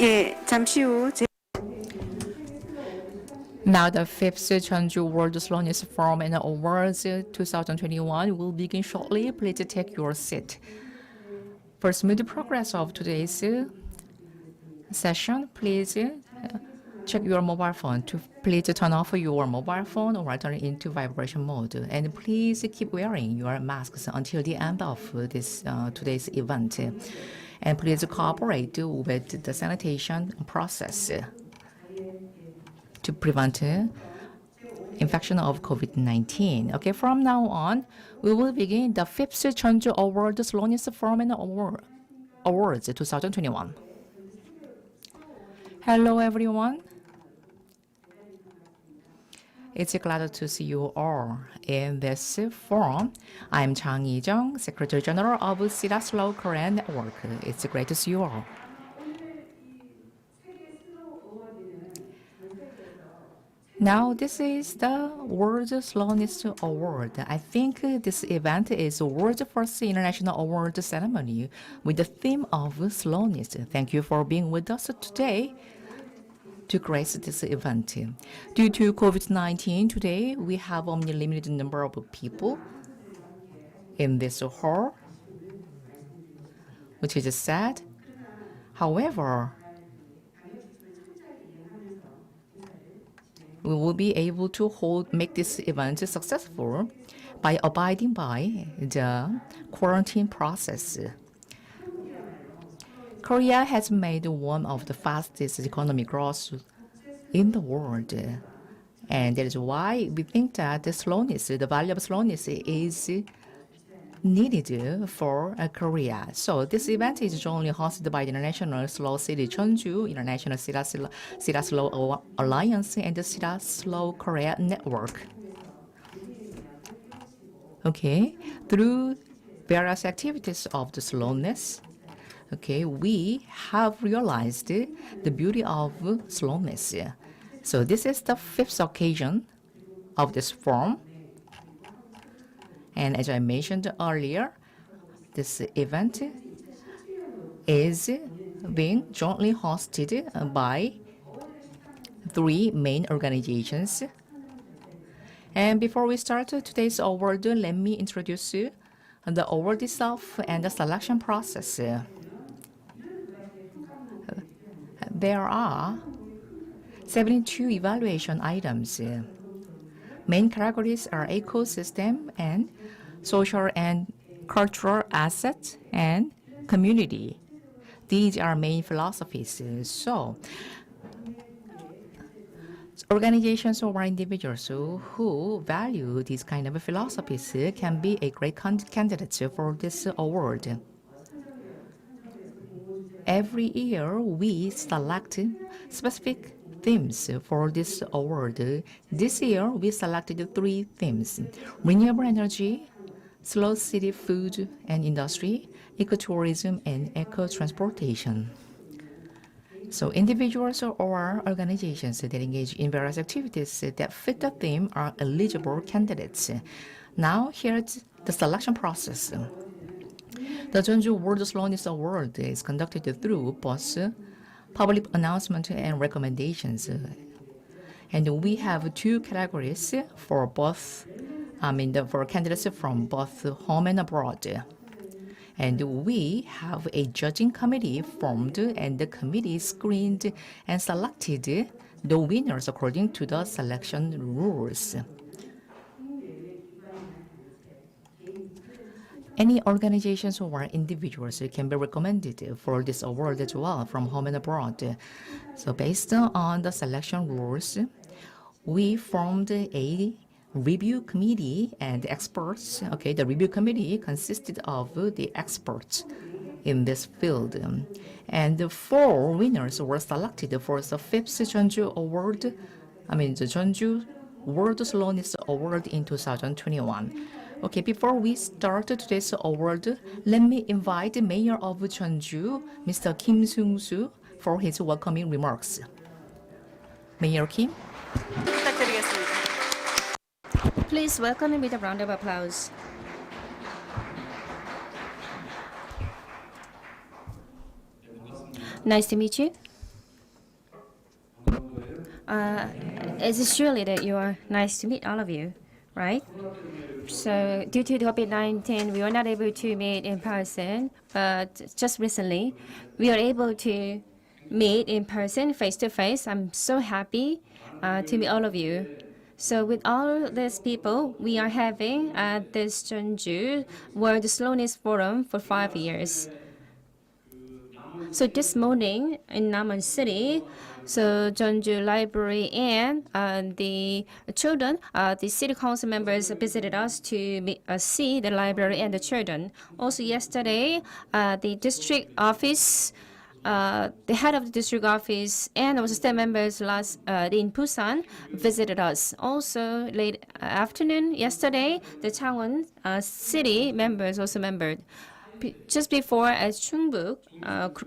예, 잠시 후 Now the 5th Jeonju World Slowness Forum and Awards 2021 will begin shortly. Please take your seat. For smooth progress of today's session, please check your mobile phone. Please turn off your mobile phone or turn it into vibration mode. And please keep wearing your masks until the end of this today's event. And please cooperate with the sanitation process to prevent infection of COVID-19. Okay, from now on, we will begin the 5th Jeonju Award Slowness Forum and Awards 2021. Hello, everyone. It's glad to see you all in this forum. I'm Chang Yi-jung, Secretary General of Cittaslow Korean Network. It's great to see you all. Now, this is the World Slowness Award. I think this event is the world's first international award ceremony with the theme of slowness. Thank you for being with us today to grace this event. Due to COVID-19, today we have only limited number of people in this hall, which is sad. However, we will be able to make this event successful by abiding by the quarantine process. Korea has made one of the fastest economic growth in the world. And that is why we think that the slowness, the value of slowness is needed for Korea. So this event is jointly hosted by the International Slow City Jeonju, International Cittaslow Alliance, and the Cittaslow Korea Network. Okay, through various activities of the slowness, okay, we have realized the beauty of slowness. So this is the 5th occasion of this forum. And as I mentioned earlier, this event is being jointly hosted by 3 main organizations. And before we start today's award, let me introduce the award itself and the selection process. There are 72 evaluation items. Main categories are ecosystem and social and cultural assets and community. These are main philosophies. So, organizations or individuals who value these kind of philosophies can be a great candidate for this award. Every year, we select specific themes for this award. This year, we selected 3 themes: renewable energy, slow city food and industry, ecotourism, and eco-transportation. So individuals or organizations that engage in various activities that fit the theme are eligible candidates. Now, here's the selection process. The Jeonju World Slowness Award is conducted through both public announcement and recommendations. And we have 2 categories for both, for candidates from both home and abroad. And we have a judging committee formed, and the committee screened and selected the winners according to the selection rules. Any organizations or individuals can be recommended for this award as well from home and abroad. So based on the selection rules, we formed a review committee and experts. Okay, the review committee consisted of the experts in this field. And the 4 winners were selected for the 5th Jeonju Award, the Jeonju World Slowness Award in 2021. Okay, before we start today's award, let me invite the Mayor of Jeonju, Mr. Kim Seung-soo, for his welcoming remarks. Mayor Kim. 부탁드리겠습니다. Please welcome him with a round of applause. Nice to meet you. It's surely that you are nice to meet all of you, right? So due to COVID-19, we were not able to meet in person, but just recently, we are able to meet in person, face to face. I'm so happy to meet all of you. So with all these people, we are having this Jeonju World Slowness Forum for 5 years. So this morning in Namon City, so Jeonju Library and the children, the city council members visited us to see the library and the children. Also yesterday, the district office, the head of the district office and also staff members in Busan visited us. Also late afternoon yesterday, the Changwon city members also membered. Just before, as Chungbuk,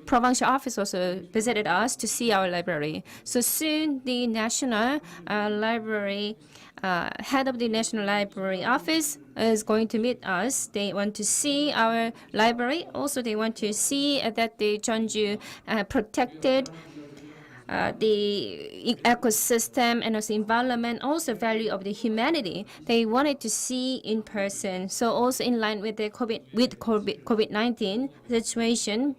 provincial office also visited us to see our library. So soon, the national library, head of the national library office is going to meet us. They want to see our library. Also, they want to see that the Jeonju protected the ecosystem and also environment, also value of the humanity. They wanted to see in person. So also in line with the COVID-19 situation,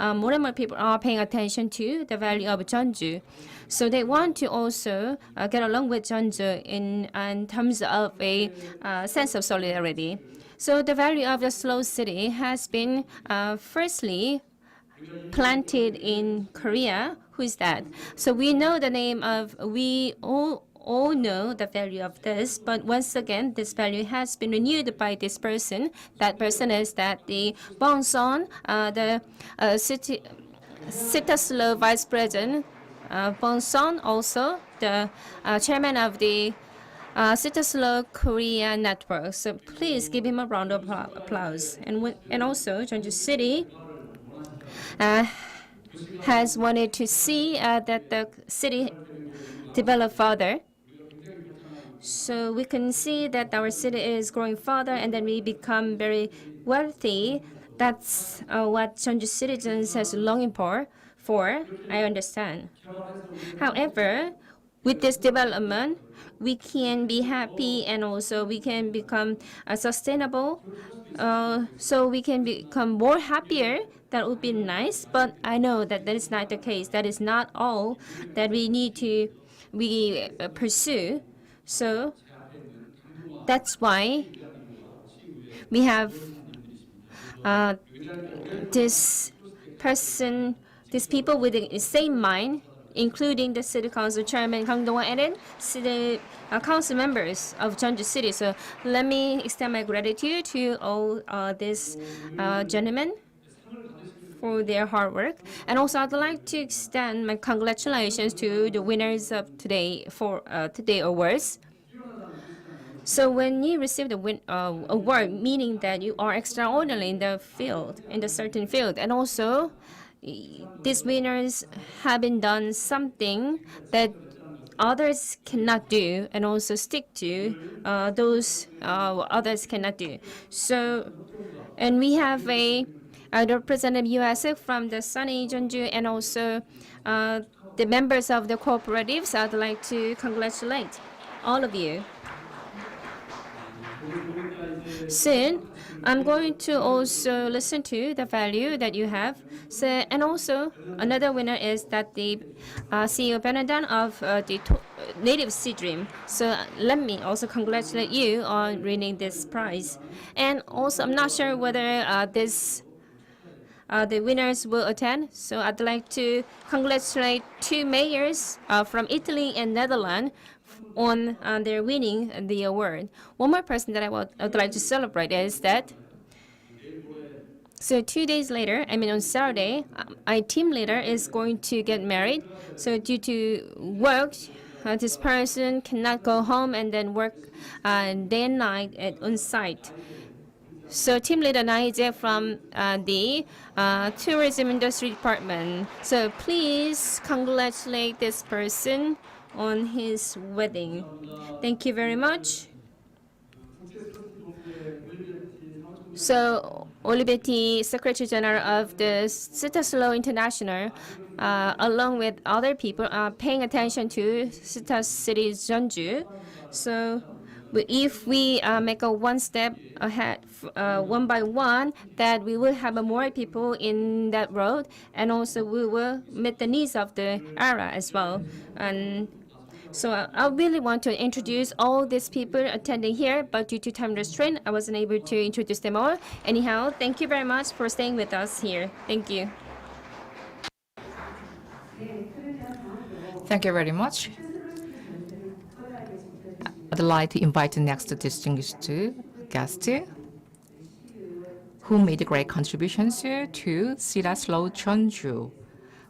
more and more people are paying attention to the value of Jeonju. So they want to also get along with Jeonju in terms of a sense of solidarity. So the value of the slow city has been firstly planted in Korea. Who is that? So we know the name of, we all know the value of this, but once again, this value has been renewed by this person. That person is that the Bongson, the Cittaslow Vice President, Bongson, also the chairman of the Cittaslow Korea Network. So please give him a round of applause. And also, Jeonju City has wanted to see that the city develop further. So we can see that our city is growing further and then we become very wealthy. That's what Jeonju citizens has longing for, I understand. However, with this development, we can be happy and also we can become sustainable. So we can become more happier. That would be nice, but I know that that is not the case. That is not all that we need to pursue. So that's why we have this people with the same mind, including the city council chairman Kang Dong-hwa and then city council members of Jeonju City. So let me extend my gratitude to all these gentlemen for their hard work. And also I'd like to extend my congratulations to the winners of today for today awards. So when you receive the award, meaning that you are extraordinary in the field, in the certain field, and also these winners have been done something that others cannot do, and also stick to those others cannot do. So, and we have a representative US from the sunny Jeonju and also the members of the cooperatives. I'd like to congratulate all of you. Soon, I'm going to also listen to the value that you have. So, and also, another winner is that the CEO Benadan of the Native Sea Dream. So let me also congratulate you on winning this prize. And also, I'm not sure whether the winners will attend. So I'd like to congratulate two mayors from Italy and Netherlands on their winning the award. One more person that I'd like to celebrate is that. So 2 days later, I mean on Saturday, my team leader is going to get married. So due to work, this person cannot go home and then work day and night on site. So team leader Naije from the tourism industry department. So please congratulate this person on his wedding. Thank you very much. So Olivetti, Secretary General of the Cittaslow International, along with other people, are paying attention to City Jeonju. So if we make a one step ahead, one by one, that we will have more people in that road, and also we will meet the needs of the area as well. And so I really want to introduce all these people attending here, but due to time restraint, I wasn't able to introduce them all. Anyhow, thank you very much for staying with us here. Thank you. Thank you very much. I'd like to invite the next distinguished guest who made great contributions to Cittaslow Jeonju.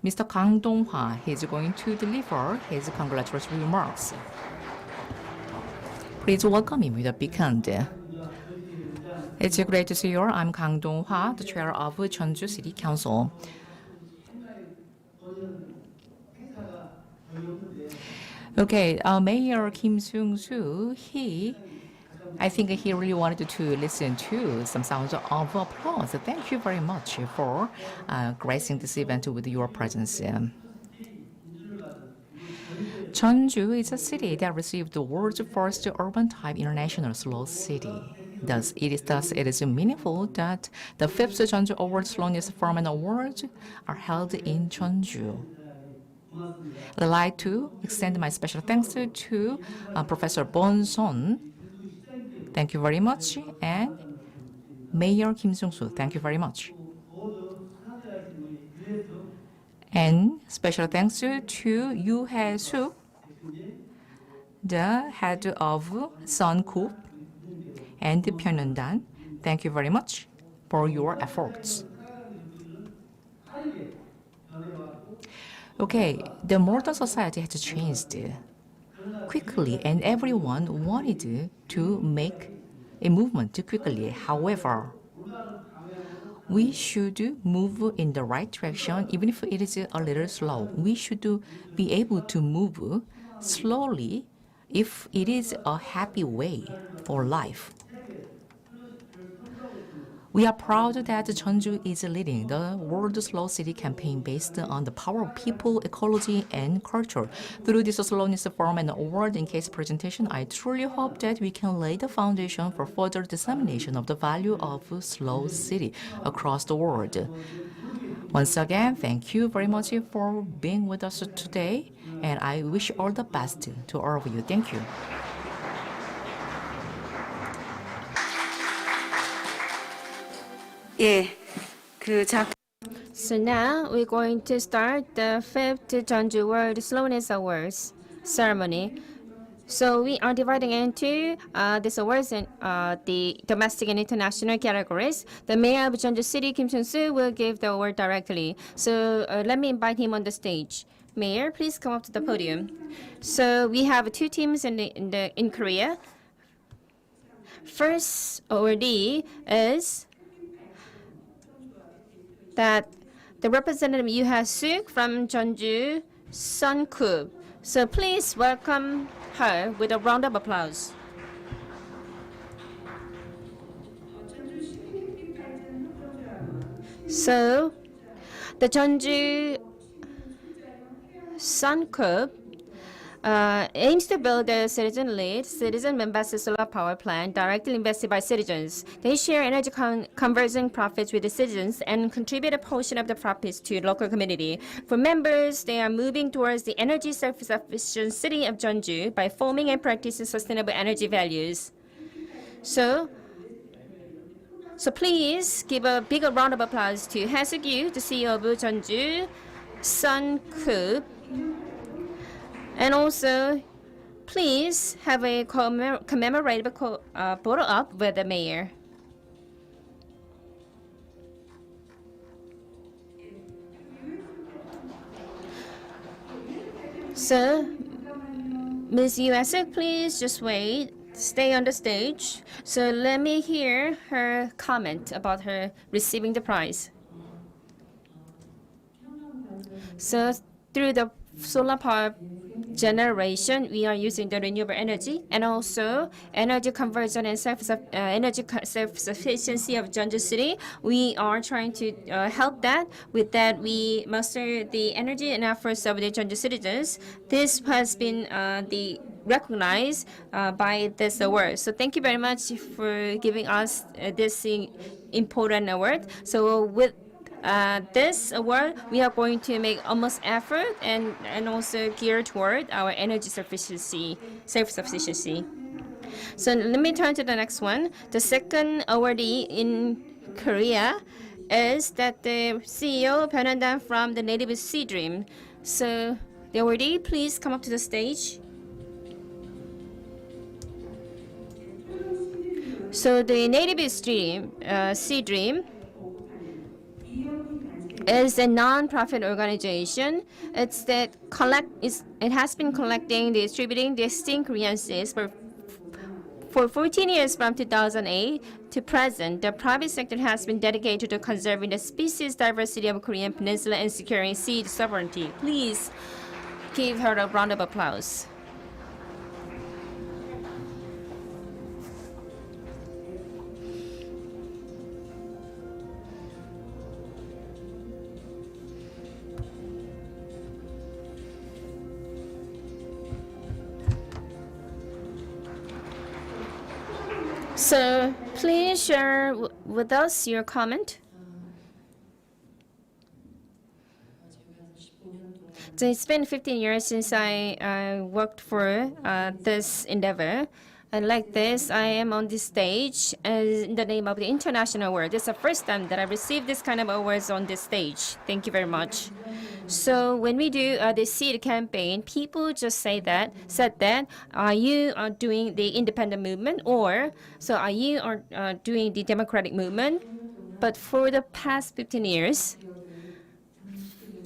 Mr. Kang Dong-hwa is going to deliver his congratulatory remarks. Please welcome him with a big hand. It's great to see you. I'm Kang Dong-hwa, the chair of Jeonju City Council. Okay, Mayor Kim Seung-soo, I think he really wanted to listen to some sounds of applause. Thank you very much for gracing this event with your presence. Jeonju is a city that received the world's first urban-type international slow city. Thus, it is meaningful that the 5th Jeonju Award Slowness Award are held in Jeonju. I'd like to extend my special thanks to Professor Bon Son. Thank you very much. And Mayor Kim Seung-soo, thank you very much. And special thanks to Yoo Hae-suk, the head of Suncoup and Pyeongnam. Thank you very much for your efforts. Okay, the modern society has changed quickly, and everyone wanted to make a movement quickly. However, we should move in the right direction, even if it is a little slow. We should be able to move slowly if it is a happy way for life. We are proud that Jeonju is leading the World Slow City campaign based on the power of people, ecology, and culture. Through this Slowness Award and case presentation, I truly hope that we can lay the foundation for further dissemination of the value of slow city across the world. Once again, thank you very much for being with us today, and I wish all the best to all of you. Thank you. So now we're going to start the 5th Jeonju World Slowness Awards ceremony. So we are dividing into these awards in the domestic and international categories. The mayor of Jeonju City, Kim Seung-soo, will give the award directly. So let me invite him on the stage. Mayor, please come up to the podium. So we have two teams in Korea. First awardee is that the representative Yoo Ha-suk from Jeonju Suncoup. So please welcome her with a round of applause. So the Jeonju Suncoup aims to build a citizen-led, citizen-invested solar power plant directly invested by citizens. They share energy conversion profits with the citizens and contribute a portion of the profits to the local community. For members, they are moving towards the energy self-sufficiency of Jeonju by forming and practicing sustainable energy values. So please give a big round of applause to Ha-suk Yoo, the CEO of Jeonju Suncoup. And also, please have a commemorative photo up with the mayor. So, Ms. Yoo Ha-suk, please just wait. Stay on the stage. So let me hear her comment about her receiving the prize. So through the solar power generation, we are using the renewable energy, and also energy conversion and self-sufficiency of Jeonju City. We are trying to help that. With that, we muster the energy and efforts of the Jeonju citizens. This has been recognized by this award. So thank you very much for giving us this important award. So with this award, we are going to make almost effort and also geared toward our energy sufficiency, self-sufficiency. So let me turn to the next one. The second awardee in Korea is that the CEO Byeonhan from the Native Sea Dream. So the awardee, please come up to the stage. So the Native Sea Dream is a non-profit organization. It has been collecting, distributing the extinct Korean seeds for 14 years from 2008 to present. The private sector has been dedicated to conserving the species diversity of Korean Peninsula and securing seed sovereignty. Please give her a round of applause. So please share with us your comment. So it's been 15 years since I worked for this endeavor. And like this, I am on this stage in the name of the International Award. This is the first time that I received this kind of awards on this stage. Thank you very much. So when we do the seed campaign, people just said that, are you doing the independent movement, or so are you doing the democratic movement? But for the past 15 years,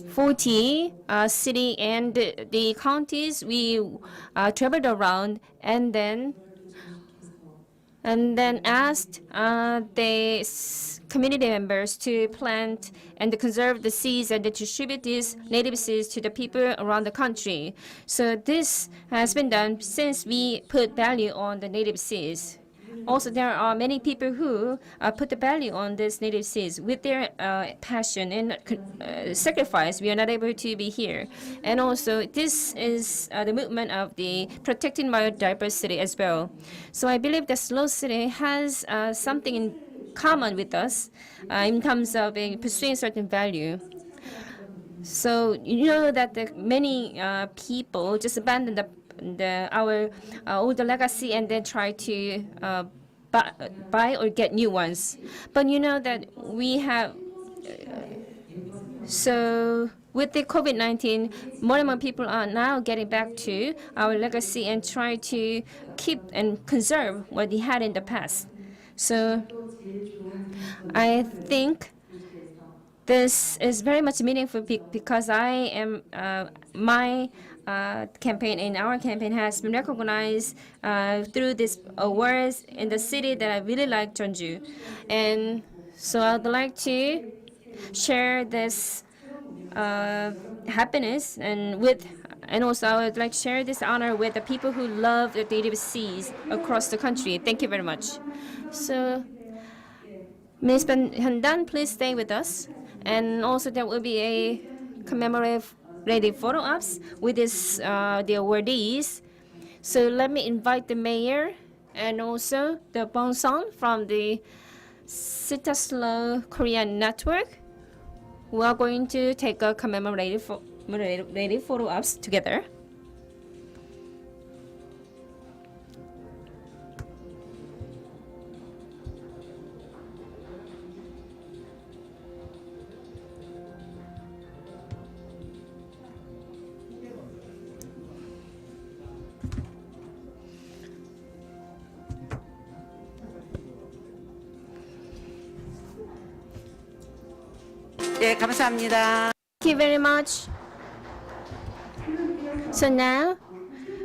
40 city and the counties, we traveled around and then asked the community members to plant and to conserve the seeds and to distribute these native seeds to the people around the country. So this has been done since we put value on the native seeds. Also, there are many people who put the value on these native seeds. With their passion and sacrifice, we are not able to be here. And also, this is the movement of the protecting biodiversity as well. So I believe that Slow City has something in common with us in terms of pursuing certain value. So you know that many people just abandon our older legacy and then try to buy or get new ones. But you know that we have so with the COVID-19, more and more people are now getting back to our legacy and try to keep and conserve what we had in the past. So I think this is very much meaningful because I am my campaign and our campaign has been recognized through these awards in the city that I really like, Jeonju. And so I'd like to share this happiness and also I would like to share this honor with the people who love the native seas across the country. Thank you very much. So Ms. Byeonhan, please stay with us. And also there will be a commemorative photo ops with the awardees. So let me invite the mayor and also the Bong-song from the Cittaslow Korean network. We are going to take a commemorative photo ops together. 네, 감사합니다. Thank you very much. So now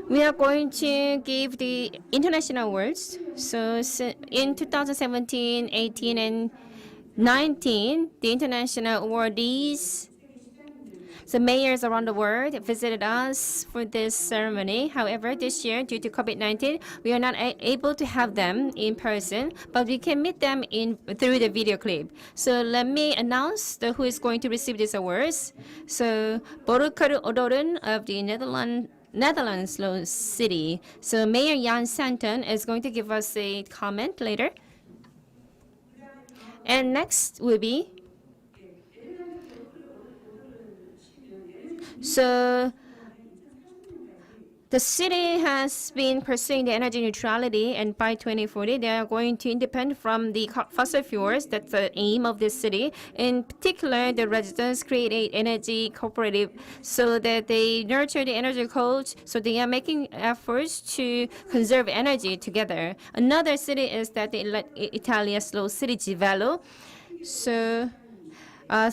we are going to give the international awards. So in 2017, 18, and 19, the international awardees. So mayors around the world visited us for this ceremony. However, this year, due to COVID-19, we are not able to have them in person, but we can meet them through the video clip. So let me announce who is going to receive these awards. So Borukaru Odoren of the Netherlands Slow City. So Mayor Jan Santon is going to give us a comment later. And next will be the city has been pursuing the energy neutrality, and by 2040, they are going to independent from the fossil fuels. That's the aim of this city. In particular, the residents create an energy cooperative so that they nurture the energy codes. So they are making efforts to conserve energy together. Another city is that the Italian slow city Givello. So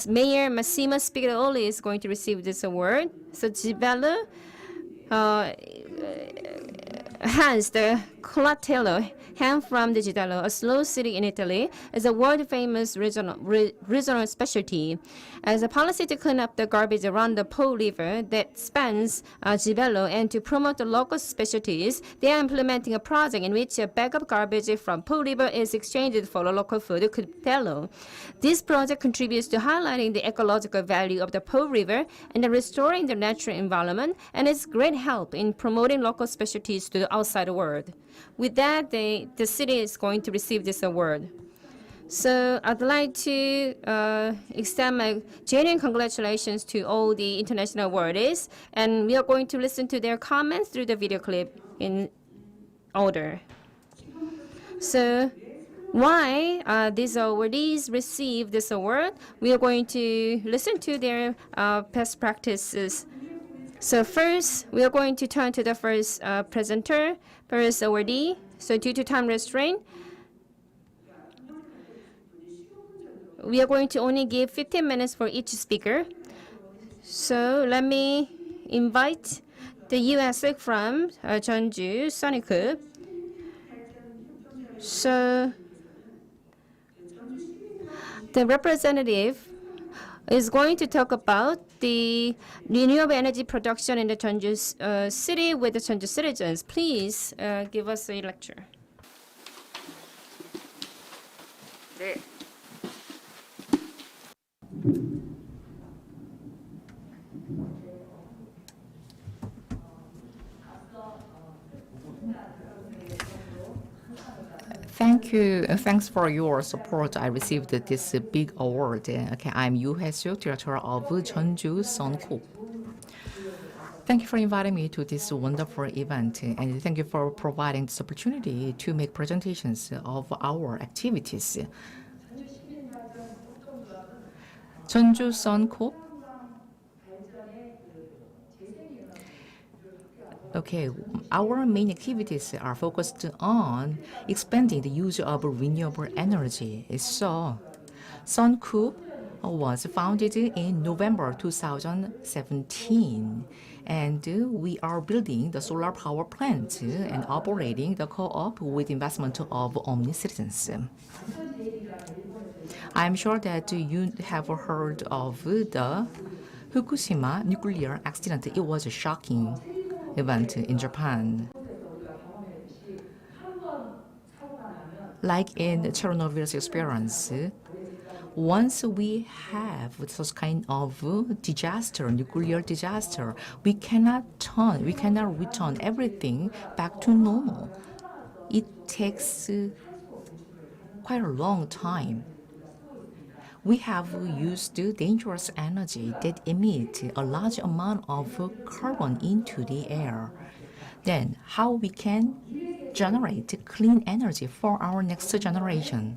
Mayor Massimo Spigoli is going to receive this award. So Givello Hans the Colatello, ham from the Cittaslow, a slow city in Italy, is a world-famous regional specialty. As a policy to clean up the garbage around the Po River that spans Givello and to promote the local specialties, they are implementing a project in which a bag of garbage from Po River is exchanged for a local food, Colatello. This project contributes to highlighting the ecological value of the Po River and restoring the natural environment, and is great help in promoting local specialties to the outside world. With that, the city is going to receive this award. So I'd like to extend my genuine congratulations to all the international awardees, and we are going to listen to their comments through the video clip in order. So why these awardees receive this award, we are going to listen to their best practices. So first, we are going to turn to the first presenter, first awardee. So due to time restraint, we are going to only give 15 minutes for each speaker. So let me invite the US from Jeonju, Sunny Coop. So the representative is going to talk about the renewable energy production in the Jeonju city with the Jeonju citizens. Please give us a lecture. 네. Thank you. Thanks for your support. I received this big award. Okay, I'm Yoo Hae-soo, director of Jeonju Suncoop. Thank you for inviting me to this wonderful event, and thank you for providing this opportunity to make presentations of our activities. Jeonju Suncoop. Okay, our main activities are focused on expanding the use of renewable energy. So, Suncoop was founded in November 2017, and we are building the solar power plant and operating the co-op with investment of Omni citizens. I'm sure that you have heard of the Fukushima nuclear accident. It was a shocking event in Japan. Like in Chernobyl's experience, once we have such kind of disaster, nuclear disaster, we cannot return everything back to normal. It takes quite a long time. We have used dangerous energy that emit a large amount of carbon into the air. Then how we can generate clean energy for our next generation?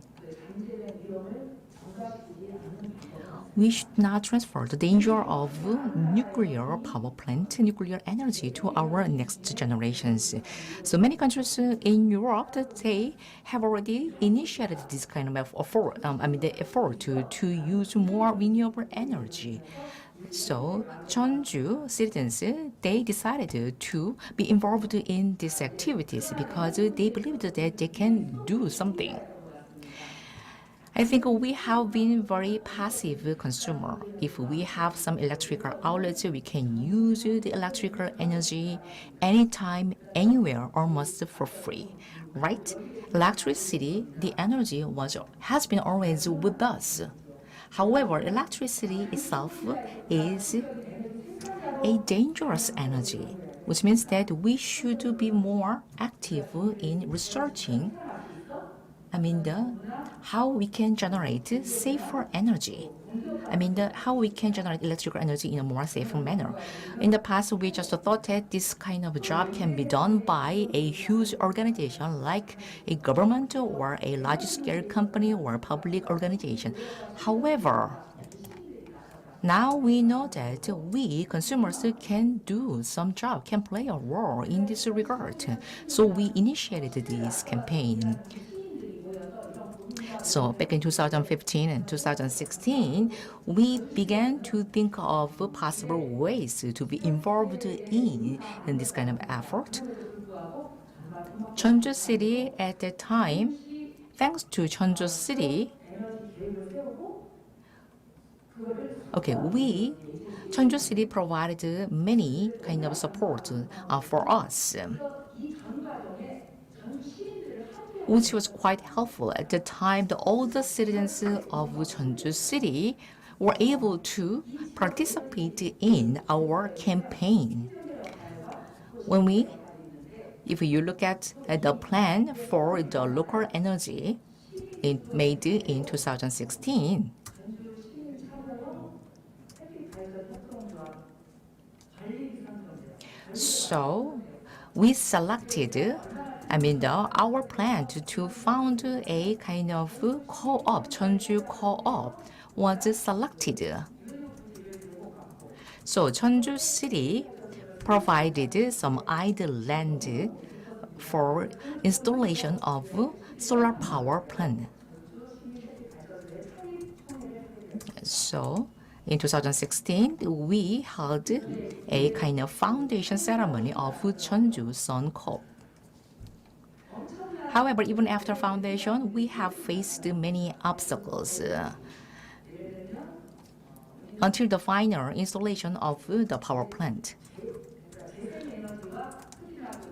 We should not transfer the danger of nuclear power plant, nuclear energy to our next generations. So many countries in Europe, they have already initiated this kind of effort, the effort to use more renewable energy. So Jeonju citizens, they decided to be involved in these activities because they believed that they can do something. I think we have been very passive consumer. If we have some electrical outlets, we can use the electrical energy anytime, anywhere, almost for free, right? Electricity, the energy has been always with us. However, electricity itself is a dangerous energy, which means that we should be more active in researching how we can generate safer energy. How we can generate electrical energy in a more safer manner. In the past, we just thought that this kind of job can be done by a huge organization like a government or a large-scale company or a public organization. However, now we know that we consumers can do some job, can play a role in this regard. So we initiated this campaign. So back in 2015 and 2016, we began to think of possible ways to be involved in this kind of effort. Jeonju City at that time, thanks to Jeonju City, Jeonju City provided many kind of support for us, which was quite helpful. At the time, all the citizens of Jeonju City were able to participate in our campaign. If you look at the plan for the local energy made in 2016, so we selected our plan to found a kind of co-op, Jeonju co-op was selected. So Jeonju City provided some idle land for installation of solar power plant. So in 2016, we held a kind of foundation ceremony of Jeonju Sun Co. However, even after foundation, we have faced many obstacles until the final installation of the power plant.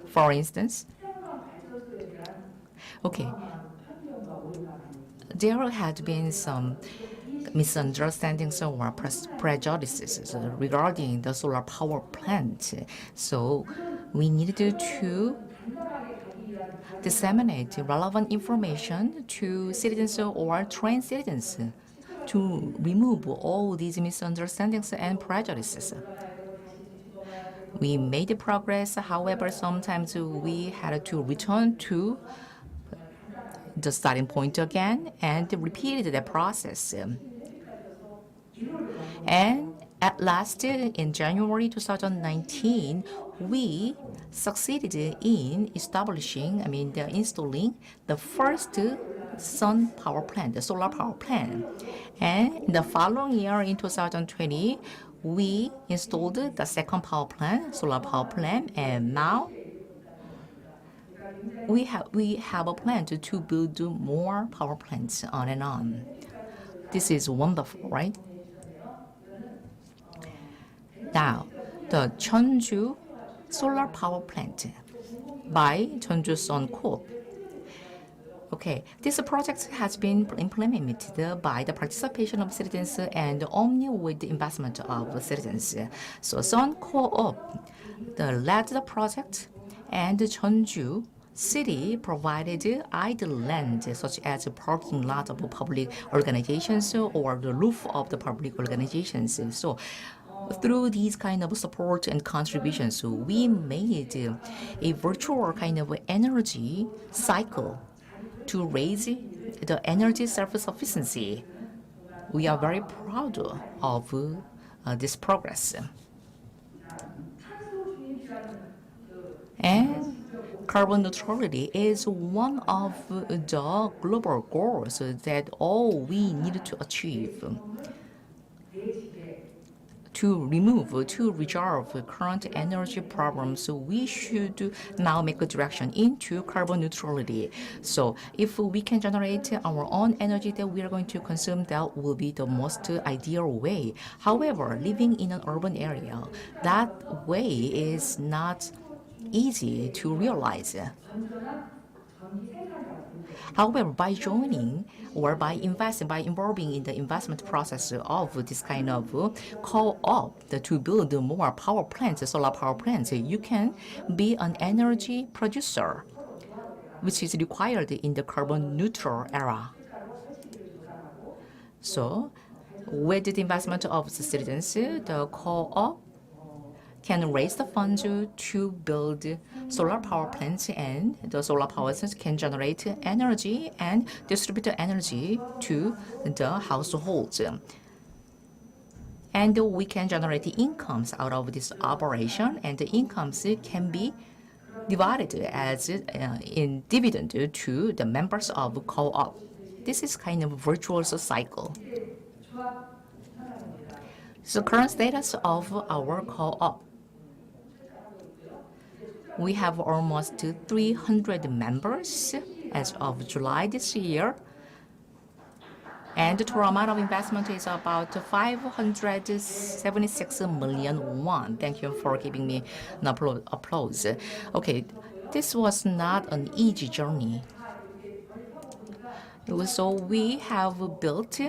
For instance, there had been some misunderstandings or prejudices regarding the solar power plant. So we needed to disseminate relevant information to citizens or trained citizens to remove all these misunderstandings and prejudices. We made progress, however, sometimes we had to return to the starting point again and repeated the process. And at last, in January 2019, we succeeded in installing the first sun power plant, the solar power plant. And the following year, in 2020, we installed the second power plant, solar power plant, and now we have a plan to build more power plants on and on. This is wonderful, right? Now, the Jeonju solar power plant by Jeonju Sun Co. This project has been implemented by the participation of citizens and only with the investment of citizens. So Sun Co-op led the project, and Jeonju City provided idle land such as a parking lot of public organizations or the roof of the public organizations. So through these kind of support and contributions, we made a virtual kind of energy cycle to raise the energy self-sufficiency. We are very proud of this progress. And carbon neutrality is one of the global goals that all we need to achieve to resolve current energy problems, we should now make a direction into carbon neutrality. So if we can generate our own energy that we are going to consume, that will be the most ideal way. However, living in an urban area, that way is not easy to realize. However, by joining or by investing, by involving in the investment process of this kind of co-op to build more power plants, solar power plants, you can be an energy producer, which is required in the carbon neutral era. So, with the investment of the citizens, the co-op can raise the funds to build solar power plants, and the solar power plants can generate energy and distribute the energy to the households. And we can generate incomes out of this operation, and the incomes can be divided as in dividend to the members of co-op. This is kind of a virtuous cycle. So current status of our co-op. We have almost 300 members as of July this year. And the total amount of investment is about 576 million won. Thank you for giving me an applause. Okay, this was not an easy journey. So we have built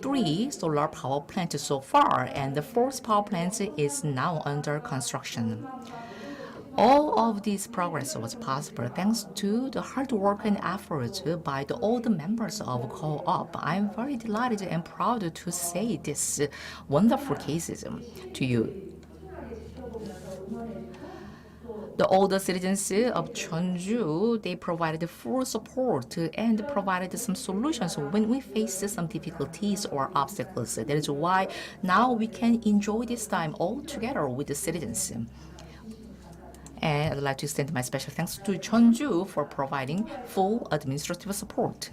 3 solar power plants so far, and the 4th power plant is now under construction. All of this progress was possible thanks to the hard work and effort by all the members of co-op. I'm very delighted and proud to say this wonderful cases to you. The older citizens of Jeonju, they provided full support and provided some solutions when we faced some difficulties or obstacles. That is why now we can enjoy this time all together with the citizens. And I'd like to extend my special thanks to Jeonju for providing full administrative support.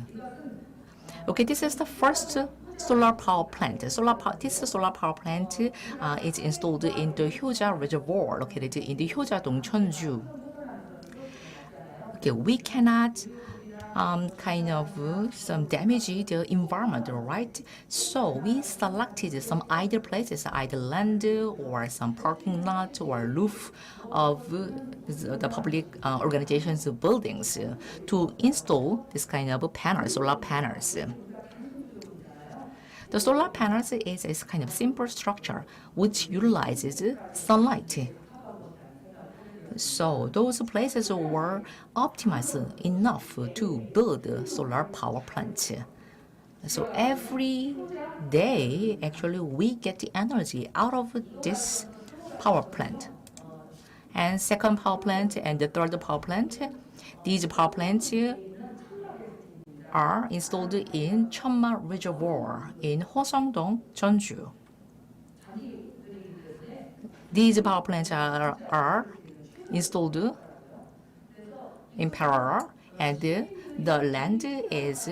Okay, this is the first solar power plant. This solar power plant is installed in the Hyoja Reservoir located in the Hyojadong, Jeonju. Okay, we cannot some damage the environment, right? So we selected some idle places, either land or some parking lot or roof of the public organizations' buildings to install this kind of solar panels. The solar panels is a kind of simple structure which utilizes sunlight. So those places were optimized enough to build solar power plants. So every day, actually, we get the energy out of this power plant. And second power plant and the third power plant, these power plants are installed in Cheonma Reservoir in Hosongdong, Jeonju. These power plants are installed in parallel, and the land is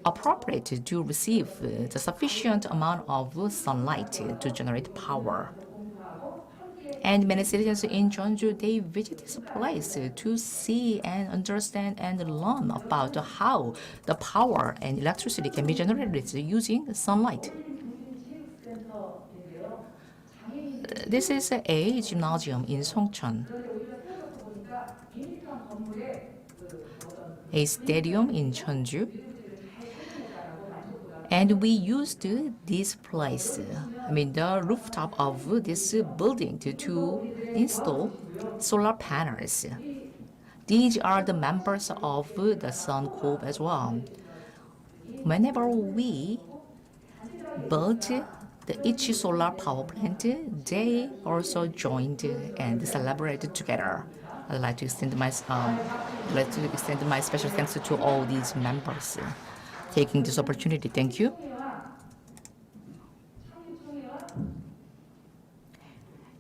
appropriate to receive the sufficient amount of sunlight to generate power. And many citizens in Jeonju, they visit this place to see and understand and learn about how the power and electricity can be generated using sunlight. This is a gymnasium in Songcheon, a stadium in Jeonju, and we used this place, the rooftop of this building to install solar panels. These are the members of the Sun Group as well. Whenever we built each solar power plant, they also joined and celebrated together. I'd like to extend my special thanks to all these members taking this opportunity. Thank you.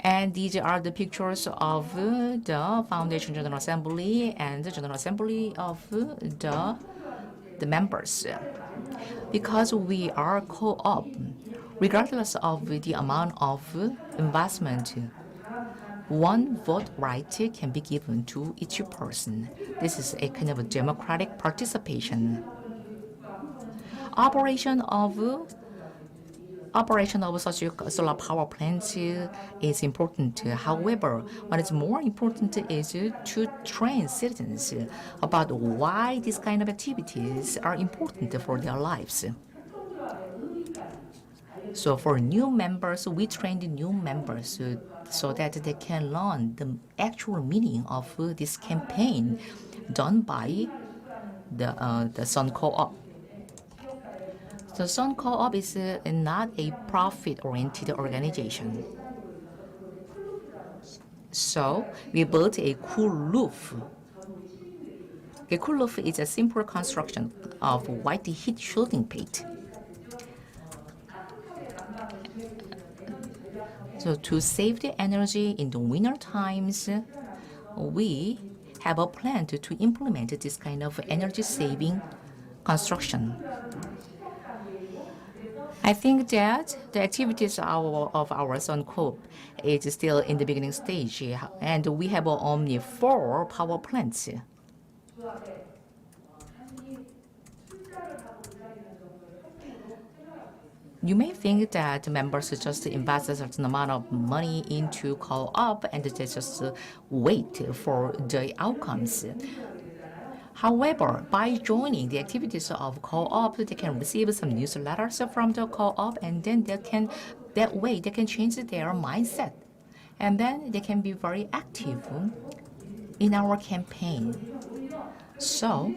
And these are the pictures of the Foundation General Assembly and the General Assembly of the members. Because we are co-op, regardless of the amount of investment. One vote right can be given to each person. This is a kind of a democratic participation. Operation of such a solar power plant is important. However, what is more important is to train citizens about why these kind of activities are important for their lives. So for new members, we train the new members so that they can learn the actual meaning of this campaign done by the Sun Co-op. The Sun Co-op is not a profit-oriented organization. So we built a cool roof. A cool roof is a simple construction of white heat shielding plate. So to save the energy in the winter times, we have a plan to implement this kind of energy-saving construction. I think that the activities of our Sun Co-op is still in the beginning stage, and we have only 4 power plants. You may think that members just invest a certain amount of money into co-op and they just wait for the outcomes. However, by joining the activities of co-op, they can receive some newsletters from the co-op, and then that way they can change their mindset, and then they can be very active in our campaign. So,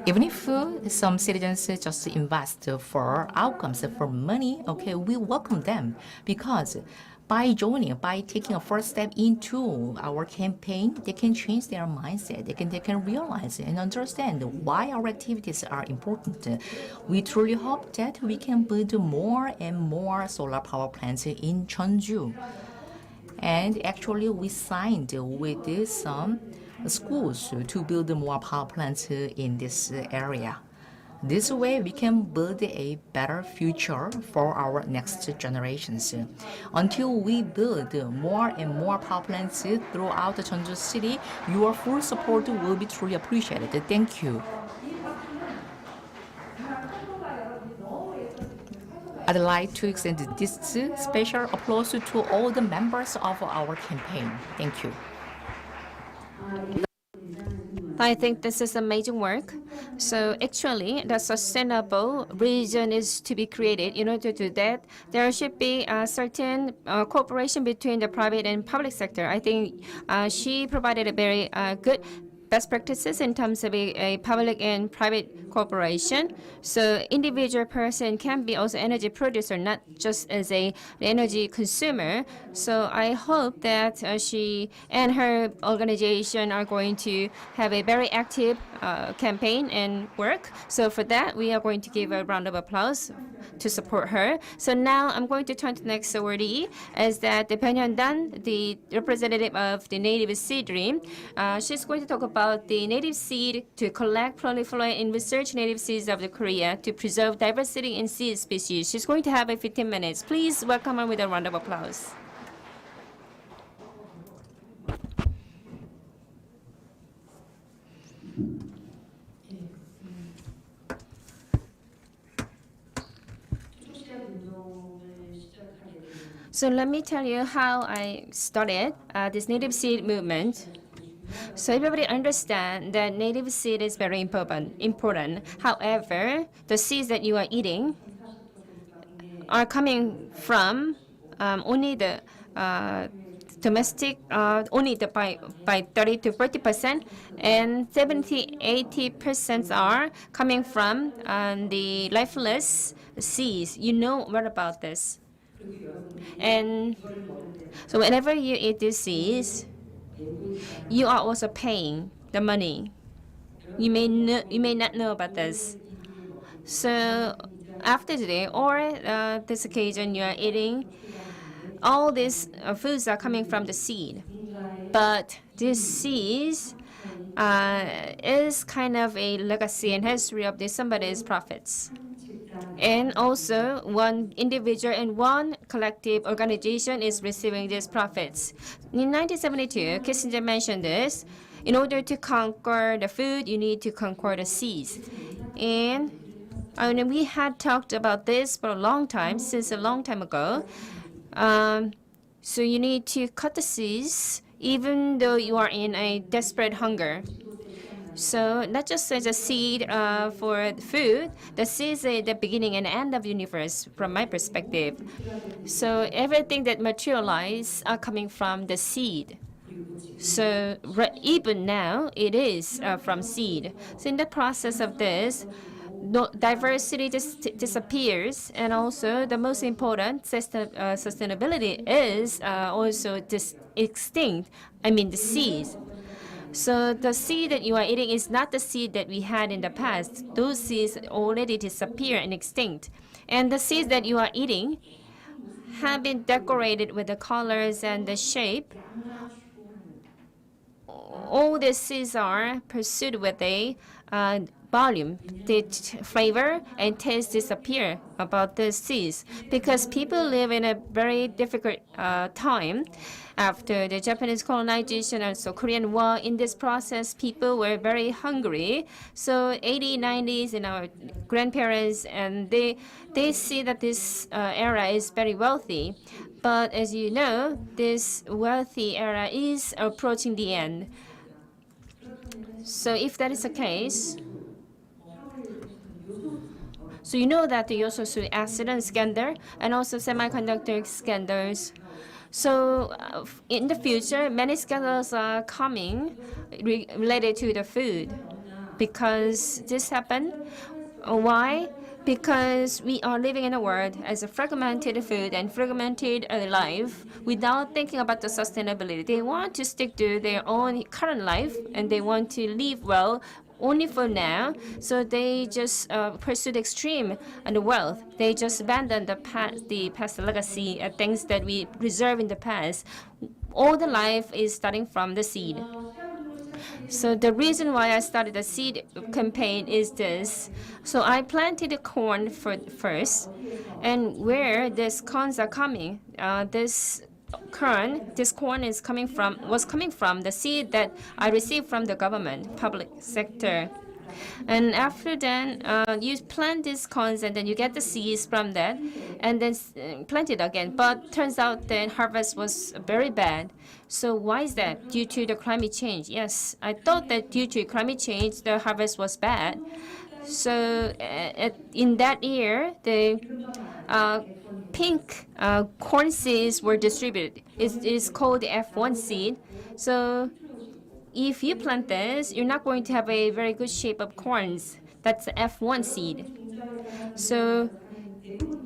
even if some citizens just invest for outcomes, for money, okay, we welcome them, because by taking a first step into our campaign, they can change their mindset. They can realize and understand why our activities are important. We truly hope that we can build more and more solar power plants in Jeonju. And actually, we signed with some schools to build more power plants in this area. This way, we can build a better future for our next generations. Until we build more and more power plants throughout Jeonju City, your full support will be truly appreciated. Thank you. I'd like to extend this special applause to all the members of our campaign. Thank you. I think this is amazing work. So actually, the sustainable region is to be created. In order to do that, there should be a certain cooperation between the private and public sector. I think she provided a very good best practices in terms of a public and private cooperation. So individual person can be also energy producer, not just as a energy consumer. So I hope that she and her organization are going to have a very active campaign and work. So for that, we are going to give a round of applause to support her. So now I'm going to turn to the next awardee, as that Pyongyang Dan, the representative of the native seed dream. She's going to talk about the native seed to collect, proliferate, and research native seeds of the Korea to preserve diversity in seed species. She's going to have 15 minutes. Please welcome her with a round of applause. So let me tell you how I started this native seed movement. So everybody understand that native seed is very important. However, the seeds that you are eating are coming from only the domestic, only by 30 to 40%, and 70-80% are coming from the lifeless seeds. You know what about this? And so whenever you eat these seeds, you are also paying the money. You may not know about this. So after today or this occasion, you are eating, all these foods are coming from the seed. But this seeds is kind of a legacy and history of somebody's prophets. And also, one individual and one collective organization is receiving these profits. In 1972, Kissinger mentioned this. In order to conquer the food, you need to conquer the seas. And we had talked about this for a long time, since a long time ago. So you need to cut the seas, even though you are in a desperate hunger. So not just as a seed for food, the seed is the beginning and end of the universe from my perspective. So everything that materializes are coming from the seed. So even now, it is from seed. So in the process of this, diversity disappears, and also the most important sustainability is also extinct. I mean the seeds. So the seed that you are eating is not the seed that we had in the past. Those seeds already disappear and extinct. And the seeds that you are eating have been decorated with the colors and the shape. All the seeds are pursued with a volume. The flavor and taste disappear about the seeds because people live in a very difficult time after the Japanese colonization and so Korean War. In this process, people were very hungry. So 80s, 90s, and our grandparents, and they see that this era is very wealthy. But as you know, this wealthy era is approaching the end. So if that is the case, so you know that you also see accident scandal and also semiconductor scandals. So in the future, many scandals are coming related to the food because this happened. Why? Because we are living in a world as a fragmented food and fragmented life without thinking about the sustainability. They want to stick to their own current life and they want to live well only for now. So they just pursue the extreme and the wealth. They just abandon the past legacy, things that we preserved in the past. All the life is starting from the seed. So the reason why I started the seed campaign is this. So I planted the corn first, and where these corns are coming, this corn was coming from the seed that I received from the government, public sector. And after that, you plant these corns and then you get the seeds from that and then plant it again. But turns out the harvest was very bad. So why is that? Due to the climate change. Yes, I thought that due to climate change, the harvest was bad. So in that year, the pink corn seeds were distributed. It is called the F1 seed. So if you plant this, you're not going to have a very good shape of corns. That's the F1 seed. So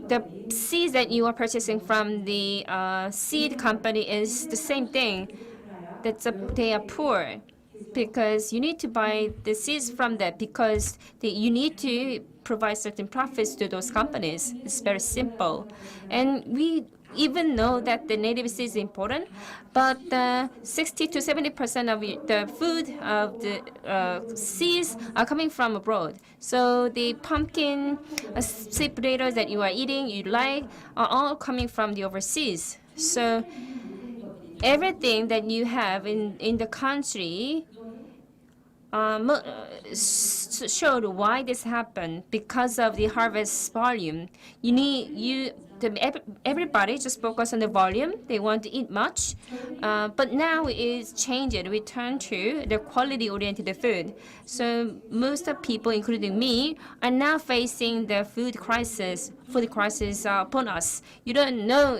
the seeds that you are purchasing from the seed company is the same thing. They are poor because you need to buy the seeds from them because you need to provide certain profits to those companies. It's very simple. And we even know that the native seed is important, but 60 to 70% of the food of the seeds are coming from abroad. So the pumpkin, sweet potatoes that you are eating, you like, are all coming from the overseas. So everything that you have in the country showed why this happened because of the harvest volume. Everybody just focus on the volume. They want to eat much, but now it's changed. We turn to the quality-oriented food. So most of people, including me, are now facing the food crisis. Food crisis upon us. You don't know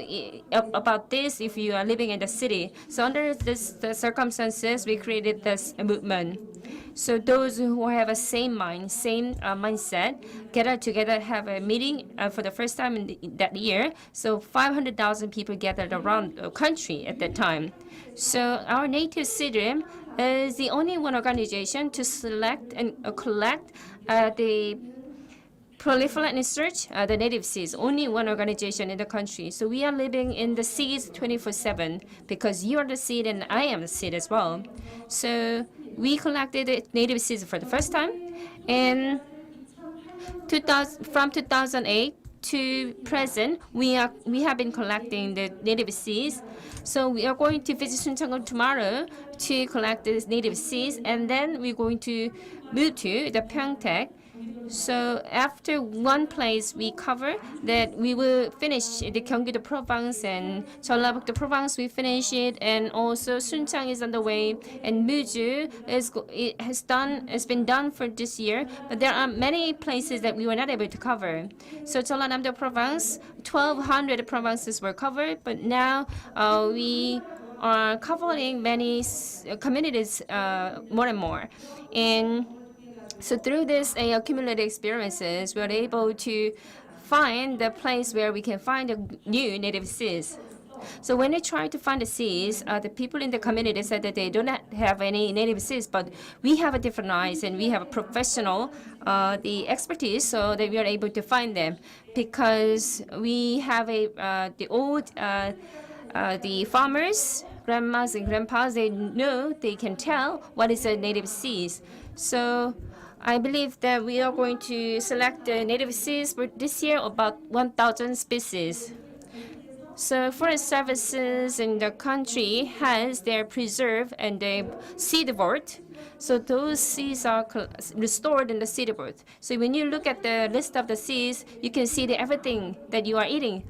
about this if you are living in the city. So under the circumstances, we created this movement. So those who have a same mindset, get together, have a meeting for the first time in that year. So 500,000 people gathered around the country at that time. So our native seedroom is the only one organization to select and collect the proliferate and search the native seeds. Only one organization in the country. So we are living in the seeds 24/7 because you are the seed and I am the seed as well. So we collected the native seeds for the first time, and From 2008 to present, we have been collecting the native seeds. So we are going to visit Suncheon tomorrow to collect the native seeds, and then we're going to move to the Pyeongtaek. So after one place we cover, that we will finish the Gyeonggi-do province and Jeollabuk-do province. We finish it, and also Suncheon is on the way, and Muju has been done for this year. But there are many places that we were not able to cover. So Jeollanam-do province, 1,200 provinces were covered, but now we are covering many communities more and more. And so through this accumulated experiences, we are able to find the place where we can find the new native seeds. So when we try to find the seeds, the people in the community said that they do not have any native seeds, but we have a different eyes and we have a professional, the expertise, so that we are able to find them, because we have the farmers, grandmas and grandpas, they know, they can tell what is a native seeds. So I believe that we are going to select the native seeds for this year, about 1,000 species. So forest services in the country has their preserve and their seed vault. So those seeds are restored in the seed vault. So when you look at the list of the seeds, you can see that everything that you are eating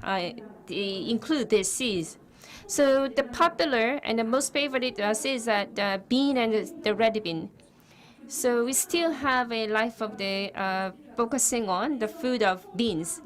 they include these seeds. So the popular and the most favorite seeds are the bean and the red bean. So we still have a life of the focusing on the food of beans,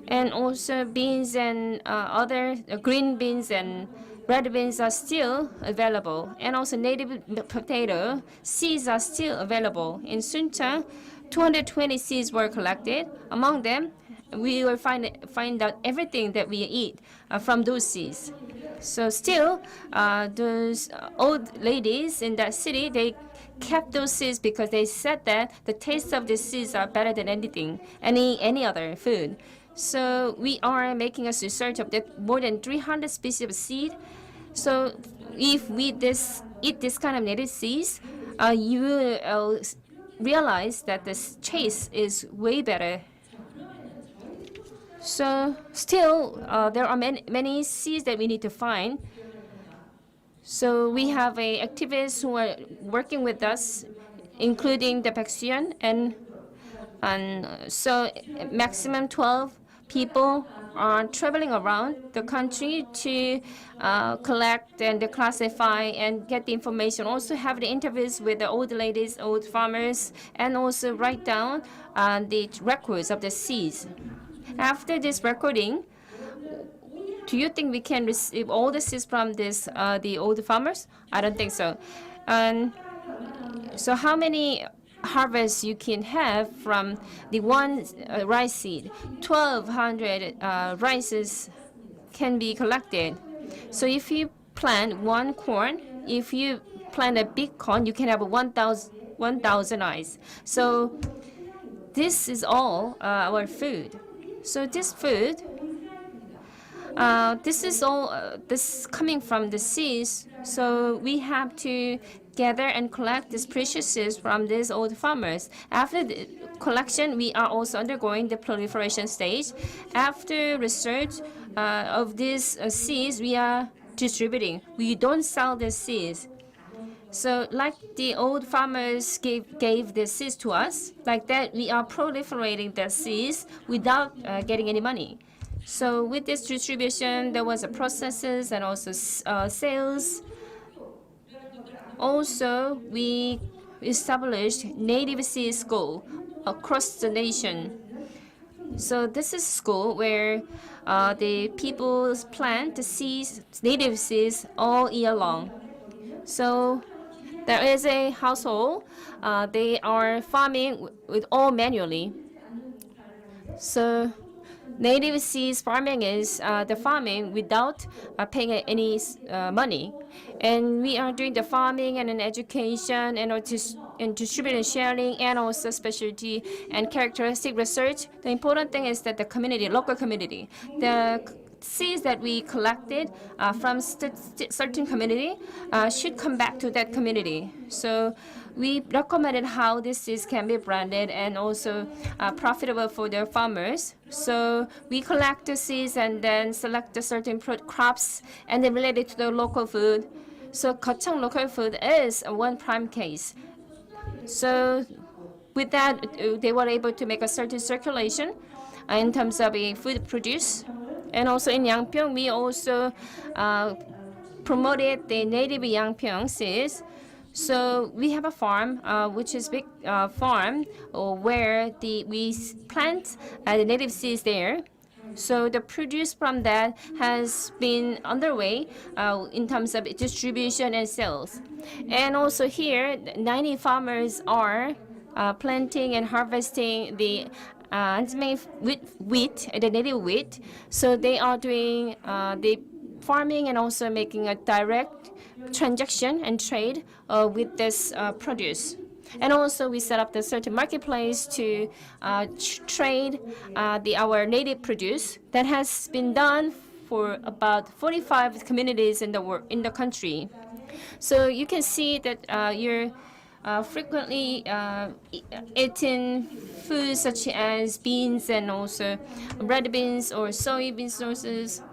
and also beans and other green beans and red beans are still available, and also native potato seeds are still available. In Suncheon, 220 seeds were collected. Among them, we will find out everything that we eat from those seeds. So still, those old ladies in that city, they kept those seeds because they said that the taste of the seeds are better than any other food. So we are making a research of that more than 300 species of seed. So if we eat this kind of native seeds, you will realize that the taste is way better. So still, there are many seeds that we need to find. So we have activists who are working with us, including the Baeksuyeon, and so maximum 12 people are traveling around the country to collect and classify and get the information. Also have the interviews with the old ladies, old farmers, and also write down the records of the seeds. After this recording, do you think we can receive all the seeds from the old farmers? I don't think so. And so how many harvests you can have from the one rice seed? 1,200 rices can be collected. So if you plant one corn, if you plant a big corn, you can have 1,000 eyes. So this is all our food. So this food, this is all this coming from the seeds. So we have to gather and collect these precious seeds from these old farmers. After the collection, we are also undergoing the proliferation stage. After research of these seeds, we are distributing. We don't sell the seeds. So like the old farmers gave the seeds to us, like that we are proliferating the seeds without getting any money. So with this distribution, there was a processes and also sales. Also, we established native seed school across the nation. So this is school where the people plant the seeds, native seeds, all year long. So there is a household. They are farming with all manually. So native seeds farming is the farming without paying any money. And we are doing the farming and an education and distributing, sharing, and also specialty and characteristic research. The important thing is that the community, local community, the seeds that we collected from certain community should come back to that community. So we recommended how these seeds can be branded and also profitable for the farmers. So we collect the seeds and then select the certain crops and then relate it to the local food. So Gocheong local food is one prime case. So with that, they were able to make a certain circulation in terms of a food produce. And also in Yangpyeong, we also promoted the native Yangpyeong seeds. So we have a farm, which is big farm, where we plant the native seeds there. So the produce from that has been underway in terms of distribution and sales. And also here, 90 farmers are planting and harvesting the wheat, the native wheat. So they are doing the farming and also making a direct transaction and trade with this produce. And also we set up the certain marketplace to trade our native produce that has been done for about 45 communities in the country. So you can see that you're frequently eating foods such as beans and also red beans or soybean sources.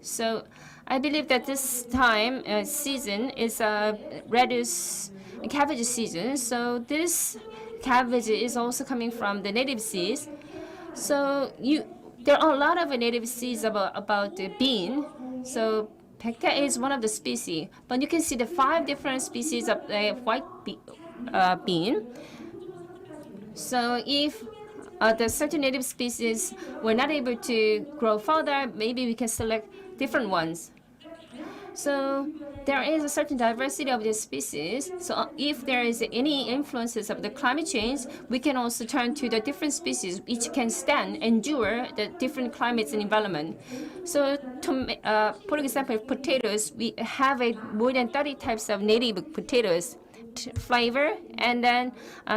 So I believe that this time season is a radish cabbage season. So this cabbage is also coming from the native seeds. So there are a lot of native seeds about the bean. So Pekka is one of the species, but you can see the 5 different species of white bean. So if the certain native species were not able to grow further, maybe we can select different ones. So there is a certain diversity of these species. So if there is any influences of the climate change, we can also turn to the different species which can endure the different climates and environment. So for example, potatoes, we have more than 30 types of native potatoes. Flavor and then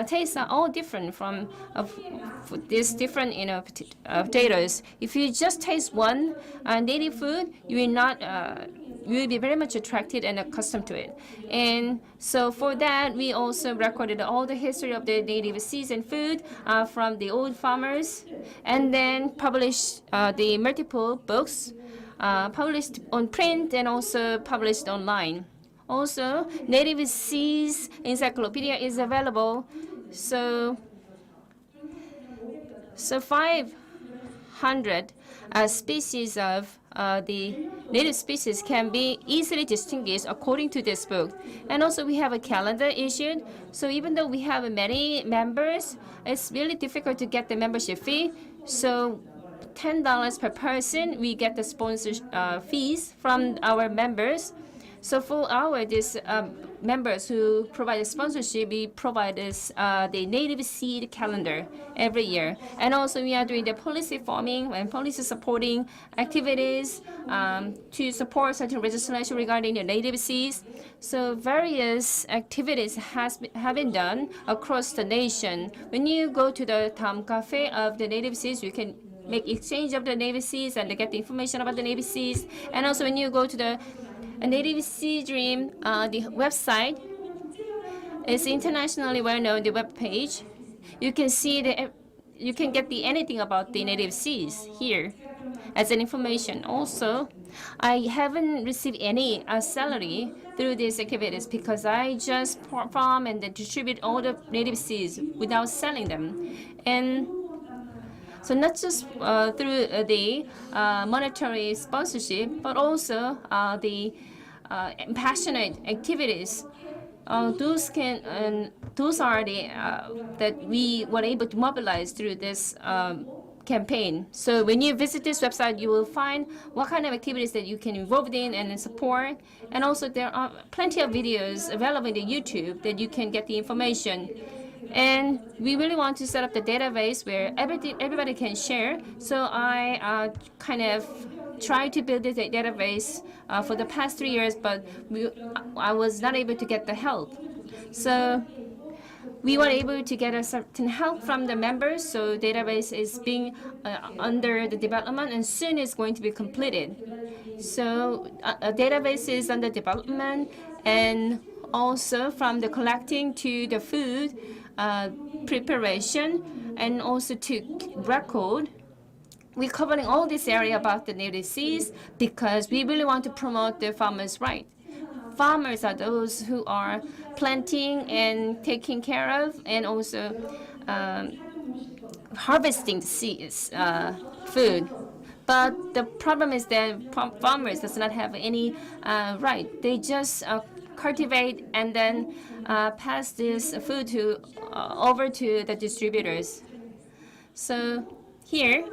tastes are all different from these different potatoes. If you just taste one native food, you will not you will be very much attracted and accustomed to it. And so for that, we also recorded all the history of the native seeds and food from the old farmers, and then published the multiple books published on print and also published online. Also, native seeds encyclopedia is available. So 500 species of the native species can be easily distinguished according to this book. And also we have a calendar issued. So even though we have many members, it's really difficult to get the membership fee. So $10 per person, we get the sponsor fees from our members. So for these members who provide sponsorship, we provide this, the native seed calendar every year. And also we are doing the policy forming and policy supporting activities to support certain legislation regarding the native seeds. So various activities have been done across the nation. When you go to the town cafe of the native seeds, you can make exchange of the native seeds and get the information about the native seeds. And also when you go to the Native Seed Dream, the website is internationally well known. The web page, you can see you can get anything about the native seeds here as an information. Also, I haven't received any salary through these activities because I just farm and then distribute all the native seeds without selling them. And so not just through the monetary sponsorship, but also the passionate activities. Those are the that we were able to mobilize through this campaign. So when you visit this website, you will find what kind of activities that you can involve in and support. And also there are plenty of videos available in YouTube that you can get the information. And we really want to set up the database where everybody can share. So I kind of tried to build this database for the past 3 years, but I was not able to get the help. So we were able to get a certain help from the members, so database is being under the development and soon it's going to be completed. So a database is under development, and also from the collecting to the food preparation and also to record. We're covering all this area about the native disease because we really want to promote the farmers' right. Farmers are those who are planting and taking care of and also harvesting the seeds, food. But the problem is that farmers does not have any right. They just cultivate and then pass this food to over to the distributors. So here,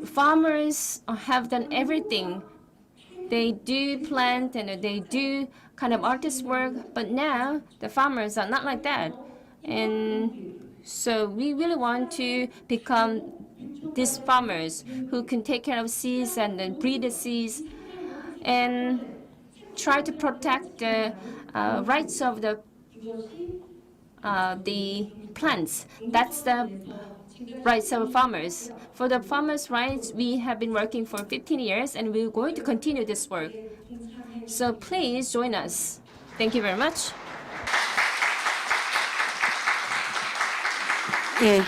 farmers have done everything. They do plant and they do kind of artist work, but now the farmers are not like that. And so we really want to become these farmers who can take care of seeds and then breed the seeds and try to protect the rights of the plants. That's the rights of farmers. For the farmers' rights, we have been working for 15 years and we're going to continue this work. So please join us. Thank you very much. 예.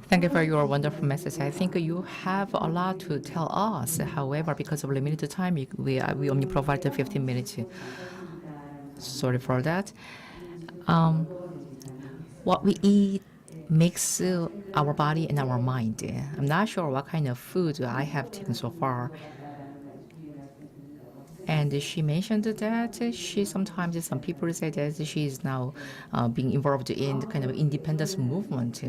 Thank you for your wonderful message. I think you have a lot to tell us. However, because of limited time, we only provide 15 minutes. Sorry for that. What we eat makes our body and our mind. I'm not sure what kind of food I have taken so far. And she mentioned that sometimes some people say that she is now being involved in the kind of independence movement.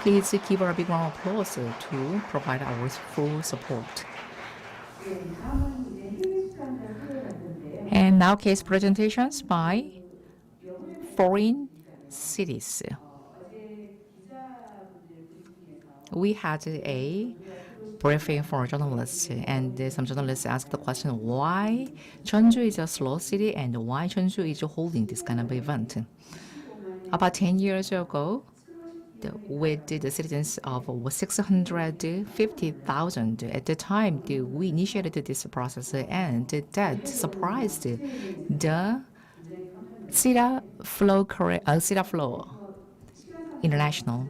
Please give her a big round of applause to provide our full support. And now case presentations by foreign cities. We had a briefing for journalists, and some journalists asked the question, why Jeonju is a slow city and why Jeonju is holding this kind of event. About 10 years ago, with the citizens of 650,000 at the time, we initiated this process, and that surprised the Cittaslow International.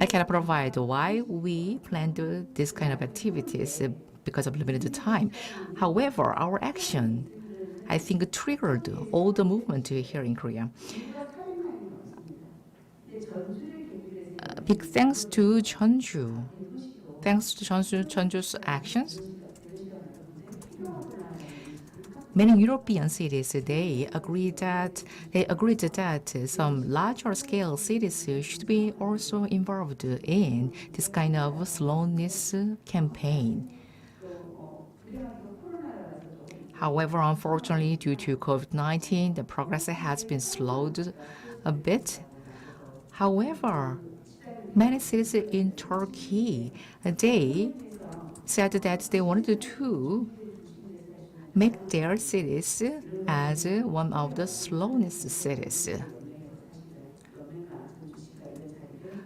I can provide why we planned this kind of activities because of limited time. However, our action, I think, triggered all the movement here in Korea. Big thanks to Jeonju. Thanks to Jeonju's actions, many European cities they agreed that some larger scale cities should be also involved in this kind of slowness campaign. However, unfortunately, due to COVID-19, the progress has been slowed a bit. However, many cities in Turkey, they said that they wanted to make their cities as one of the slowest cities.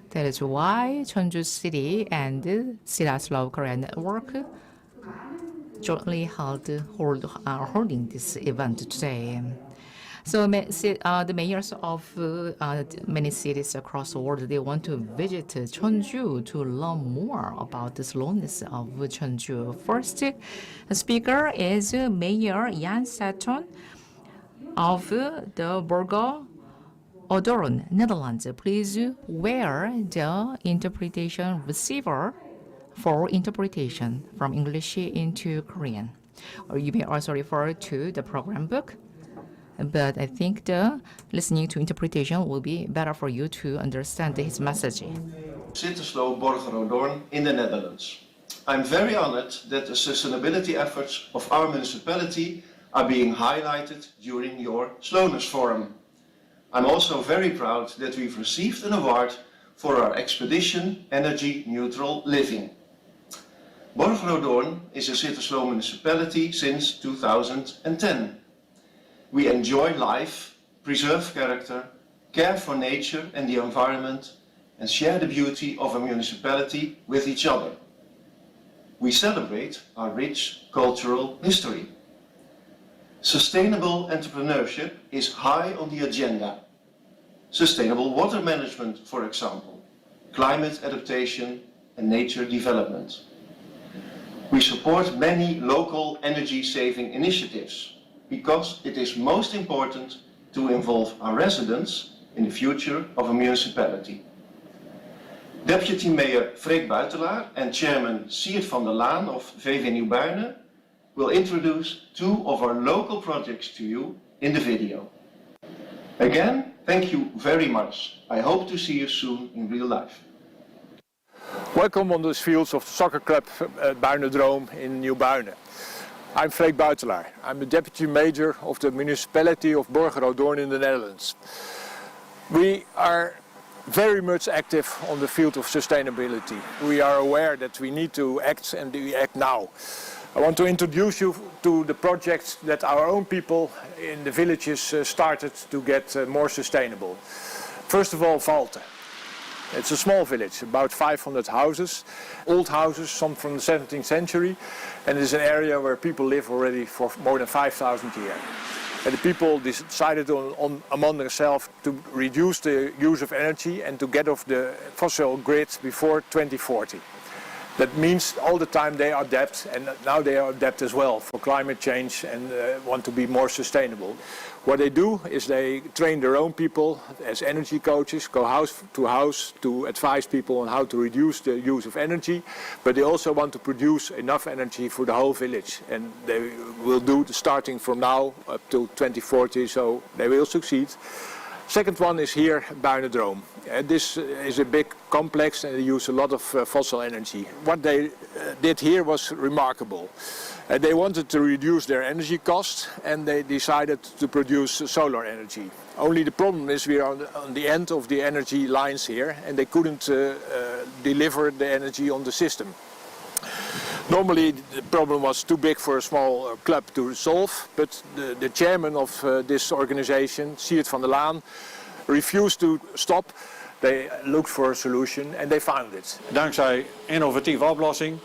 That is why Jeonju City and Cittaslow Korea Network jointly holding this event today. So the mayors of many cities across the world, they want to visit Jeonju to learn more about the slowness of Jeonju. First speaker is Mayor Jan Saton of the Burger Odoron, Netherlands. Please wear the interpretation receiver for interpretation from English into Korean. Or you may also refer to the program book. But I think the listening to interpretation will be better for you to understand his message. Cittaslow Borger in the Netherlands. I'm very honored that the sustainability efforts of our municipality are being highlighted during your Slowness Forum. I'm also very proud that we've received an award for our expedition Energy Neutral Living. Borgerhoorn is a Cittaslow municipality since 2010. We enjoy life, preserve character, care for nature and the environment, and share the beauty of a municipality with each other. We celebrate our rich cultural history. Sustainable entrepreneurship is high on the agenda. Sustainable water management, for example, climate adaptation and nature development. We support many local energy-saving initiatives because it is most important to involve our residents in the future of a municipality. Deputy Mayor Freek Buitelaar and Chairman Siert van der Laan of VV Nieuw-Buinen will introduce two of our local projects to you in the video. Again, thank you very much. I hope to see you soon in real life. Welcome on the fields of the soccer club Buinendroom in Nieuw-Buinen. I'm Freek Buitelaar. I'm the Deputy Mayor of the municipality of Borgerhoorn in the Netherlands. We are very much active on the field of sustainability. We are aware that we need to act, and we act now. I want to introduce you to the projects that our own people in the villages started to get more sustainable. First of all, Valte. It's a small village, about 500 houses, old houses, some from the 17th century, and it's an area where people live already for more than 5,000 years. And the people decided among themselves to reduce the use of energy and to get off the fossil grid before 2040. That means all the time they adapt, and now they adapt as well for climate change and want to be more sustainable. What they do is they train their own people as energy coaches, go house to advise people on how to reduce the use of energy, but they also want to produce enough energy for the whole village, and they will do starting from now up to 2040, so they will succeed. Second one is here, Buinendroom. This is a big complex and they use a lot of fossil energy. What they did here was remarkable. They wanted to reduce their energy costs and they decided to produce solar energy. Only the problem is we are on the end of the energy lines here and they couldn't deliver the energy on the system. Normally the problem was too big for a small club to solve, but the chairman of this organization, Siert van der Laan, refused to stop. They looked for a solution and they found it. Dankzij innovatieve oplossing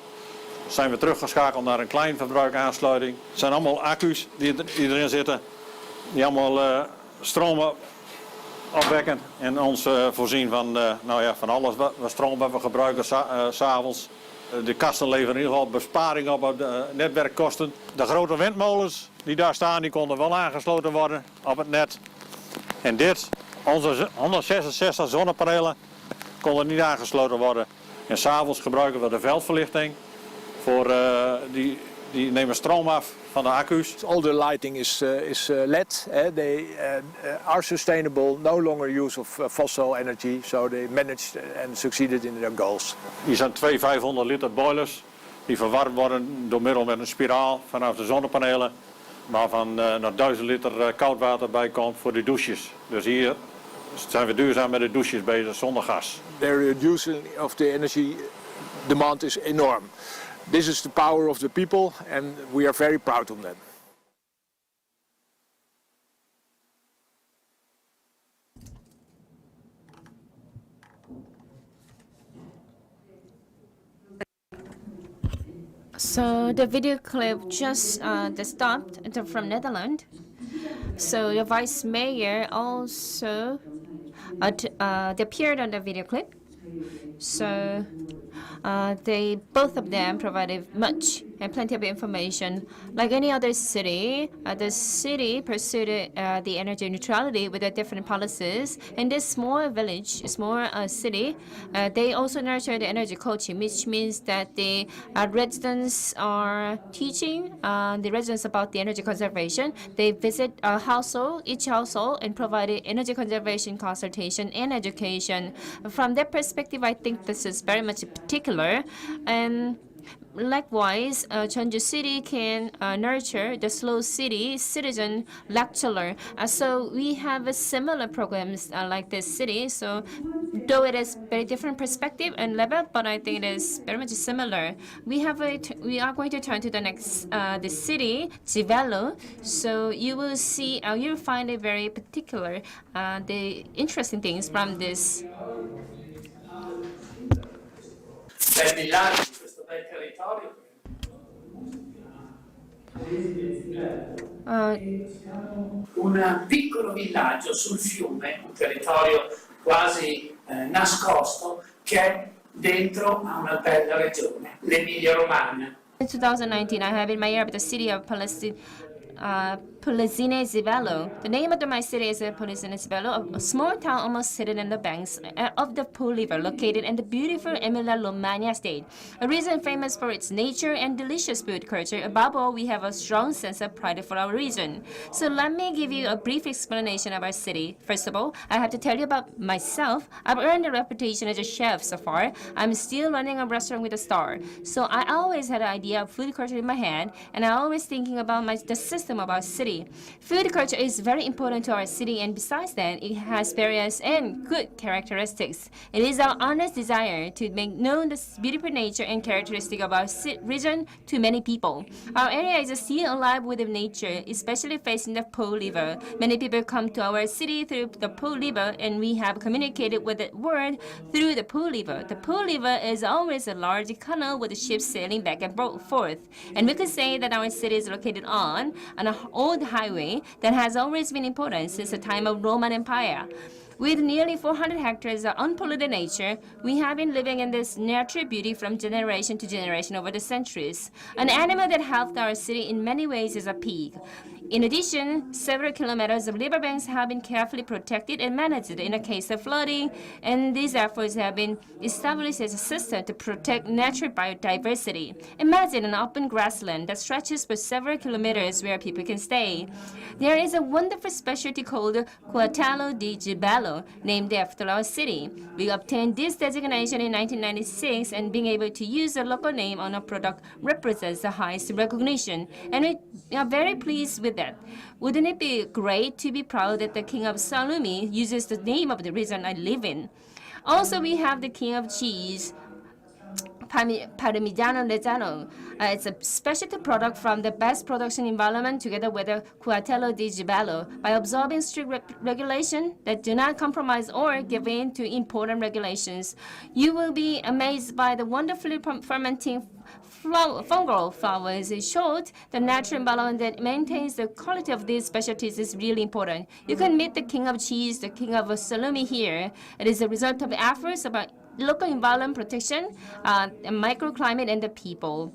zijn we teruggeschakeld naar een kleinverbruikaansluiting. Het zijn allemaal accu's die erin zitten, die allemaal stroom opwekken en ons voorzien van, van alles wat stroom wat we gebruiken 's avonds. De kasten leveren in ieder geval besparing op de netwerkkosten. De grote windmolens die daar staan, die konden wel aangesloten worden op het net. En dit, onze 166 zonnepanelen, konden niet aangesloten worden. En 's avonds gebruiken we de veldverlichting. Die nemen stroom af van de accu's. All the lighting is LED. They are sustainable, no longer use of fossil energy, so they managed and succeeded in their goals. Hier zijn 2 500 liter boilers die verwarmd worden door middel met een spiraal vanaf de zonnepanelen, waarvan nog 1000 liter koud water bij komt voor de douches. Dus hier zijn we duurzaam met de douches bezig zonder gas. The reducing of the energy demand is enorm. This is the power of the people and we are very proud of them. So the video clip just stopped from Netherlands. So the vice mayor also appeared on the video clip. So both of them provided much and plenty of information. Like any other city, the city pursued the energy neutrality with the different policies. In this small village, small city, they also nurture the energy coaching, which means that the residents are teaching the residents about the energy conservation. They visit each household, and provide energy conservation consultation and education. From that perspective, I think this is very much particular. And Likewise, Jeonju City can nurture the Slow City citizen lecturer. So we have similar programs like this city. So though it is very different perspective and level, but I think it is very much similar. We are going to turn to the next the city Jivelo. So you will see you'll find it very particular the interesting things from this. Bel villaggio di questo bel territorio. Un piccolo villaggio sul fiume, un territorio quasi nascosto, che è dentro a una bella regione, l'Emilia Romagna. In 2019, I have in my ear the city of Polesine Zivelo. The name of my city is Polesine Zivelo, a small town almost hidden in the banks of the Po River, located in the beautiful Emilia-Romagna state. A region famous for its nature and delicious food culture. Above all, we have a strong sense of pride for our region. So let me give you a brief explanation of our city. First of all, I have to tell you about myself. I've earned a reputation as a chef so far. I'm still running a restaurant with a star. So I always had an idea of food culture in my head, and I'm always thinking about the system of our city. Food culture is very important to our city, and besides that, it has various and good characteristics. It is our honest desire to make known the beautiful nature and characteristic of our region to many people. Our area is still alive with nature, especially facing the Po River. Many people come to our city through the Po River, and we have communicated with the world through the Po River. The Po River is always a large canal with ships sailing back and forth. And we could say that our city is located on an old highway that has always been important since the time of Roman Empire. With nearly 400 hectares of unpolluted nature, we have been living in this natural beauty from generation to generation over the centuries. An animal that helped our city in many ways is a pig. In addition, several kilometers of riverbanks have been carefully protected and managed in the case of flooding, and these efforts have been established as a system to protect natural biodiversity. Imagine an open grassland that stretches for several kilometers where people can stay. There is a wonderful specialty called Cittaslow Jeonju, named after our city. We obtained this designation in 1996, and being able to use a local name on a product represents the highest recognition, and we are very pleased with that. Wouldn't it be great to be proud that the King of Salumi uses the name of the region I live in? Also, we have the King of Cheese, Parmigiano Reggiano. It's a specialty product from the best production environment together with the Cittaslow Jeonju. By observing strict regulation that do not compromise or give in to important regulations, you will be amazed by the wonderfully fermenting fungal flowers. In short, the natural environment that maintains the quality of these specialties is really important. You can meet the King of Cheese, the King of Salumi here. It is a result of efforts about local environment protection, microclimate, and the people.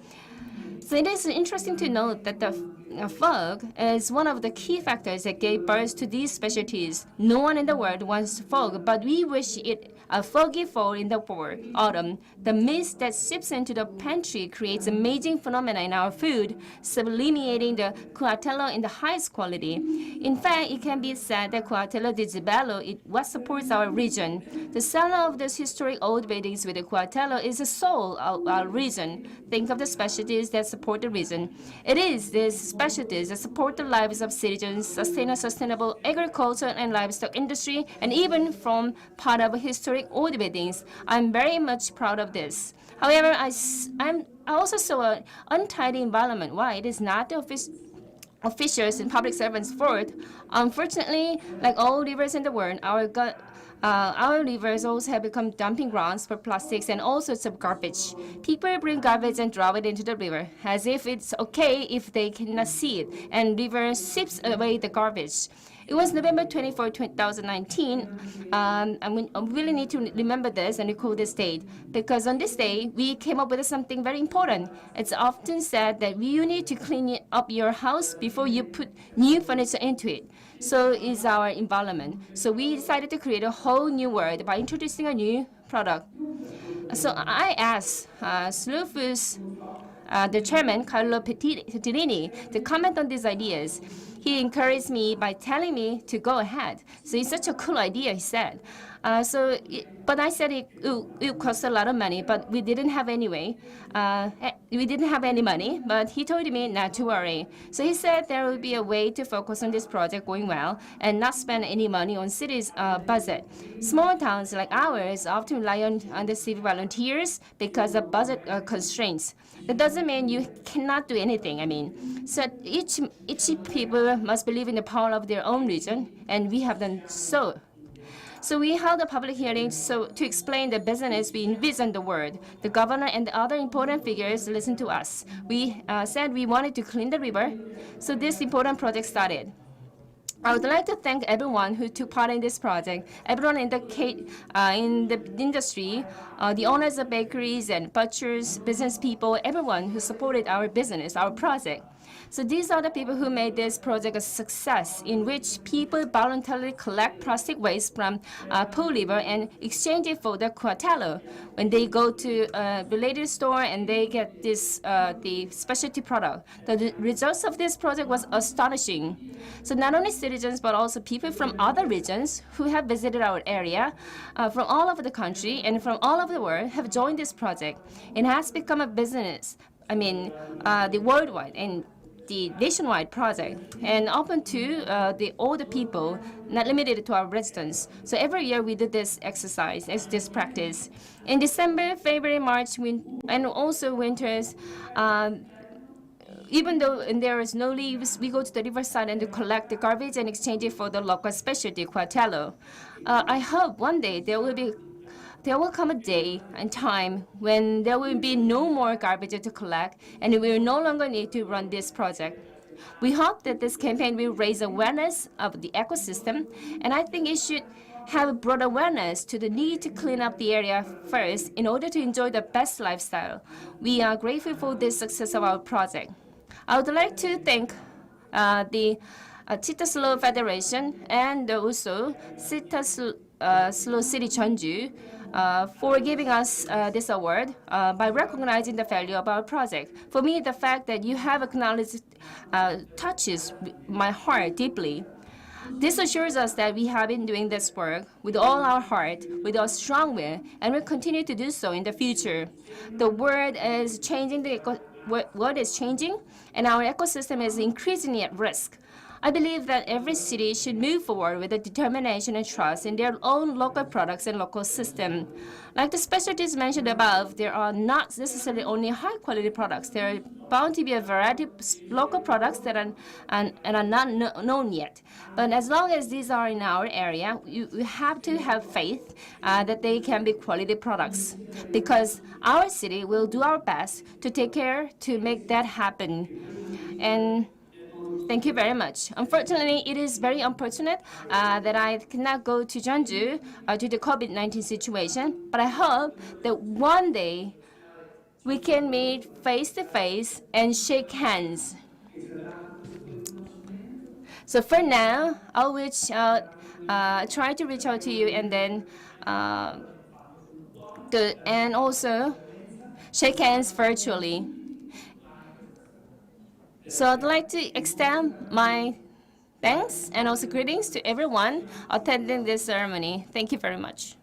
So it is interesting to note that the fog is one of the key factors that gave birth to these specialties. No one in the world wants fog, but we wish it a foggy fall in the autumn. The mist that seeps into the pantry creates amazing phenomena in our food, sublimating the Cittaslow in the highest quality. In fact, it can be said that Cittaslow Jeonju is what supports our region. The center of these historic old buildings with the Cittaslow is the soul of our region. Think of the specialties that support the region. It is these specialties that support the lives of citizens, sustain a sustainable agriculture and livestock industry, and even from part of historic old buildings. I'm very much proud of this. However, I also saw an untidy environment. Why? It is not the officials and public servants' fault. Unfortunately, like all rivers in the world, our rivers also have become dumping grounds for plastics and all sorts of garbage. People bring garbage and drop it into the river, as if it's okay if they cannot see it, and river sips away the garbage. It was November 24, 2019. I really need to remember this and recall this date, because on this day, we came up with something very important. It's often said that you need to clean up your house before you put new furniture into it. So is our environment. So we decided to create a whole new world by introducing a new product. So I asked Slow Foods, the chairman, Carlo Pettirini, to comment on these ideas. he encouraged me by telling me to go ahead. So it's such a cool idea, he said. But I said it cost a lot of money, but we didn't have anyway. We didn't have any money, but he told me not to worry. So he said there will be a way to focus on this project going well and not spend any money on city's budget. Small towns like ours often rely on the city volunteers because of budget constraints. That doesn't mean you cannot do anything. I mean, so each people must believe in the power of their own region, and we have done so. So we held a public hearing to explain the business we envisioned the world. The governor and the other important figures listened to us. We said we wanted to clean the river, so this important project started. I would like to thank everyone who took part in this project, everyone in the industry, the owners of bakeries and butchers, business people, everyone who supported our business, our project. So these are the people who made this project a success, in which people voluntarily collect plastic waste from pool river and exchange it for the cuatelo. When they go to a related store and they get this the specialty product, the results of this project was astonishing. So not only citizens but also people from other regions who have visited our area from all over the country and from all over the world have joined this project. It has become a business. I mean, the worldwide and the nationwide project, and open to all the people, not limited to our residents. So every year we do this exercise, this practice. In December, February, March, and also winters, even though there is no leaves, we go to the riverside and to collect the garbage and exchange it for the local specialty cuatelo. I hope one day there will come a day and time when there will be no more garbage to collect and we will no longer need to run this project. We hope that this campaign will raise awareness of the ecosystem, and I think it should have broad awareness to the need to clean up the area first in order to enjoy the best lifestyle. We are grateful for the success of our project. I would like to thank the Cittaslow Federation and also Cittaslow City Jeonju for giving us this award by recognizing the value of our project. For me, the fact that you have acknowledged touches my heart deeply. This assures us that we have been doing this work with all our heart, with our strong will, and will continue to do so in the future. The world is changing, world is changing, and our ecosystem is increasingly at risk. I believe that every city should move forward with a determination and trust in their own local products and local system. Like the specialties mentioned above, there are not necessarily only high-quality products. There are bound to be a variety of local products that are not known yet. But as long as these are in our area, you have to have faith that they can be quality products, because our city will do our best to take care to make that happen. And thank you very much. Unfortunately, it is very unfortunate that I cannot go to Jeonju due to the COVID-19 situation, but I hope that one day we can meet face to face and shake hands. So for now, I'll try to reach out to you and then and also shake hands virtually. So I'd like to extend my thanks and also greetings to everyone attending this ceremony. Thank you very much.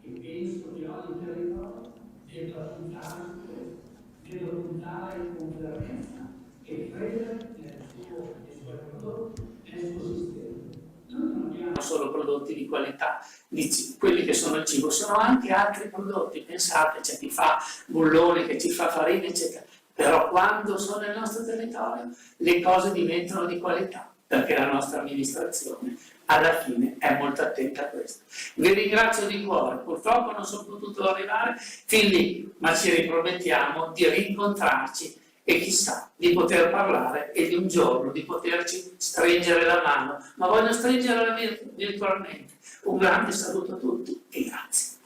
Non solo prodotti di qualità, quelli che sono il cibo, sono anche altri prodotti. Pensate, c'è chi fa bulloni, che ci fa farina, eccetera. Però quando sono nel nostro territorio le cose diventano di qualità, perché la nostra amministrazione alla fine è molto attenta a questo. Vi ringrazio di cuore, purtroppo non sono potuto arrivare fin lì, ma ci ripromettiamo di rincontrarci e chissà di poter parlare e di un giorno di poterci stringere la mano, ma voglio stringerla virtualmente. Un grande saluto a tutti e grazie.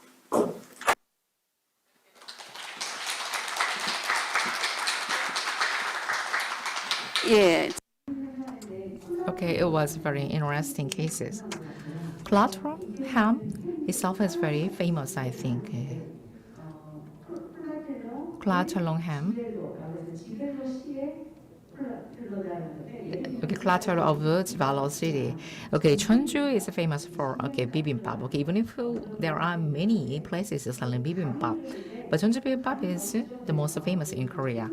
예, Okay, it was very interesting cases. Collateral ham itself is very famous, I think. Collateral ham. Okay, plateau of Cittaslow city. Okay, Jeonju is famous for bibimbap. Okay, even if there are many places selling bibimbap, but Jeonju bibimbap is the most famous in Korea.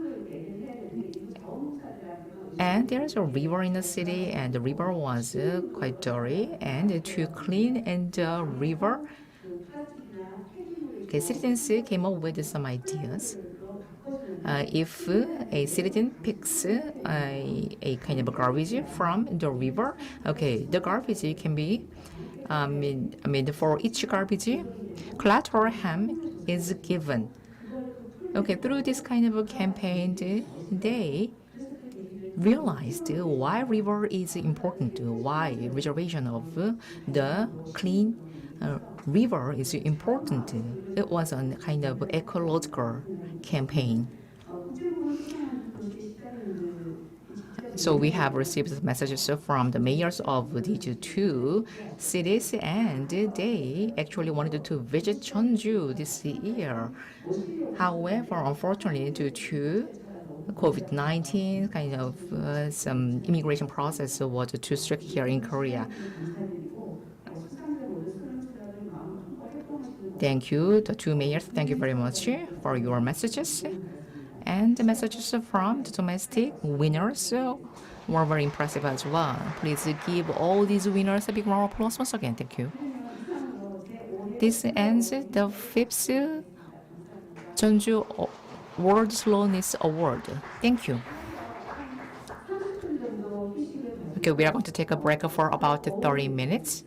And there's a river in the city, and the river was quite dirty. And to clean the river, citizens came up with some ideas. If a citizen picks a kind of garbage from the river, the garbage can be, for each garbage, collateral ham is given. Through this kind of a campaign, they realized why river is important, why reservation of the clean river is important. It was a kind of ecological campaign. So we have received messages from the mayors of these two cities, and they actually wanted to visit Jeonju this year. However, unfortunately, due to COVID-19, kind of some immigration process was too strict here in Korea. Thank you, the two mayors. Thank you very much for your messages. And the messages from the domestic winners were very impressive as well. Please give all these winners a big round of applause once again. Thank you. This ends the 5th Jeonju World Slowness Award. Thank you. We are going to take a break for about 30 minutes.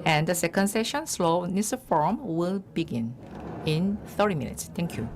And the second session, Slowness Forum, will begin in 30 minutes. Thank you.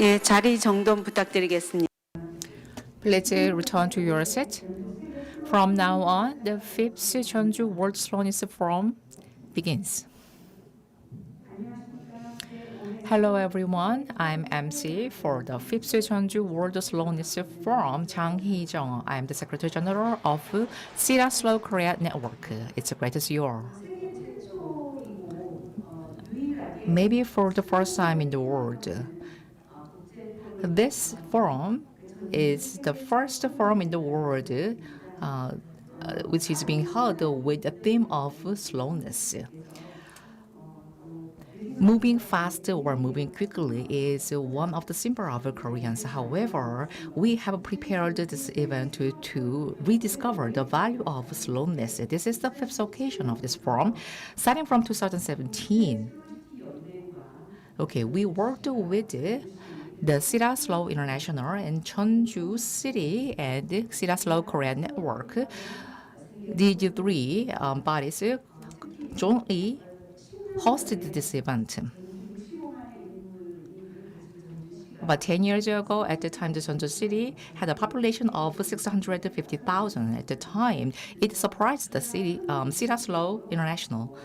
예, 자리 정돈 부탁드리겠습니다. Please return to your seat. From now on, the 5th Jeonju World Slowness Forum begins. Hello everyone, I'm MC for the 5th Jeonju World Slowness Forum, Jang Hee-jung. I'm the Secretary General of Cittaslow Korea Network. It's great to see you all. Maybe for the first time in the world, this forum is the first forum in the world which is being held with the theme of slowness. Moving fast or moving quickly is one of the symbols of Koreans. However, we have prepared this event to rediscover the value of slowness. This is the 5th occasion of this forum, starting from 2017. Okay, we worked with the Cittaslow International and Jeonju City and Cittaslow Korea Network. These three bodies jointly hosted this event. About 10 years ago, at the time, the Jeonju City had a population of 650,000. At the time, it surprised the city, Cittaslow International.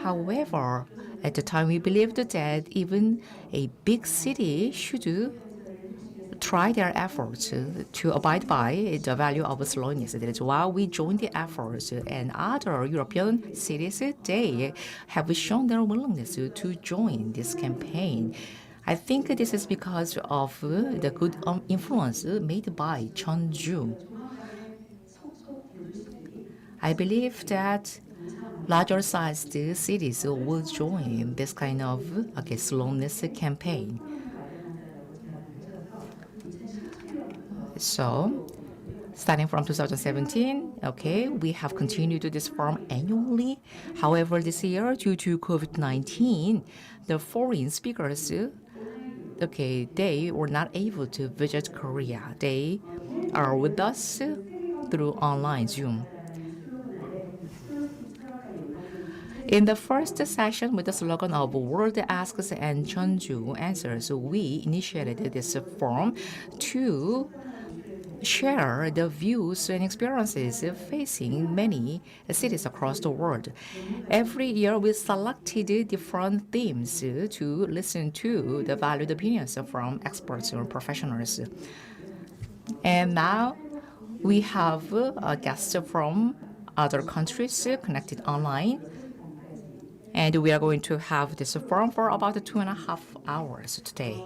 However, at the time, we believed that even a big city should try their efforts to abide by the value of slowness. That is why we joined the efforts, and other European cities, they have shown their willingness to join this campaign. I think this is because of the good influence made by Jeonju. I believe that larger sized cities will join this kind of slowness campaign. So, starting from 2017, we have continued this forum annually. However, this year, due to COVID-19, the foreign speakers, they were not able to visit Korea. They are with us through online Zoom. In the first session with the slogan of World Asks and Jeonju Answers, we initiated this forum to share the views and experiences facing many cities across the world. Every year, we selected different themes to listen to the valued opinions from experts or professionals. And now, we have guests from other countries connected online. And we are going to have this forum for about 2.5 hours today.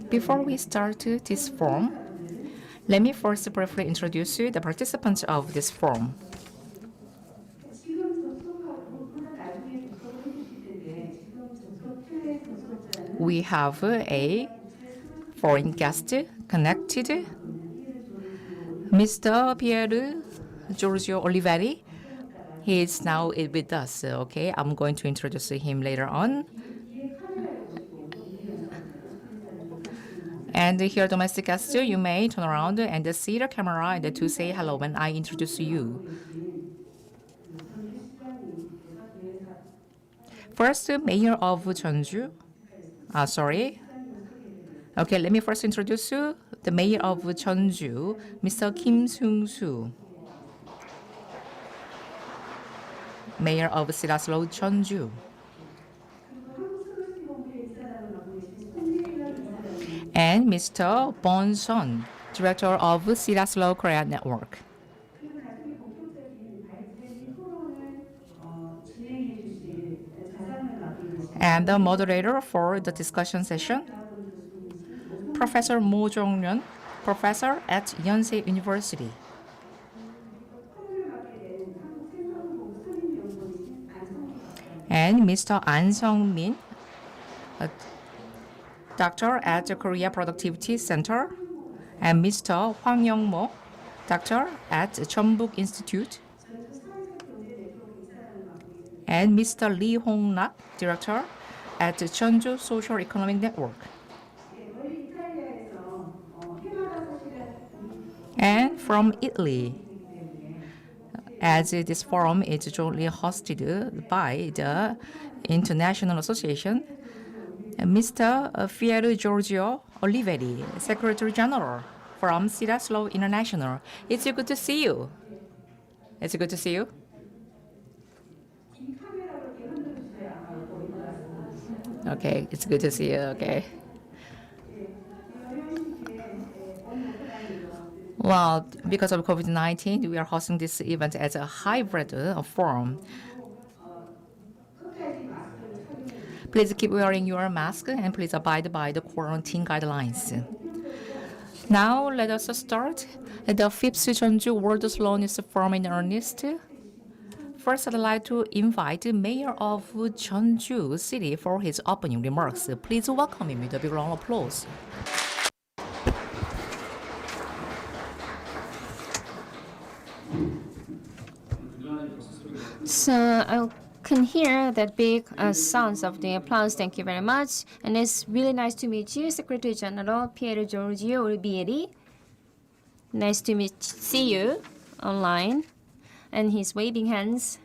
Before we start this forum, let me first briefly introduce you the participants of this forum. We have a foreign guest connected, Mr. Pier Giorgio Oliveri. He is now with us, I'm going to introduce him later on. And here, domestic guests, you may turn around and see the camera and to say hello when I introduce you. First, Mayor of Jeonju. Let me first introduce you, the Mayor of Jeonju, Mr. Kim Seung-soo. Mayor of Cittaslow Jeonju. And Mr. Bon Son, Director of Cittaslow Korea Network. And the moderator for the discussion session, Professor Mo Jong-ryun, professor at Yonsei University. And Mr. An Sung-min, a doctor at the Korea Productivity Center, and Mr. Hwang Young-mo, doctor at Jeonbuk Institute, and Mr. Lee Hong-nak, director at the Jeonju Social Economic Network. And from Italy, as this forum is jointly hosted by the International Association, Mr. Piero Giorgio Oliveri, Secretary General from Cittaslow International. It's good to see you. It's good to see you. Okay, it's good to see you. Okay. Well, because of COVID-19, we are hosting this event as a hybrid form. Please keep wearing your mask and please abide by the quarantine guidelines. Now, let us start the 5th Jeonju World Slowness Forum in earnest. First, I'd like to invite the Mayor of Jeonju City for his opening remarks. Please welcome him with a big round of applause. So I can hear that big sounds of the applause. Thank you very much. And it's really nice to meet you, Secretary General Piero Giorgio Oliveri. Nice to see you online. And he's waving hands.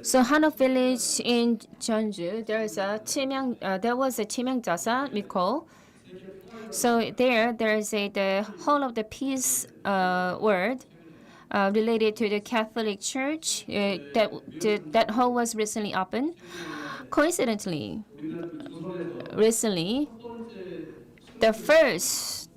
So Hanok Village in Jeonju, there was a Chimyang we call. So there is the Hall of the Peace word related to the Catholic Church. That hall was recently opened. Coincidentally, recently, the first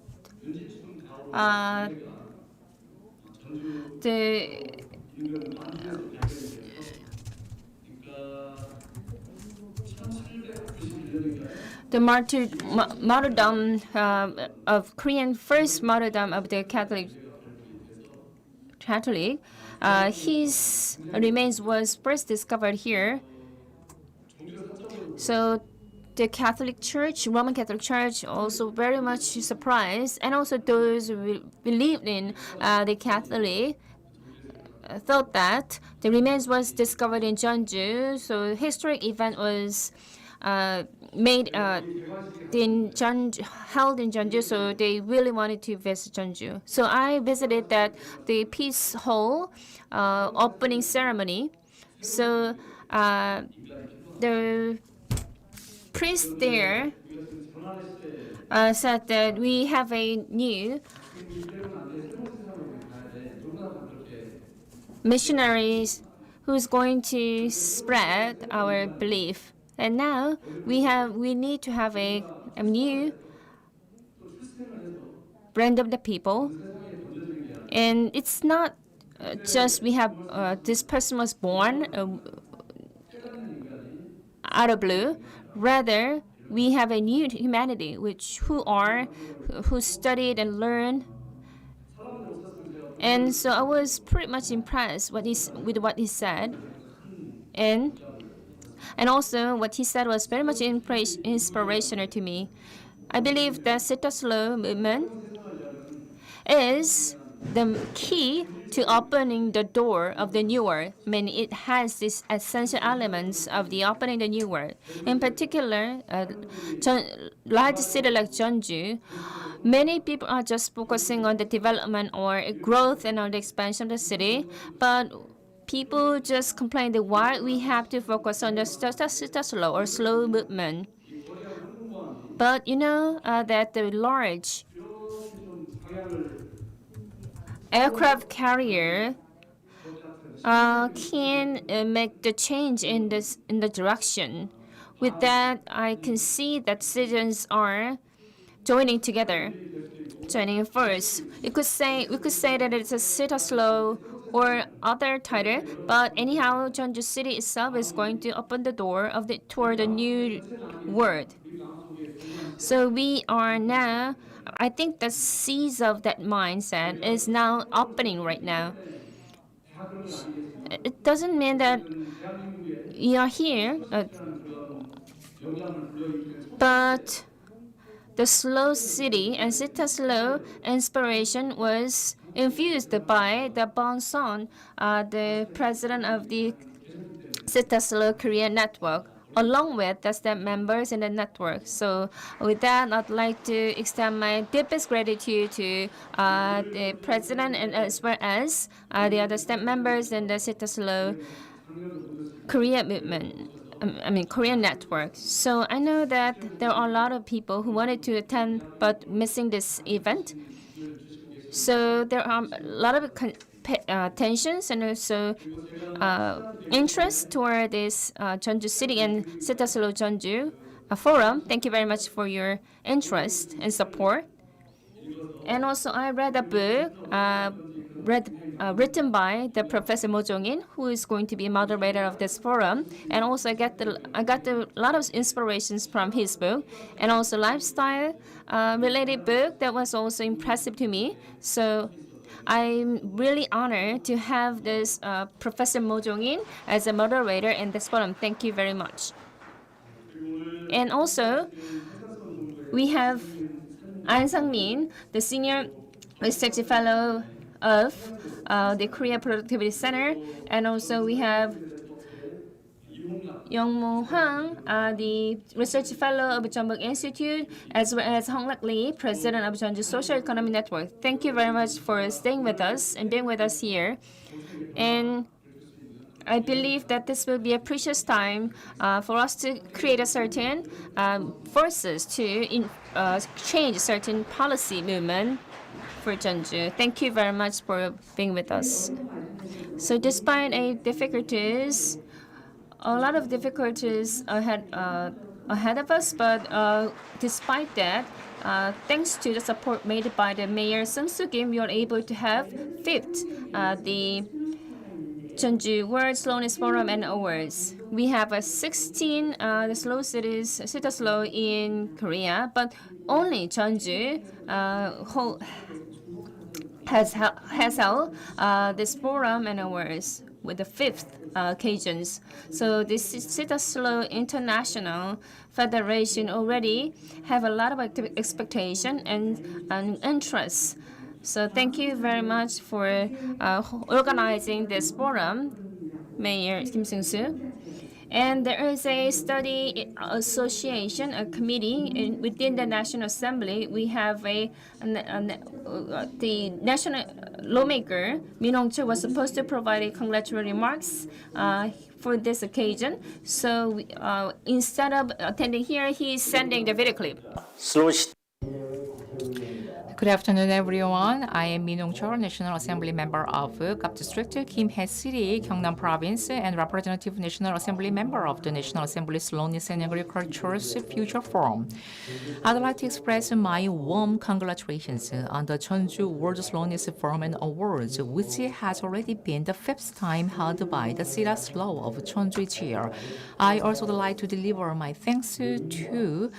the martyrdom of Korean, first martyrdom of the Catholic. His remains was first discovered here. So the Catholic Church, Roman Catholic Church, also very much surprised, and also those who believed in the Catholic thought that the remains was discovered in Jeonju. So historic event was held in Jeonju, so they really wanted to visit Jeonju. So I visited the Peace Hall opening ceremony. So the priest there said that we have a new missionaries who's going to spread our belief. And now we need to have a new brand of the people. And it's not just we have this person was born out of blue. Rather, we have a new humanity who studied and learned. And so I was pretty much impressed with what he said. And also, what he said was very much inspirational to me. I believe the Cittaslow movement is the key to opening the door of the new world. I mean, it has these essential elements of the opening the new world. In particular, large city like Jeonju, many people are just focusing on the development or growth and on the expansion of the city, but people just complain that why we have to focus on the Cittaslow or slow movement. But you know that the large aircraft carrier can make the change in the direction. With that, I can see that citizens are joining together, joining first. We could say that it's a Cittaslow or other title, but anyhow, Jeonju City itself is going to open the door toward the new world. So we are now, I think the seeds of that mindset is now opening right now. It doesn't mean that you are here, but the slow city and Cittaslow inspiration was infused by the Bong Son, the president of the Cittaslow Korean network, along with the staff members in the network. So with that, I'd like to extend my deepest gratitude to the president and as well as the other staff members in the Cittaslow Korea movement. Korean network. So I know that there are a lot of people who wanted to attend but missing this event. So there are a lot of tensions and also interest toward this Jeonju City and Cittaslow Jeonju forum. Thank you very much for your interest and support. And also, I read a book written by the Professor Mo Jong-in, who is going to be moderator of this forum. And also, I got a lot of inspirations from his book, and also lifestyle related book that was also impressive to me. So I'm really honored to have this Professor Mo Jong-in as a moderator in this forum. Thank you very much. And also, we have An Sang-min, the Senior Research Fellow of the Korea Productivity Center, and also we have Young-Mo Hwang, the Research Fellow of Jeonbuk Institute, as well as Hong-Lak Lee, President of Jeonju Social Economy Network. Thank you very much for staying with us and being with us here. And I believe that this will be a precious time for us to create a certain forces to change certain policy movement for Jeonju. Thank you very much for being with us. So despite a lot of difficulties ahead of us, but despite that, thanks to the support made by the Mayor Sung Soo-kim, we are able to have fifth the Jeonju World Slowness Forum and Awards. We have 16 the slow cities, Cittaslow in Korea, but only Jeonju has held this forum and awards with the fifth occasions. So this Cittaslow International Federation already have a lot of expectation and interest. So thank you very much for organizing this forum, Mayor Kim Seung-soo. And there is a study association, a committee within the National Assembly. We have the national lawmaker, Min Hong-chul, was supposed to provide a congratulatory remarks for this occasion. So instead of attending here, he is sending the video clip. Good afternoon, everyone. I am Min Hong-chul, National Assembly member of Gap District, Kim-hae City, Gyeongnam Province, and representative National Assembly member of the National Assembly Slowness and Agriculture's Future Forum. I'd like to express my warm congratulations on the Jeonju World Slowness Forum and Awards, which has already been the fifth time held by the Cittaslow of Jeonju each year. I also would like to deliver my thanks to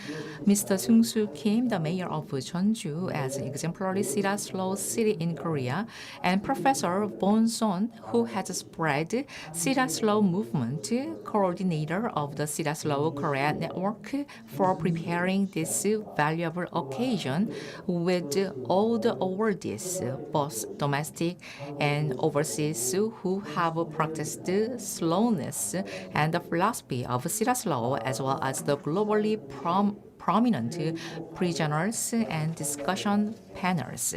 Mr. Sung Soo Kim, the mayor of Jeonju, as exemplary Cittaslow city in Korea, and Professor Bon Son, who has spread Cittaslow movement, coordinator of the Cittaslow Korea network, for preparing this valuable occasion with all the awardees, both domestic and overseas, who have practiced slowness and the philosophy of Cittaslow, as well as the globally prominent pre-journals and discussion panels.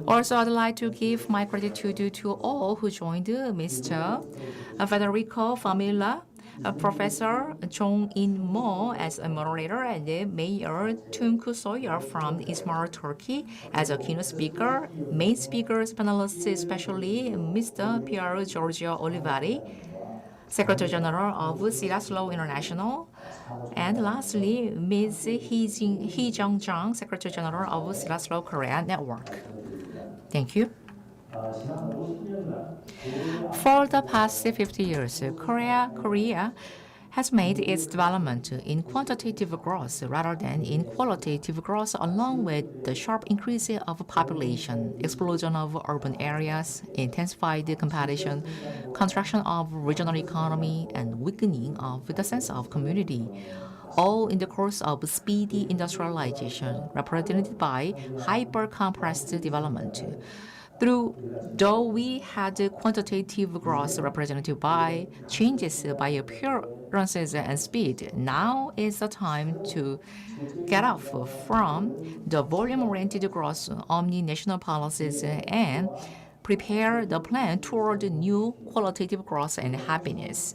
Also, I'd like to give my gratitude to all who joined Mr. Federico Famila, Professor Jong In-mo as a moderator, and Mayor Tunku Soyer from Izmir, Turkey as a keynote speaker. Main speakers, panelists, especially Mr. Pier Giorgio Olivari, Secretary General of Cittaslow International, and lastly, Ms. Hee Jung-jang, Secretary General of Cittaslow Korea Network. Thank you. For the past 50 years, Korea has made its development in quantitative growth rather than in qualitative growth, along with the sharp increase of population, explosion of urban areas, intensified competition, contraction of regional economy, and weakening of the sense of community, all in the course of speedy industrialization, represented by hyper-compressed development. Though we had quantitative growth represented by changes by appearances and speed, now is the time to get off from the volume-oriented growth omni-national policies and prepare the plan toward new qualitative growth and happiness.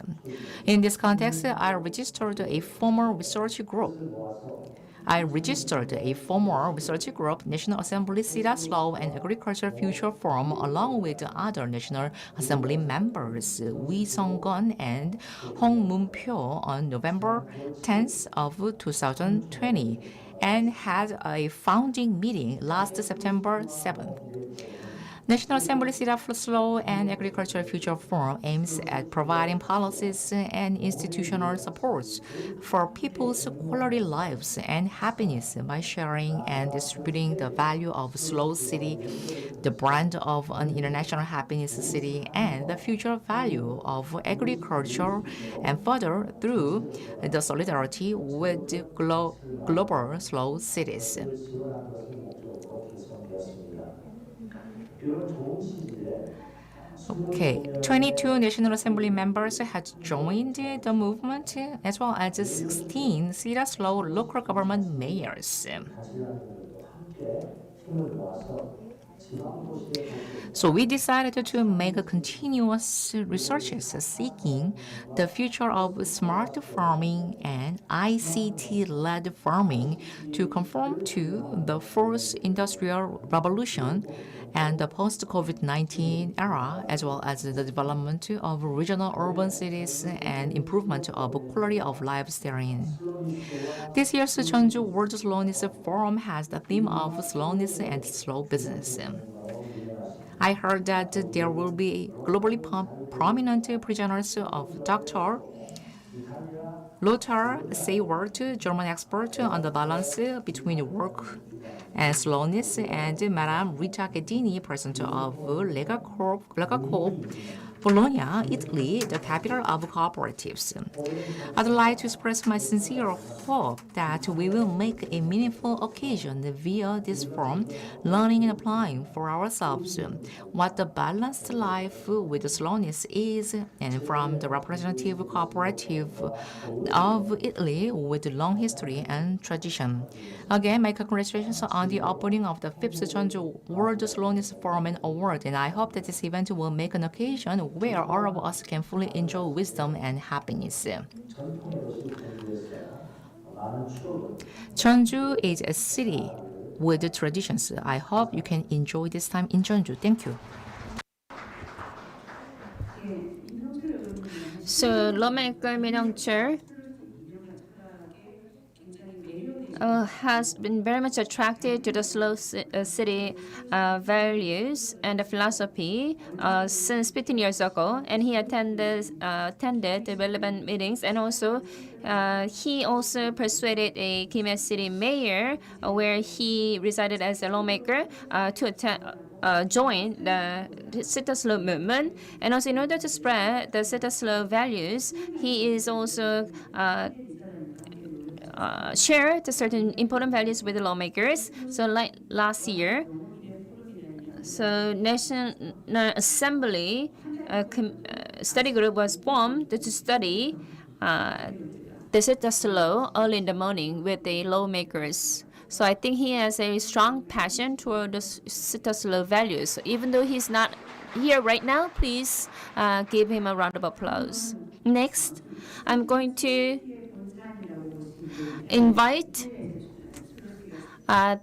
In this context, I registered a former research group, National Assembly Cittaslow and Agriculture Future Forum, along with other National Assembly members Wee Sung-gun and Hong Moon-pyo on November 10th of 2020, and had a founding meeting last September 7th. National Assembly Cittaslow and Agricultural Future Forum aims at providing policies and institutional supports for people's quality lives and happiness by sharing and distributing the value of Slow City, the brand of an international happiness city, and the future value of agriculture, and further through the solidarity with global slow cities. Okay, 22 National Assembly members had joined the movement, as well as 16 Cittaslow local government mayors. So we decided to make continuous researches seeking the future of smart farming and ICT-led farming to conform to the fourth industrial revolution and the post-COVID-19 era, as well as the development of regional urban cities and improvement of quality of life therein. This year's Jeonju World Slowness Forum has the theme of slowness and slow business. I heard that there will be globally prominent presenters of Dr. Lothar Seywert, German expert on the balance between work and slowness, and Madame Rita Ghedini, president of Legacorp, Bologna, Italy, the capital of cooperatives. I'd like to express my sincere hope that we will make a meaningful occasion via this forum, learning and applying for ourselves what the balanced life with slowness is, and from the representative cooperative of Italy with long history and tradition. Again, my congratulations on the opening of the 5th Jeonju World Slowness Forum and Award, and I hope that this event will make an occasion where all of us can fully enjoy wisdom and happiness. Jeonju is a city with traditions. I hope you can enjoy this time in Jeonju. Thank you. So, lawmaker Min Young-chul has been very much attracted to the slow city values and the philosophy since 15 years ago, and he attended the relevant meetings, and also he also persuaded a Kimye City mayor, where he resided as a lawmaker, to join the Cittaslow movement. And also, in order to spread the Cittaslow values, he is also share the certain important values with the lawmakers. So like last year, so National Assembly study group was formed to study the Cittaslow early in the morning with the lawmakers. So I think he has a strong passion toward the Cittaslow values. So even though he's not here right now, please give him a round of applause. Next, I'm going to invite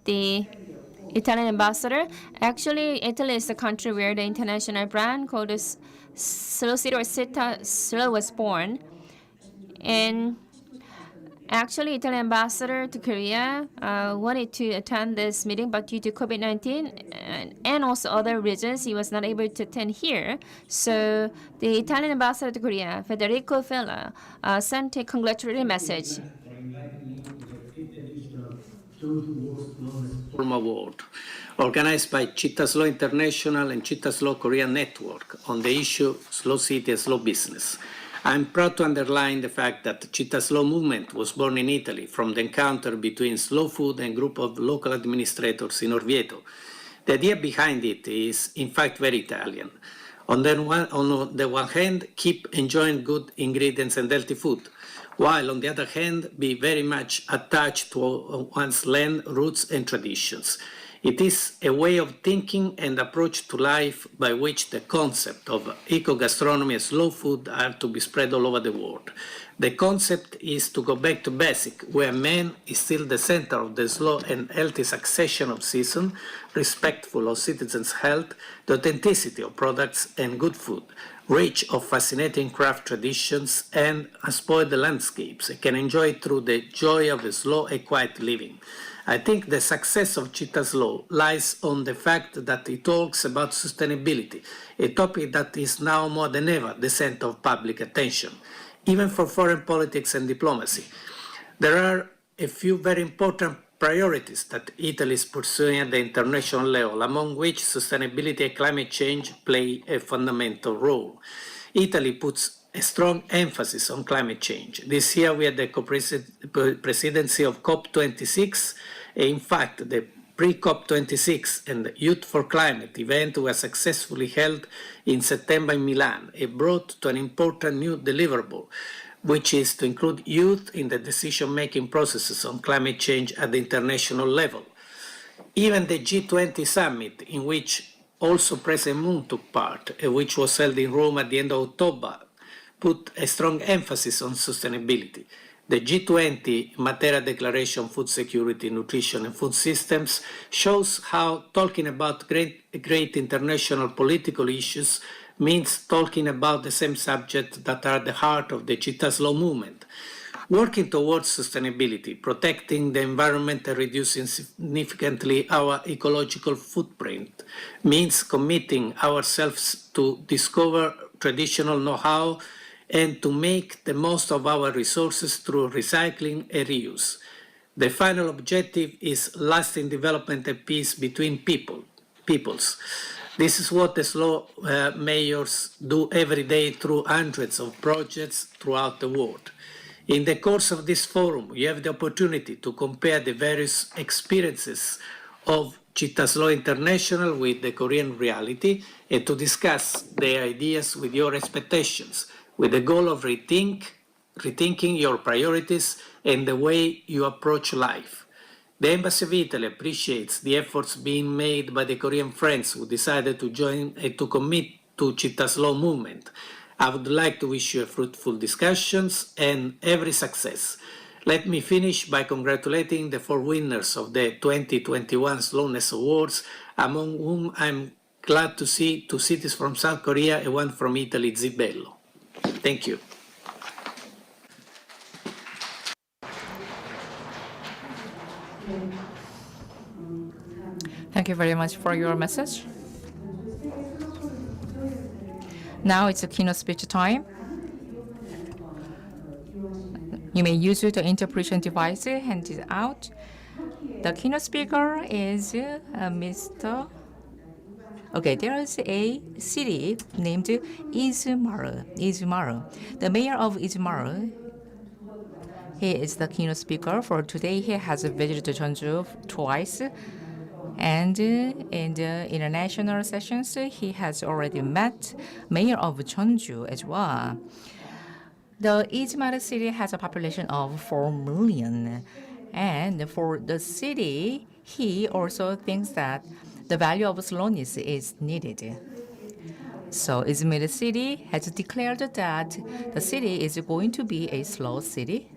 the Italian ambassador. Actually, Italy is the country where the international brand called Slow City or Cittaslow was born. And actually, Italian ambassador to Korea wanted to attend this meeting, but due to COVID-19 and also other reasons, he was not able to attend here. So the Italian ambassador to Korea, Federico Fella, sent a congratulatory message. Award, organized by Cittaslow International and Cittaslow Korea Network on the issue Slow City and Slow Business. I'm proud to underline the fact that the Cittaslow movement was born in Italy from the encounter between Slow Food and a group of local administrators in Orvieto. The idea behind it is, in fact, very Italian. On the one hand, keep enjoying good ingredients and healthy food, while on the other hand, be very much attached to one's land, roots, and traditions. It is a way of thinking and approach to life by which the concept of eco-gastronomy and slow food are to be spread all over the world. The concept is to go back to basic, where man is still the center of the slow and healthy succession of season, respectful of citizens' health, the authenticity of products and good food, rich of fascinating craft traditions and unspoiled landscapes, can enjoy it through the joy of a slow and quiet living. I think the success of Cittaslow lies on the fact that it talks about sustainability, a topic that is now more than ever the center of public attention, even for foreign politics and diplomacy. There are a few very important priorities that Italy is pursuing at the international level, among which sustainability and climate change play a fundamental role. Italy puts a strong emphasis on climate change. This year we had the presidency of COP26. In fact, the pre-COP26 and the Youth for Climate event were successfully held in September in Milan. It brought to an important new deliverable, which is to include youth in the decision-making processes on climate change at the international level. Even the G20 summit, in which also President Moon took part, which was held in Rome at the end of October, put a strong emphasis on sustainability. The G20 Matera Declaration on Food Security, Nutrition and Food Systems shows how talking about great international political issues means talking about the same subjects that are at the heart of the Cittaslow movement. Working towards sustainability, protecting the environment and reducing significantly our ecological footprint means committing ourselves to discover traditional know-how and to make the most of our resources through recycling and reuse. The final objective is lasting development and peace between peoples. This is what the Slow mayors do every day through hundreds of projects throughout the world. In the course of this forum, you have the opportunity to compare the various experiences of Cittaslow International with the Korean reality and to discuss their ideas with your expectations, with the goal of rethinking your priorities and the way you approach life. The Embassy of Italy appreciates the efforts being made by the Korean friends who decided to join and to commit to Cittaslow movement. I would like to wish you fruitful discussions and every success. Let me finish by congratulating the 4 winners of the 2021 Slowness Awards, among whom I'm glad to see 2 cities from South Korea and 1 from Italy, Zibello. Thank you. Thank you very much for your message. Now it's a keynote speech time. You may use the interpretation device handed out. The keynote speaker is Mr. Okay, there is a city named Izumaru. The mayor of Izumaru, he is the keynote speaker for today. He has visited Jeonju twice. And in the international sessions, he has already met mayor of Jeonju as well. The Izumaru city has a population of 4 million. And for the city, he also thinks that the value of slowness is needed. So Izmir city has declared that the city is going to be a slow city.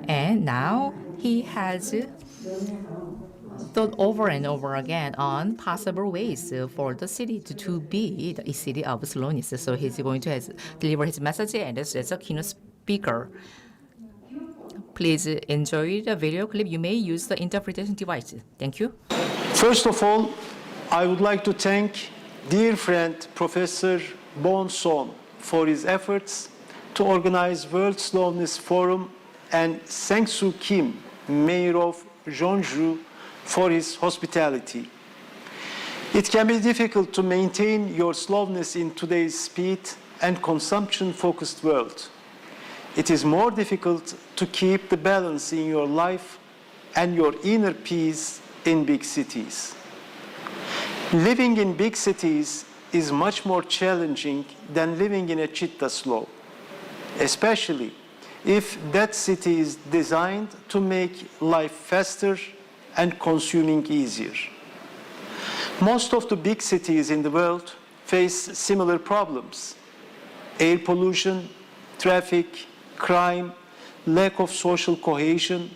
And now he has thought over and over again on possible ways for the city to be the city of slowness. So he's going to deliver his message and as a keynote speaker. Please enjoy the video clip. You may use the interpretation device. Thank you. First of all, I would like to thank dear friend Professor Bon Son for his efforts to organize World Slowness Forum and Sang-soo Kim, Mayor of Jeonju, for his hospitality. It can be difficult to maintain your slowness in today's speed and consumption-focused world. It is more difficult to keep the balance in your life and your inner peace in big cities. Living in big cities is much more challenging than living in a Cittaslow, especially if that city is designed to make life faster and consuming easier. Most of the big cities in the world face similar problems: air pollution, traffic, crime, lack of social cohesion,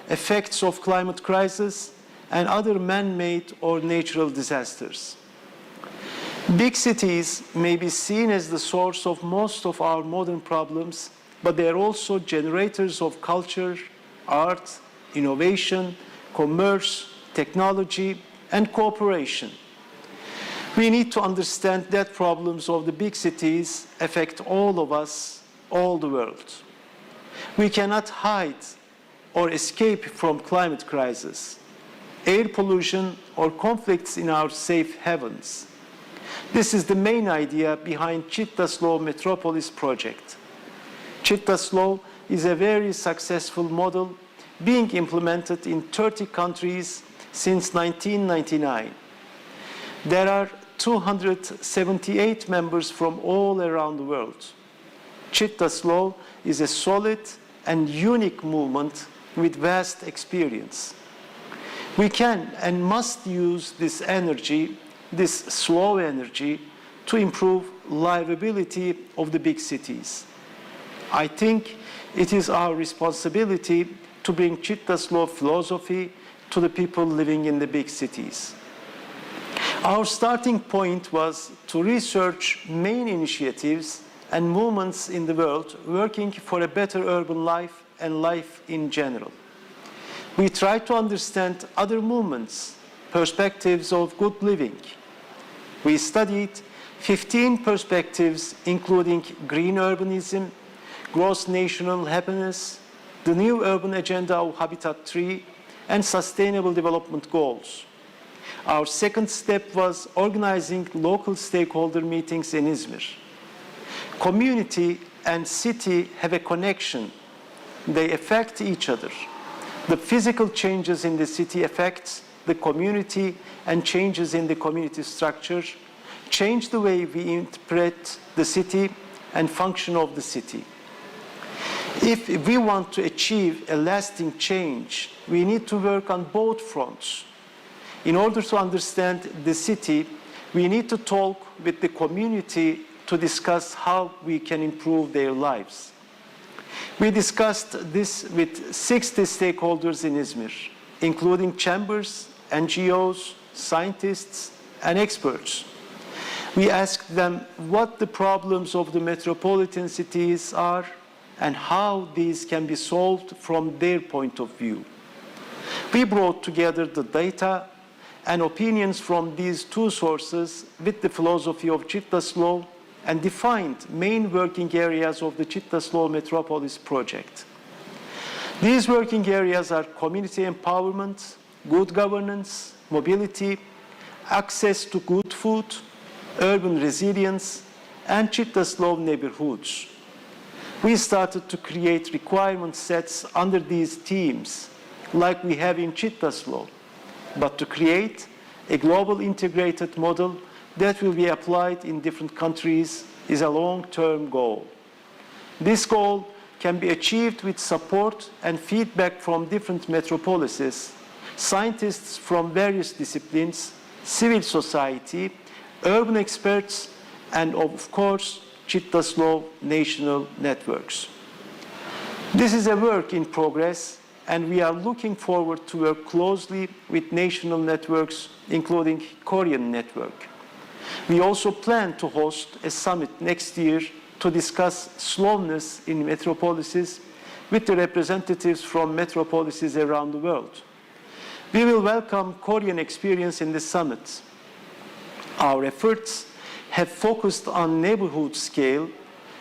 effects of climate crisis, and other man-made or natural disasters. Big cities may be seen as the source of most of our modern problems, but they are also generators of culture, art, innovation, commerce, technology, and cooperation. We need to understand that problems of the big cities affect all of us, all the world. We cannot hide or escape from climate crisis, air pollution, or conflicts in our safe havens. This is the main idea behind Cittaslow Metropolis project. Cittaslow is a very successful model being implemented in 30 countries since 1999. There are 278 members from all around the world. Cittaslow is a solid and unique movement with vast experience. We can and must use this energy, this slow energy, to improve livability of the big cities. I think it is our responsibility to bring Cittaslow philosophy to the people living in the big cities. Our starting point was to research main initiatives and movements in the world working for a better urban life and life in general. We tried to understand other movements, perspectives of good living. We studied 15 perspectives, including green urbanism, gross national happiness, the new urban agenda of Habitat 3, and sustainable development goals. Our second step was organizing local stakeholder meetings in Izmir. Community and city have a connection. They affect each other. The physical changes in the city affect the community, and changes in the community structure change the way we interpret the city and function of the city. If we want to achieve a lasting change, we need to work on both fronts. In order to understand the city, we need to talk with the community to discuss how we can improve their lives. We discussed this with 60 stakeholders in Izmir, including chambers, NGOs, scientists, and experts. We asked them what the problems of the metropolitan cities are and how these can be solved from their point of view. We brought together the data and opinions from these two sources with the philosophy of Cittaslow and defined main working areas of the Cittaslow Metropolis project. These working areas are community empowerment, good governance, mobility, access to good food, urban resilience, and Cittaslow neighborhoods. We started to create requirement sets under these themes, like we have in Cittaslow, but to create a global integrated model that will be applied in different countries is a long-term goal. This goal can be achieved with support and feedback from different metropolises, scientists from various disciplines, civil society, urban experts, and of course, Cittaslow national networks. This is a work in progress, and we are looking forward to work closely with national networks, including Korean network. We also plan to host a summit next year to discuss slowness in metropolises with the representatives from metropolises around the world. We will welcome Korean experience in the summit. Our efforts have focused on neighborhood scale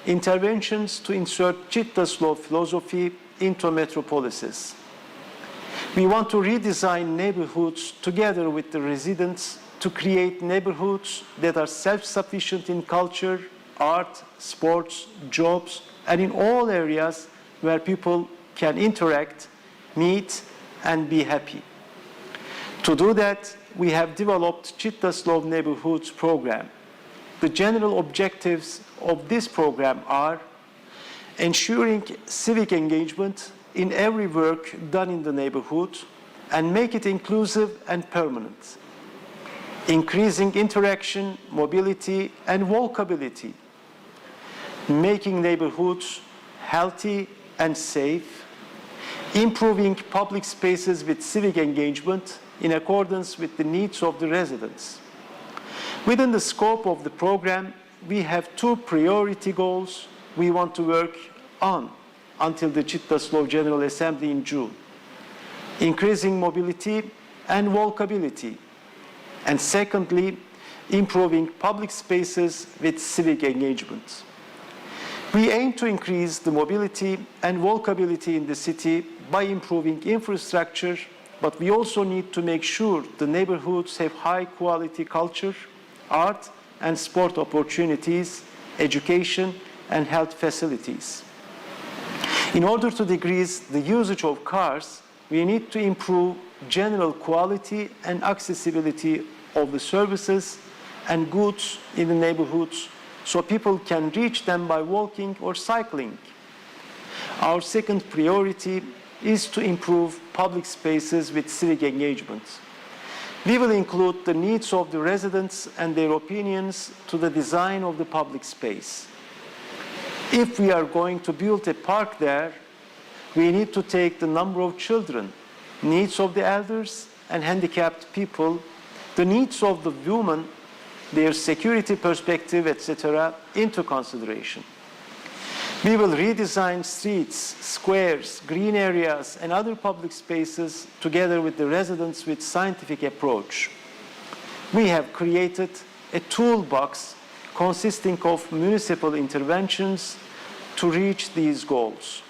interventions to insert Cittaslow philosophy into metropolises. We want to redesign neighborhoods together with the residents to create neighborhoods that are self-sufficient in culture, art, sports, jobs, and in all areas where people can interact, meet, and be happy. To do that, we have developed Cittaslow Neighborhoods program. The general objectives of this program are ensuring civic engagement in every work done in the neighborhood and make it inclusive and permanent, increasing interaction, mobility, and walkability, making neighborhoods healthy and safe, improving public spaces with civic engagement in accordance with the needs of the residents. Within the scope of the program, we have two priority goals we want to work on until the Cittaslow General Assembly in June: increasing mobility and walkability, and secondly, improving public spaces with civic engagement. We aim to increase the mobility and walkability in the city by improving infrastructure, but we also need to make sure the neighborhoods have high-quality culture, art and sport opportunities, education and health facilities. In order to decrease the usage of cars, we need to improve general quality and accessibility of the services and goods in the neighborhoods so people can reach them by walking or cycling. Our second priority is to improve public spaces with civic engagement. We will include the needs of the residents and their opinions to the design of the public space. If we are going to build a park there, we need to take the number of children, needs of the elders and handicapped people, the needs of the women, their security perspective, etc., into consideration. We will redesign streets, squares, green areas, and other public spaces together with the residents with scientific approach. We have created a toolbox consisting of municipal interventions to reach these goals.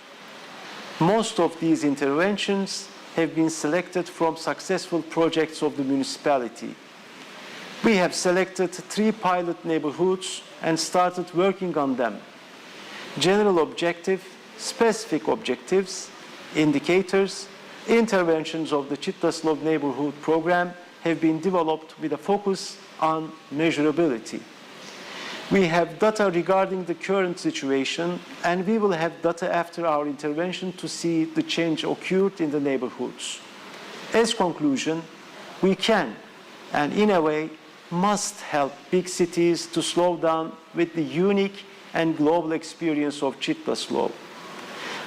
Most of these interventions have been selected from successful projects of the municipality. We have selected 3 pilot neighborhoods and started working on them. General objective, specific objectives, indicators, interventions of the Cittaslow neighborhood program have been developed with a focus on measurability. We have data regarding the current situation, and we will have data after our intervention to see the change occurred in the neighborhoods. As conclusion, we can, and in a way, must help big cities to slow down with the unique and global experience of Cittaslow.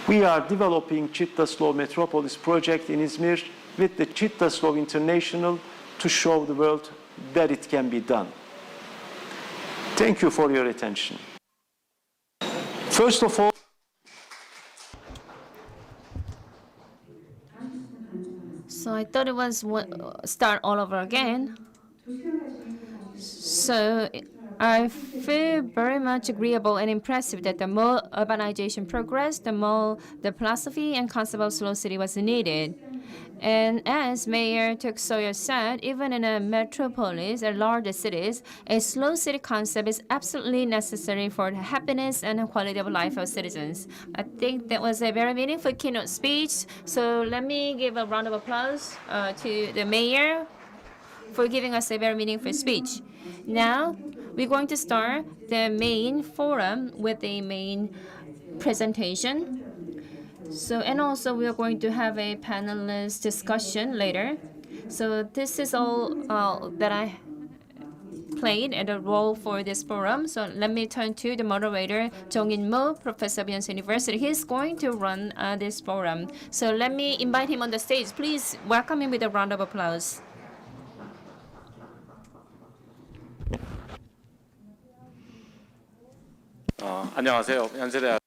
We are developing Cittaslow Metropolis project in Izmir with the Cittaslow International to show the world that it can be done. Thank you for your attention. First of all, So I thought it was start all over again. So I feel very much agreeable and impressive that the more urbanization progressed, the more the philosophy and concept of slow city was needed. And as Mayor Tuk Sawyer said, even in a metropolis or larger cities, a slow city concept is absolutely necessary for the happiness and the quality of life of citizens. I think that was a very meaningful keynote speech. So let me give a round of applause to the mayor for giving us a very meaningful speech. Now, we're going to start the main forum with the main presentation. So, and also we are going to have a panelist discussion later. So this is all that I played and a role for this forum. So let me turn to the moderator, Jong-in Mo, Professor of Yonsei University. He's going to run this forum. So let me invite him on the stage. Please welcome him with a round of applause. 안녕하세요. 연세대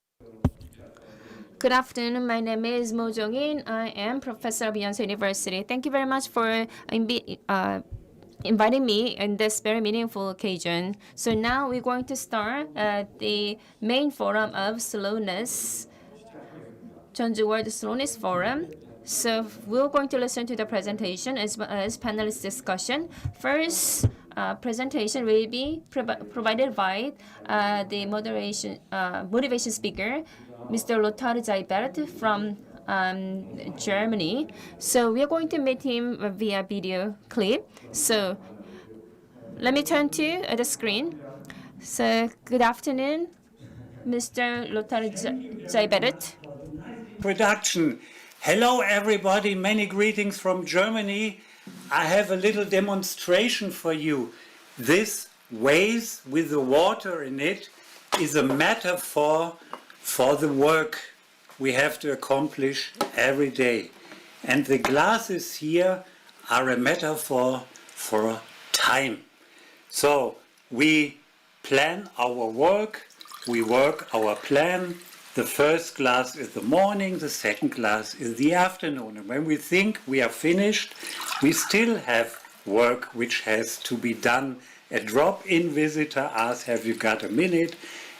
Good afternoon. My name is Mo Jong-in. I am professor of Yonsei University. Thank you very much for inviting me in this very meaningful occasion. So now we're going to start the main forum of Slowness Jeonju World Slowness Forum. So we're going to listen to the presentation as well as panelist discussion. First, presentation will be provided by the motivation speaker, Mr. Lothar Seibert from Germany. So we are going to meet him via video clip. So let me turn to the screen. So good afternoon. Mr. Lothar Zeiberet. Production. Hello everybody, many greetings from Germany. I have a little demonstration for you. This vase with the water in it is a metaphor for the work we have to accomplish every day. And the glasses here are a metaphor for time. So we plan our work, we work our plan. The first class is the morning, the second class is the afternoon. And when we think we are finished, we still have work which has to be done. A drop-in visitor asks, have you got a minute?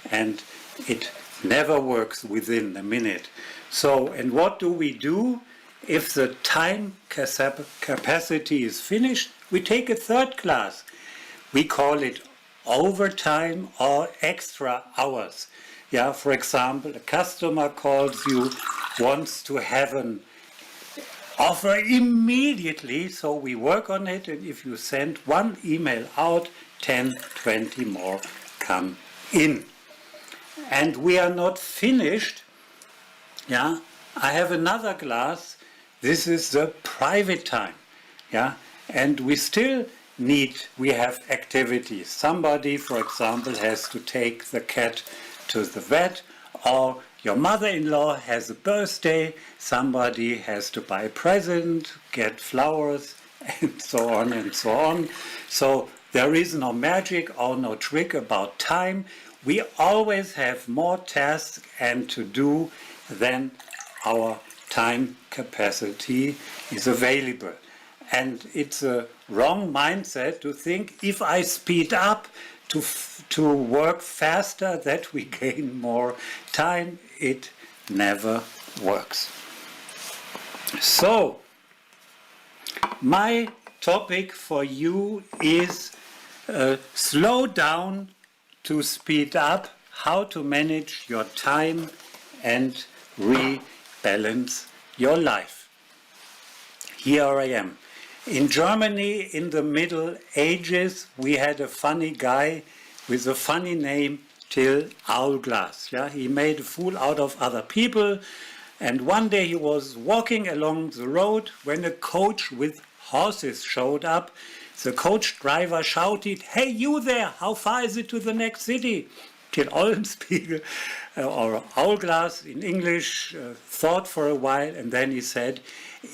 And it never works within a minute. So, and what do? If the time capacity is finished, we take a third class. We call it overtime or extra hours. Yeah, for example, a customer calls you, wants to have an offer immediately, so we work on it, and if you send one email out, 10, 20 more come in. And we are not finished. Yeah, I have another glass. This is the private time. Yeah, and we still we have activities. Somebody, for example, has to take the cat to the vet, or your mother-in-law has a birthday, somebody has to buy a present, get flowers, and so on and so on. So there is no magic or no trick about time. We always have more tasks and to do than our time capacity is available. And it's a wrong mindset to think if I speed up to work faster that we gain more time. It never works. So my topic for you is slow down to speed up, how to manage your time and rebalance your life. Here I am. In Germany, in the Middle Ages, we had a funny guy with a funny name, Till Owlglass. Yeah? He made a fool out of other people, and one day he was walking along the road when a coach with horses showed up. The coach driver shouted, "Hey, you there, how far is it to the next city?" Till Eulenspiegel, or Owlglass in English, thought for a while, and then he said,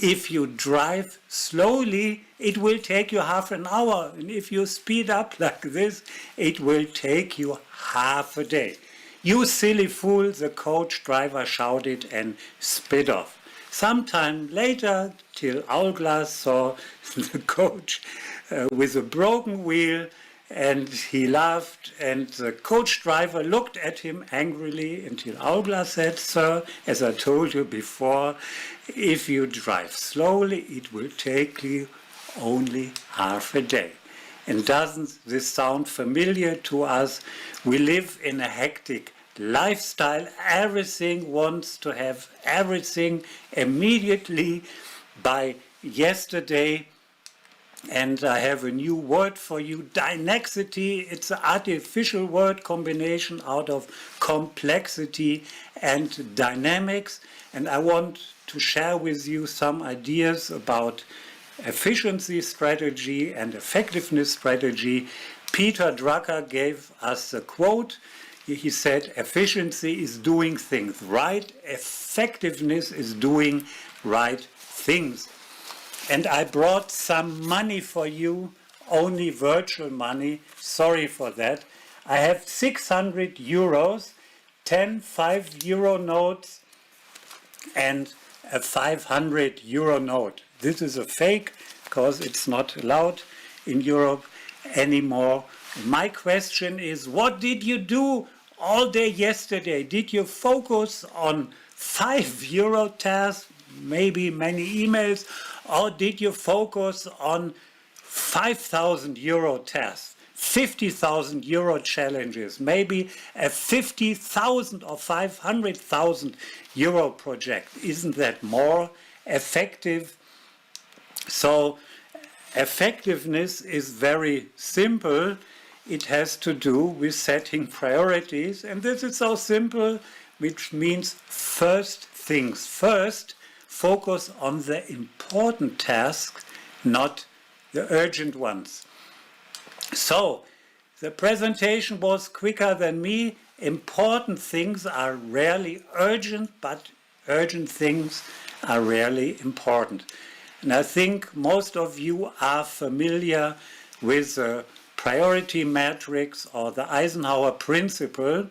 "If you drive slowly, it will take you half an hour, and if you speed up like this, it will take you half a day." "You silly fool," the coach driver shouted and sped off. Sometime later, Till Owlglass saw the coach with a broken wheel, and he laughed, and the coach driver looked at him angrily, and Till Owlglass said, "Sir, as I told you before, if you drive slowly, it will take you only half a day." And doesn't this sound familiar to us? We live in a hectic lifestyle. Everything wants to have everything immediately by yesterday. And I have a new word for you, dynexity. It's an artificial word combination out of complexity and dynamics. And I want to share with you some ideas about efficiency strategy and effectiveness strategy. Peter Drucker gave us a quote. He said, "Efficiency is doing things right. Effectiveness is doing right things." And I brought some money for you, only virtual money. Sorry for that. I have 600 euros, 10 5-euro notes, and a 500 euro note. This is a fake because it's not allowed in Europe anymore. My question is, what did you do all day yesterday? Did you focus on 5-euro tasks, maybe many emails, or did you focus on 5,000 euro tasks, 50,000 euro challenges, maybe a 50,000 or 500,000 euro project? Isn't that more effective? So effectiveness is very simple. it has to do with setting priorities. And this is so simple, which means first things first, focus on the important tasks, not the urgent ones. So, the presentation was quicker than me. Important things are rarely urgent, but urgent things are rarely important. And I think most of you are familiar with the priority matrix or the Eisenhower principle.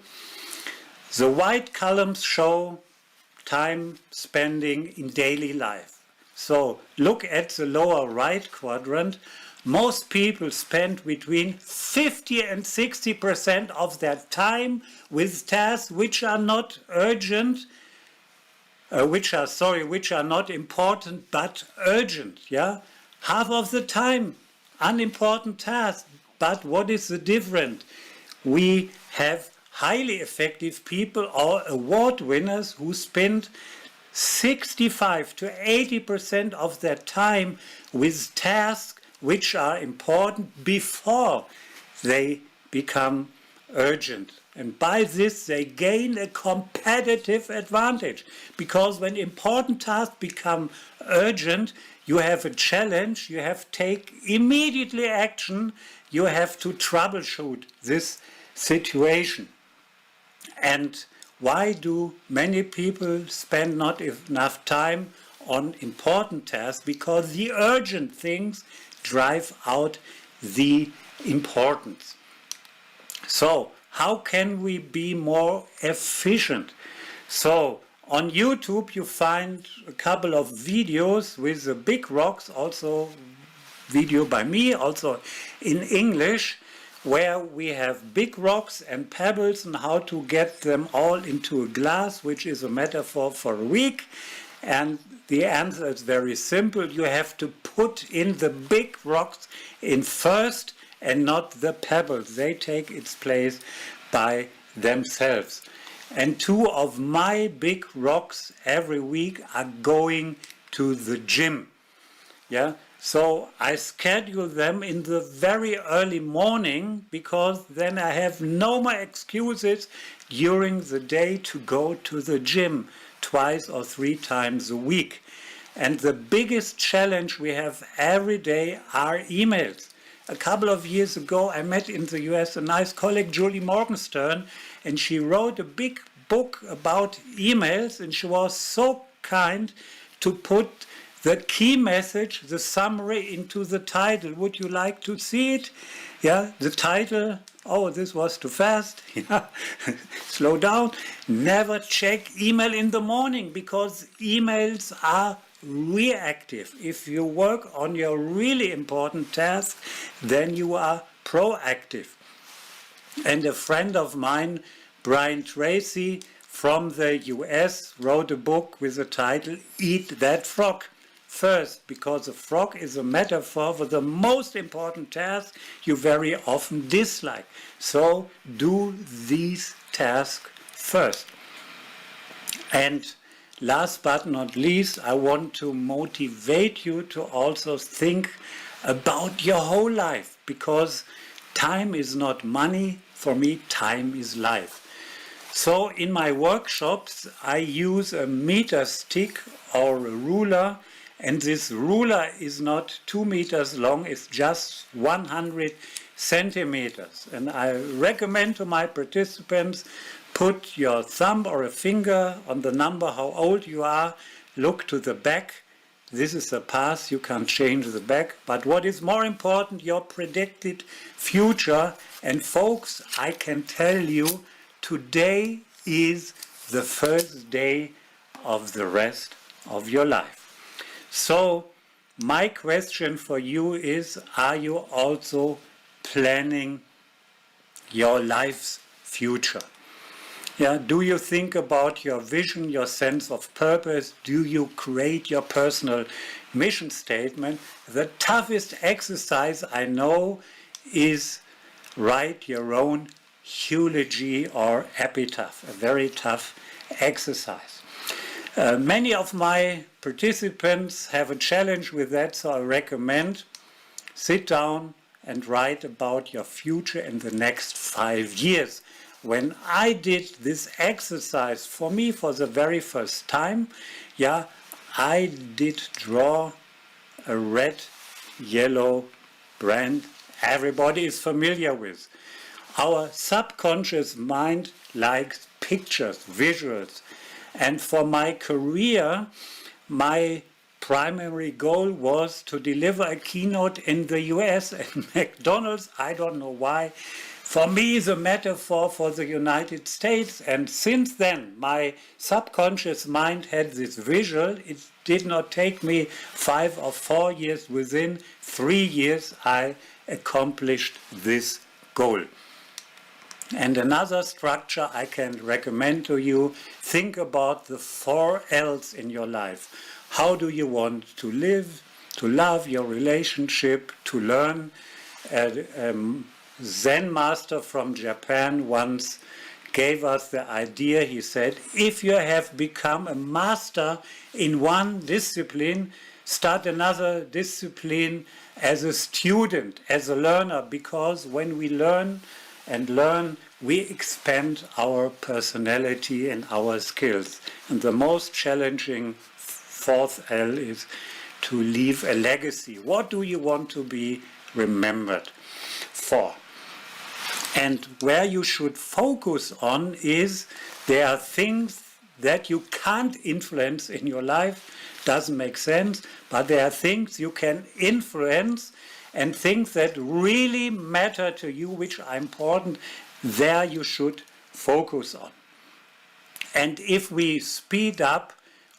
The white columns show time spending in daily life. So look at the lower right quadrant. Most people spend between 50 and 60% of their time with tasks which are not urgent, which are not important but urgent. Yeah, half of the time, unimportant tasks. But what is the difference? We have highly effective people or award winners who spend 65 to 80% of their time with tasks which are important before they become urgent. And by this they gain a competitive advantage, because when important tasks become urgent, you have a challenge, you have to take immediately action, you have to troubleshoot this situation. And why do many people spend not enough time on important tasks? Because the urgent things drive out the importance. So, how can we be more efficient? So, on YouTube you find a couple of videos with the big rocks, also video by me, also in English, where we have big rocks and pebbles and how to get them all into a glass, which is a metaphor for a week. And the answer is very simple. You have to put in the big rocks in first and not the pebbles. They take its place by themselves. And two of my big rocks every week are going to the gym. Yeah. So I schedule them in the very early morning, because then I have no more excuses during the day to go to the gym twice or 3 times a week. And the biggest challenge we have every day are emails. A couple of years ago, I met in the US a nice colleague, Julie Morgenstern, and she wrote a big book about emails, and she was so kind to put the key message, the summary, into the title. Would you like to see it? Yeah, the title. Oh, this was too fast. Yeah. Slow down. Never check email in the morning, because emails are reactive. If you work on your really important task, then you are proactive. And a friend of mine, Brian Tracy from the US, wrote a book with the title Eat That Frog First, because a frog is a metaphor for the most important task you very often dislike. So do these tasks first. And last but not least, I want to motivate you to also think about your whole life, because time is not money. For me, time is life. So in my workshops, I use a meter stick or a ruler, and this ruler is not 2 meters long, it's just 100 centimeters. And I recommend to my participants, put your thumb or a finger on the number how old you are, look to the back. This is the past, you can't change the back. But what is more important, your predicted future. And folks, I can tell you, today is the first day of the rest of your life. So my question for you is, are you also planning your life's future? Yeah, do you think about your vision, your sense of purpose? Do you create your personal mission statement? The toughest exercise I know is write your own eulogy or epitaph, a very tough exercise. Many of my participants have a challenge with that, so I recommend sit down and write about your future in the next 5 years. When I did this exercise for me for the very first time, I did draw a red, yellow brand everybody is familiar with. Our subconscious mind likes pictures, visuals. And for my career, my primary goal was to deliver a keynote in the US at McDonald's. I don't know why. For me, the metaphor for the United States. And since then, my subconscious mind had this visual. It did not take me 5 or 4 years. Within 3 years, I accomplished this goal. And another structure I can recommend to you, think about the 4 L's in your life. How do you want to live, to love, your relationship, to learn? Zen master from Japan once gave us the idea, he said, if you have become a master in one discipline, start another discipline as a student, as a learner, because when we learn and learn, we expand our personality and our skills. And the most challenging 4th L is to leave a legacy. What do you want to be remembered for? And where you should focus on is there are things that you can't influence in your life. Doesn't make sense, but there are things you can influence and things that really matter to you, which are important. There you should focus on. And if we speed up,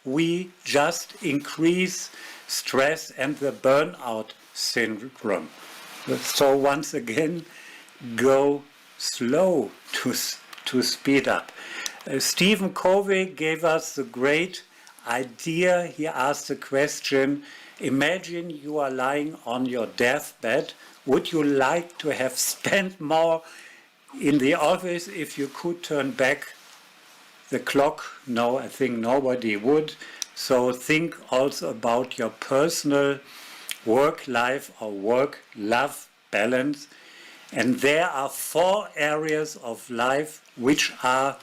we just increase stress and the burnout syndrome. So once again, go slow to speed up. Stephen Covey gave us the great idea. He asked the question, imagine you are lying on your deathbed. Would you like to have spent more in the office if you could turn back the clock? No, I think nobody would. So think also about your personal work-life or work-love balance. And there are 4 areas of life which are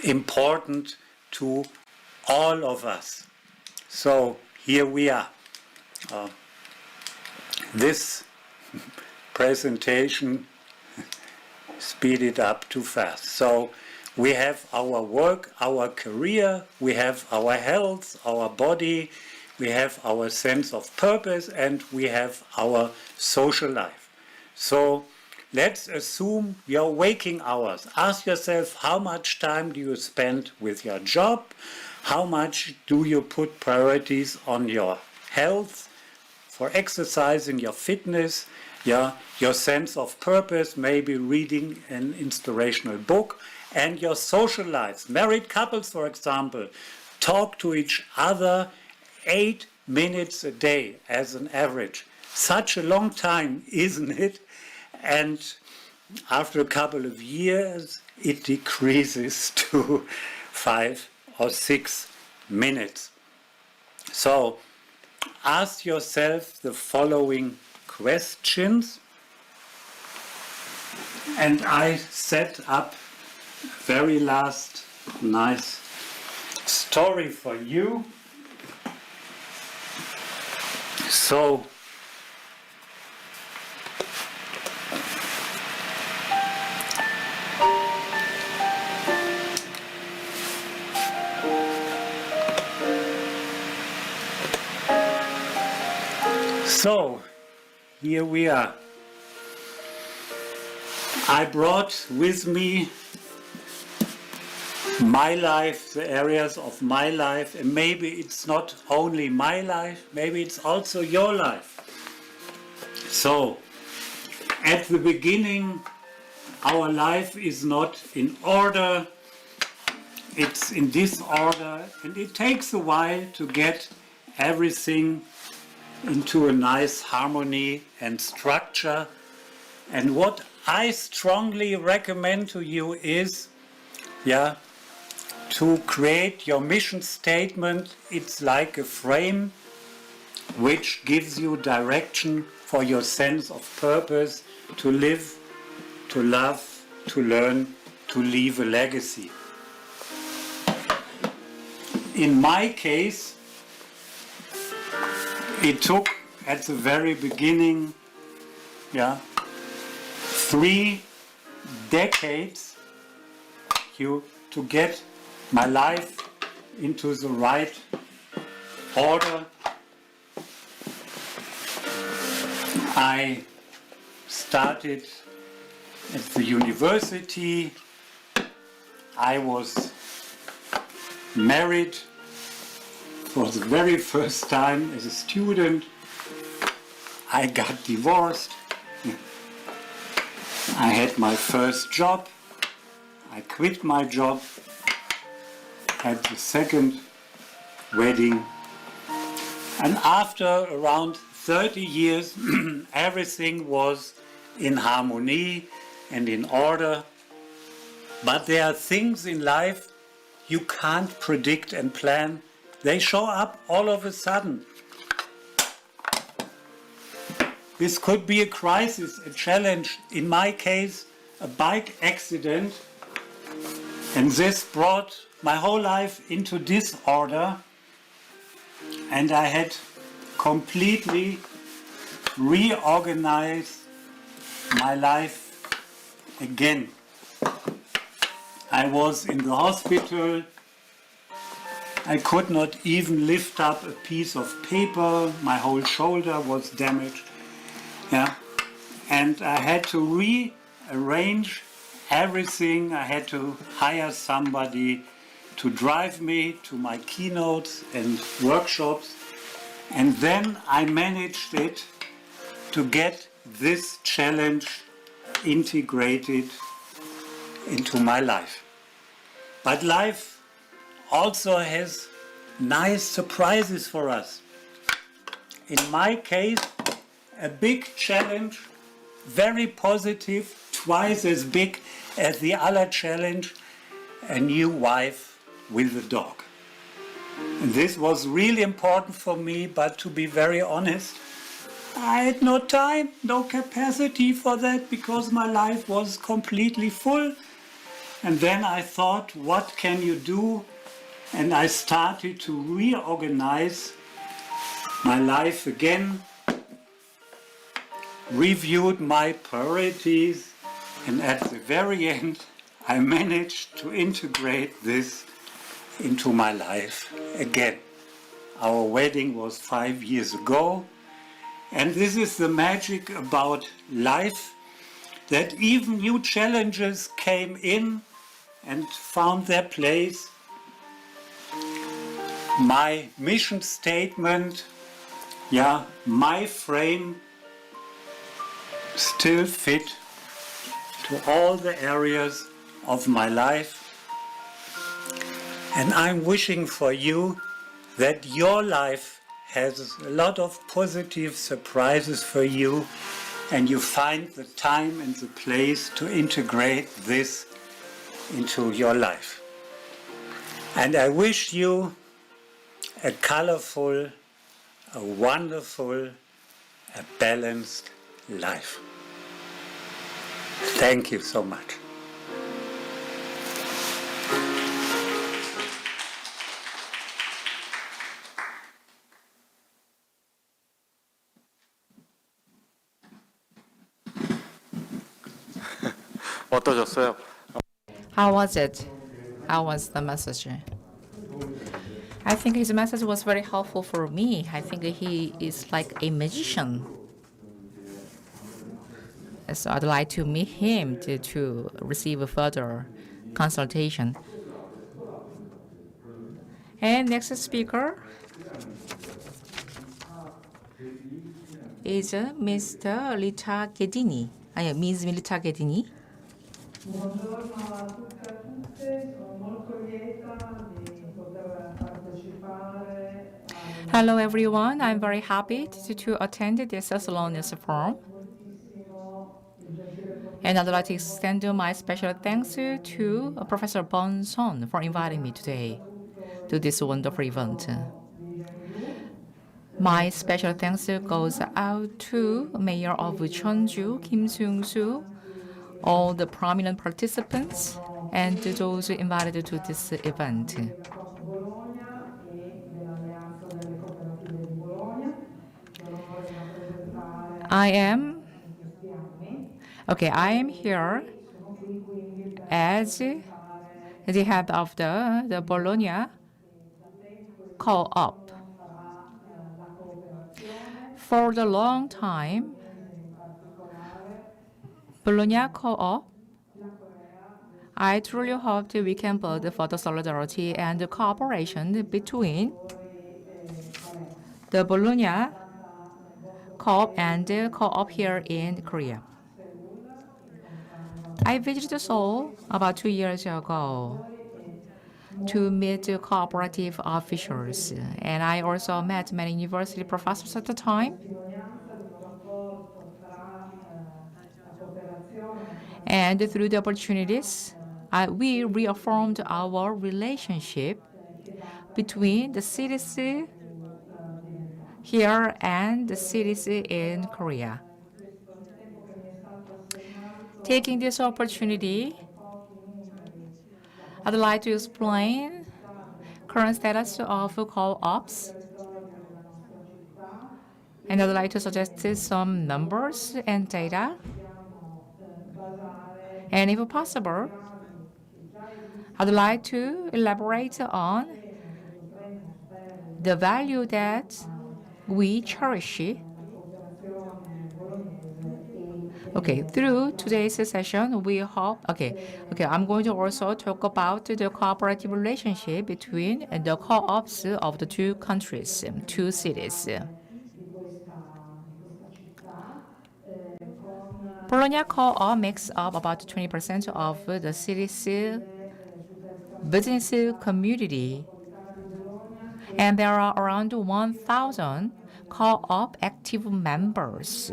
important to all of us. So here we are. This presentation speeded up too fast. So we have our work, our career, we have our health, our body, we have our sense of purpose, and we have our social life. So let's assume your waking hours. Ask yourself, how much time do you spend with your job? How much do you put priorities on your health, for exercising, your fitness, your sense of purpose, maybe reading an inspirational book, and your social lives. Married couples, for example, talk to each other 8 minutes a day as an average. Such a long time, isn't it? And after a couple of years, it decreases to 5 or 6 minutes. So ask yourself the following questions. And I set up very last nice story for you. So here we are. I brought with me my life, the areas of my life, and maybe it's not only my life, maybe it's also your life. So, at the beginning, our life is not in order, it's in disorder, and it takes a while to get everything into a nice harmony and structure. And what I strongly recommend to you is, to create your mission statement. It's like a frame which gives you direction for your sense of purpose to live, to love, to learn, to leave a legacy. In my case, it took at the very beginning, 3 decades to get my life into the right order. I started at the university. I was married for the very first time as a student. I got divorced. I had my first job. I quit my job. Had the second wedding. And after around 30 years, everything was in harmony and in order. But there are things in life you can't predict and plan. They show up all of a sudden. This could be a crisis, a challenge. In my case, a bike accident. And this brought my whole life into disorder. And I had completely reorganized my life again. I was in the hospital. I could not even lift up a piece of paper. My whole shoulder was damaged. And I had to rearrange everything. I had to hire somebody to drive me to my keynotes and workshops. And then I managed it to get this challenge integrated into my life. But life also has nice surprises for us. In my case, a big challenge, very positive, twice as big as the other challenge, a new wife with a dog. And this was really important for me, but to be very honest, I had no time, no capacity for that because my life was completely full. And then I thought, what can you do? And I started to reorganize my life again, reviewed my priorities, and at the very end, I managed to integrate this into my life again. Our wedding was 5 years ago, and this is the magic about life, that even new challenges came in and found their place. My mission statement, my frame still fit to all the areas of my life. And I'm wishing for you that your life has a lot of positive surprises for you, and you find the time and the place to integrate this into your life. And I wish you a colorful, a wonderful, a balanced life. Thank you so much. 어떠셨어요? How was it? How was the message? I think his message was very helpful for me. I think he is like a magician. So I'd like to meet him to receive a further consultation. And next speaker is Mr. Lita Ghedini. Ms. Lita Ghedini. Buongiorno a tutte e a tutti, sono molto lieta di poter partecipare. Hello everyone, I'm very happy to attend this Slowness Forum. And I'd like to extend my special thanks to Professor Bon Son for inviting me today to this wonderful event. My special thanks goes out to Mayor of Jeonju, Kim Seung-soo, all the prominent participants, and those invited to this event. Bologna e dell'Alleanza delle Cooperative di Bologna. Che onore rappresentare I am questi anni. I am here Sono qui quindi per as the head of the Bologna Co-op. For the long time, Bologna Co-op, I truly hope that we can build further solidarity and cooperation between the Bologna Co-op and the Co-op here in Korea. I visited Seoul about 2 years ago to meet the cooperative officials, and I also met many university professors at the time. And through the opportunities, we reaffirmed our relationship between the cities here and the cities in Korea. Taking this opportunity, I'd like to explain current status of co-ops, and I'd like to suggest some numbers and data. And if possible, I'd like to elaborate on the value that we cherish. Through today's session, we hope. I'm going to also talk about the cooperative relationship between the co-ops of the two countries, two cities. Bologna Co-op makes up about 20% of the city's business community, and there are around 1,000 co-op active members.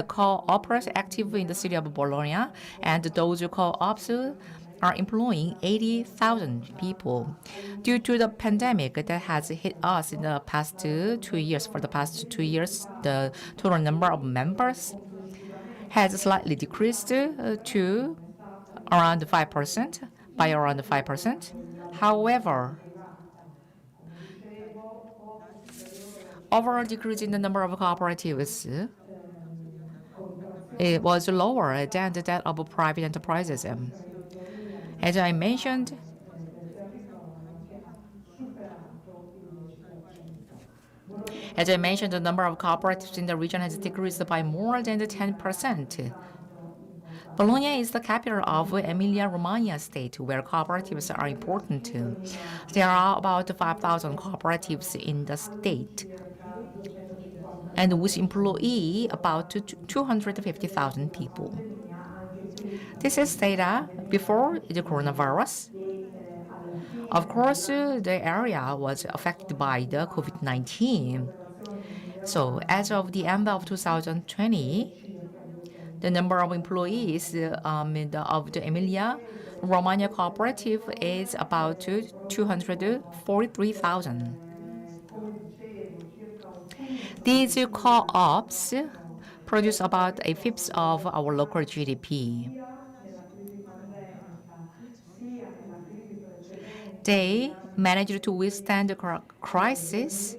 Co-ops active in the city of Bologna, and those co-ops are employing 80,000 people. Due to the pandemic that has hit us in the past 2 years, for the past 2 years, the total number of members has slightly decreased to around 5%, by around 5%. However, overall decrease in the number of cooperatives it was lower than that of private enterprises. As I mentioned, the number of cooperatives in the region has decreased by more than 10%. Bologna is the capital of Emilia-Romagna state, where cooperatives are important. There are about 5,000 cooperatives in the state, and with employee about 250,000 people. This is data before the coronavirus. Of course, the area was affected by the COVID-19. So as of the end of 2020, the number of employees of the Emilia-Romagna cooperative is about 243,000. These co-ops produce about a fifth of our local GDP. They managed to withstand the crises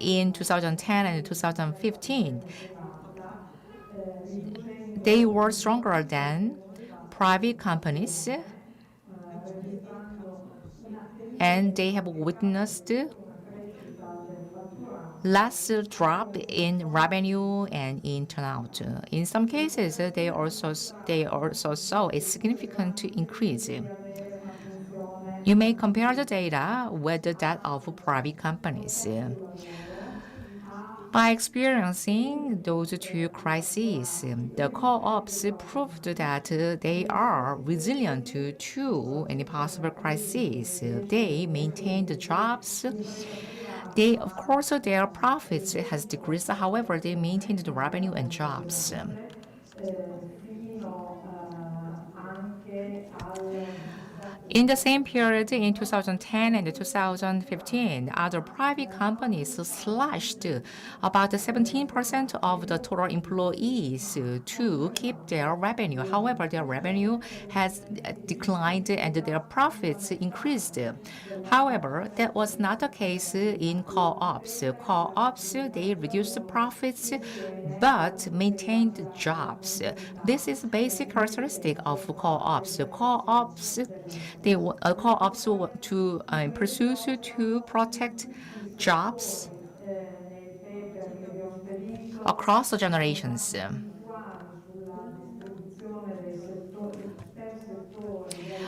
in 2010 and 2015. They were stronger than private companies, and they have witnessed less drop in revenue and in turnout. In some cases, they also saw a significant increase. You may compare the data with that of private companies. By experiencing those two crises, the co-ops proved that they are resilient to any possible crises. They maintained jobs. Of course, their profits has decreased. However, they maintained the revenue and jobs. In the same period in 2010 and 2015, other private companies slashed about 17% of the total employees to keep their revenue. However, their revenue has declined and their profits increased. However, that was not the case in co-ops. Co-ops, they reduced profits but maintained jobs. This is basic characteristic of co-ops. Co-ops want to pursue to protect jobs across the generations.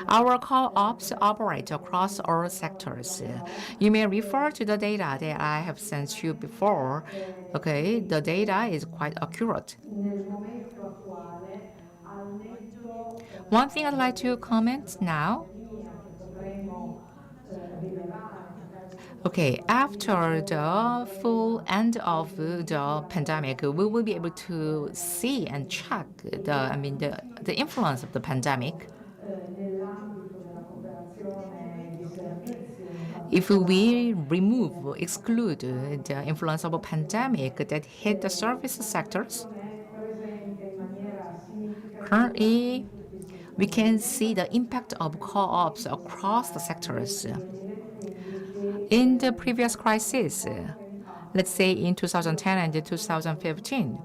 Our co-ops operate across all sectors. You may refer to the data that I have sent you before. Okay, the data is quite accurate. One thing I'd like to comment now. Okay, after the full end of the pandemic, we will be able to see and check the influence of the pandemic. If we exclude the influence of a pandemic that hit the service sectors, currently we can see the impact of co-ops across the sectors. In the previous crisis, let's say in 2010 and 2015,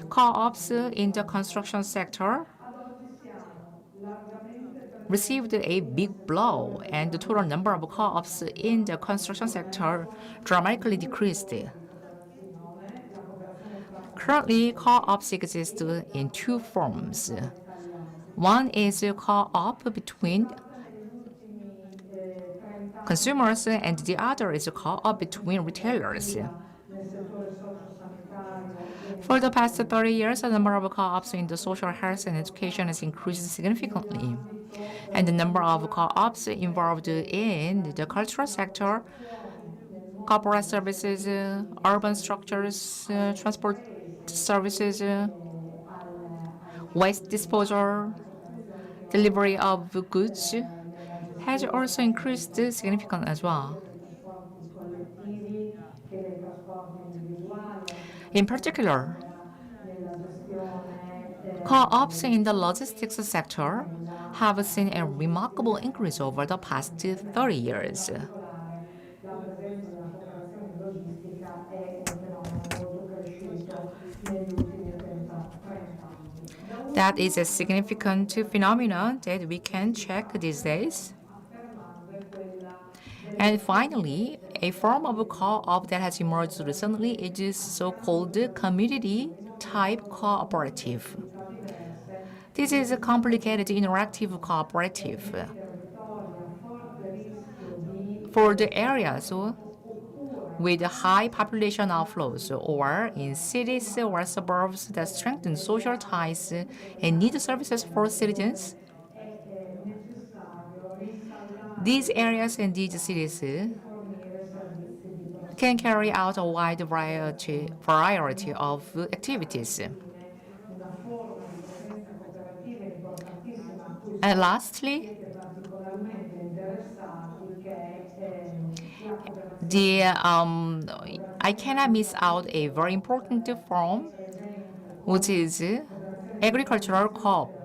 co-ops in the construction sector received a big blow, and the total number of co-ops in the construction sector dramatically decreased. Currently, co-ops exist in two forms. One is a co-op between consumers, and the other is a co-op between retailers. For the past 30 years, the number of co-ops in the social health and education has increased significantly, and the number of co-ops involved in the cultural sector, corporate services, urban structures, transport services, waste disposal, delivery of goods has also increased significantly as well. In particular, co-ops in the logistics sector have seen a remarkable increase over the past 30 years. That is a significant phenomenon that we can check these days. And finally, a form of co-op that has emerged recently is so-called community-type cooperative. This is a complicated interactive cooperative. For the areas with high population outflows, or in cities or suburbs that strengthen social ties and need services for citizens, these areas and these cities can carry out a wide variety of activities. And lastly, I cannot miss out a very important form, which is agricultural co-op.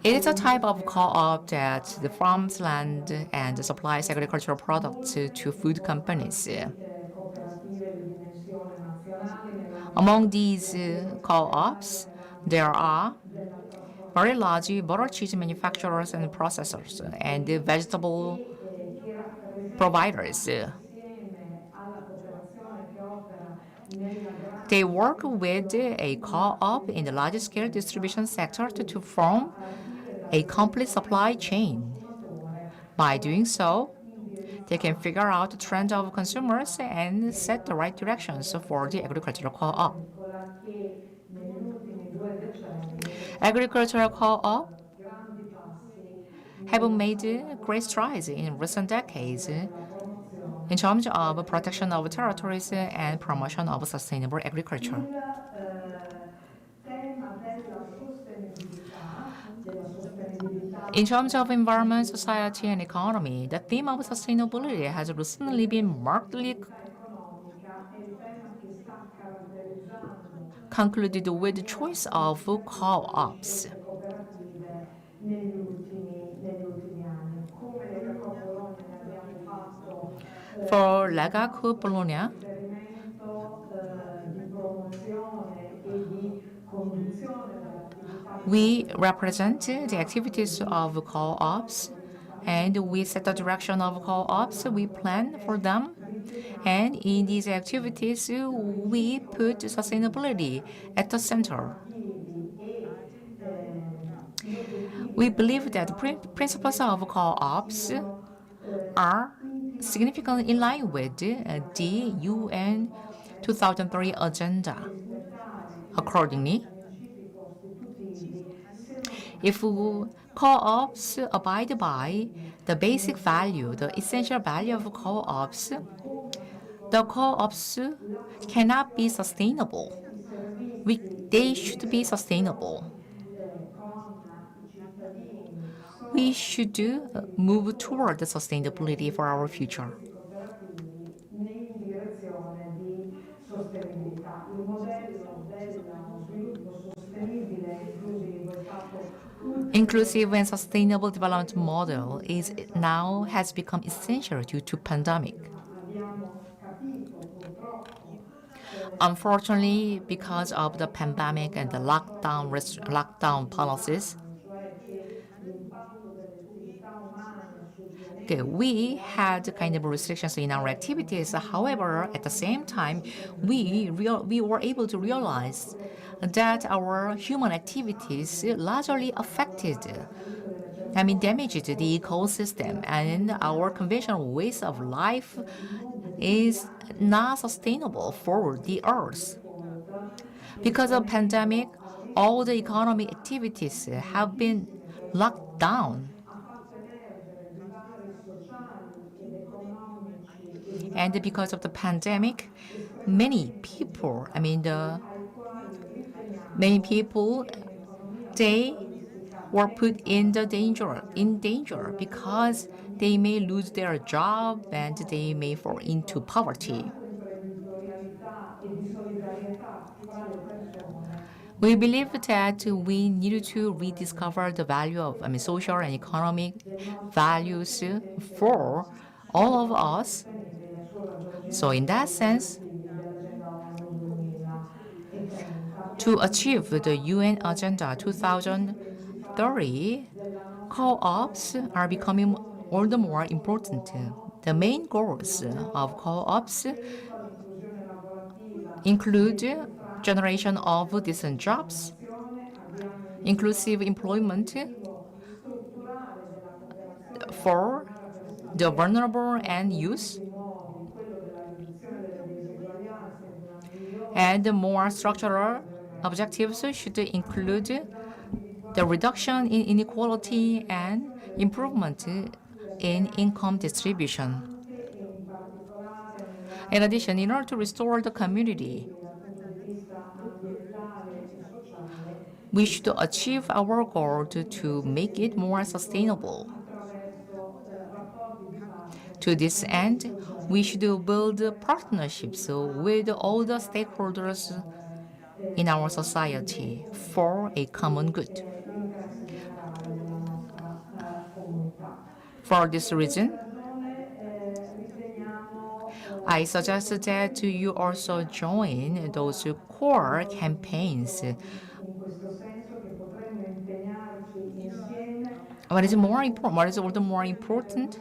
It is a type of co-op that farms land and supplies agricultural products to food companies. Among these co-ops, there are very large butter cheese manufacturers and processors and vegetable providers. They work with a co-op in the large-scale distribution sector to form a complete supply chain. By doing so, they can figure out the trend of consumers and set the right directions for the agricultural co-op. Agricultural co-op have made great strides in recent decades in terms of protection of territories and promotion of sustainable agriculture. In terms of environment, society, and economy, the theme of sustainability has recently been markedly concluded with the choice of co-ops. For Lega Co Bologna, we represent the activities of co-ops, and we set the direction of co-ops, we plan for them, and in these activities, we put sustainability at the center. We believe that the principles of co-ops are significantly in line with the UN 2003 agenda. Accordingly, if co-ops abide by the basic value, the essential value of co-ops, the co-ops cannot be sustainable. They should be sustainable. We should move toward the sustainability for our future. Inclusive and sustainable development model has become essential due to pandemic. Unfortunately, because of the pandemic and the lockdown policies, we had kind of restrictions in our activities. However, at the same time, we were able to realize that our human activities largely damaged the ecosystem, and our conventional ways of life is not sustainable for the earth. Because of pandemic, all the economic activities have been locked down. And because of the pandemic, many people, they were put in danger because they may lose their job and they may fall into poverty. We believe that we need to rediscover the value of social and economic values for all of us. So in that sense, to achieve the UN Agenda 2030, co-ops are becoming all the more important. The main goals of co-ops include generation of decent jobs, inclusive employment for the vulnerable and youth, and more structural objectives should include the reduction in inequality and improvement in income distribution. In addition, in order to restore the community, we should achieve our goal to make it more sustainable. To this end, we should build partnerships with all the stakeholders in our society for a common good. For this reason, I suggest that you also join those core campaigns. What is more important? What is all the more important?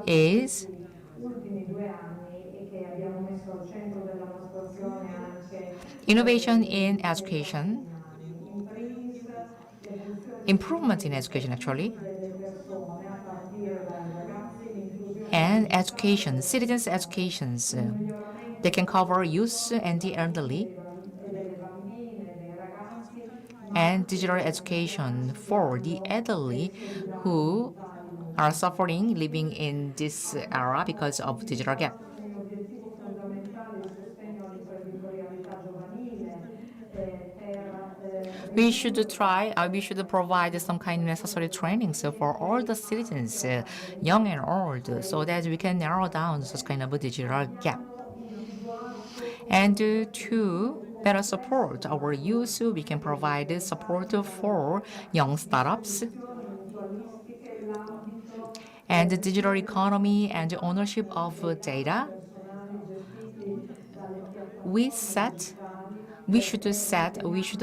Is innovation in education, improvement in education actually, and education, citizens' educations. They can cover youth and the elderly, and digital education for the elderly who are suffering living in this era because of digital gap. we should provide some kind of necessary trainings for all the citizens, young and old, so that we can narrow down such kind of a digital gap. And to better support our youth, we can provide support for young startups and the digital economy and ownership of data. We should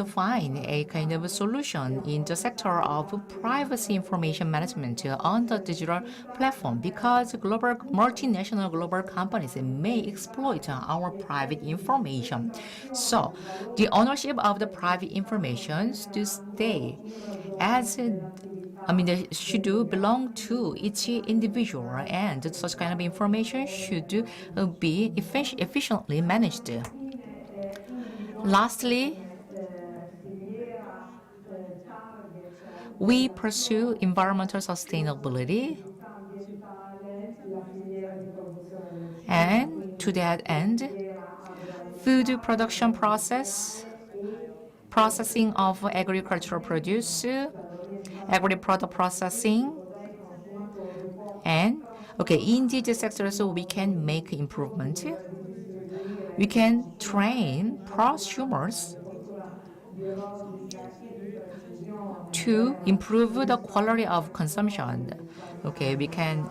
find a kind of a solution in the sector of privacy information management on the digital platform, because multinational global companies may exploit our private information. So the ownership of the private information should stay they should belong to each individual, and such kind of information should be efficiently managed. Lastly, we pursue environmental sustainability, and to that end, food production processing of agricultural produce, agri-product processing, and in these sectors we can make improvement. We can train prosumers to improve the quality of consumption. We can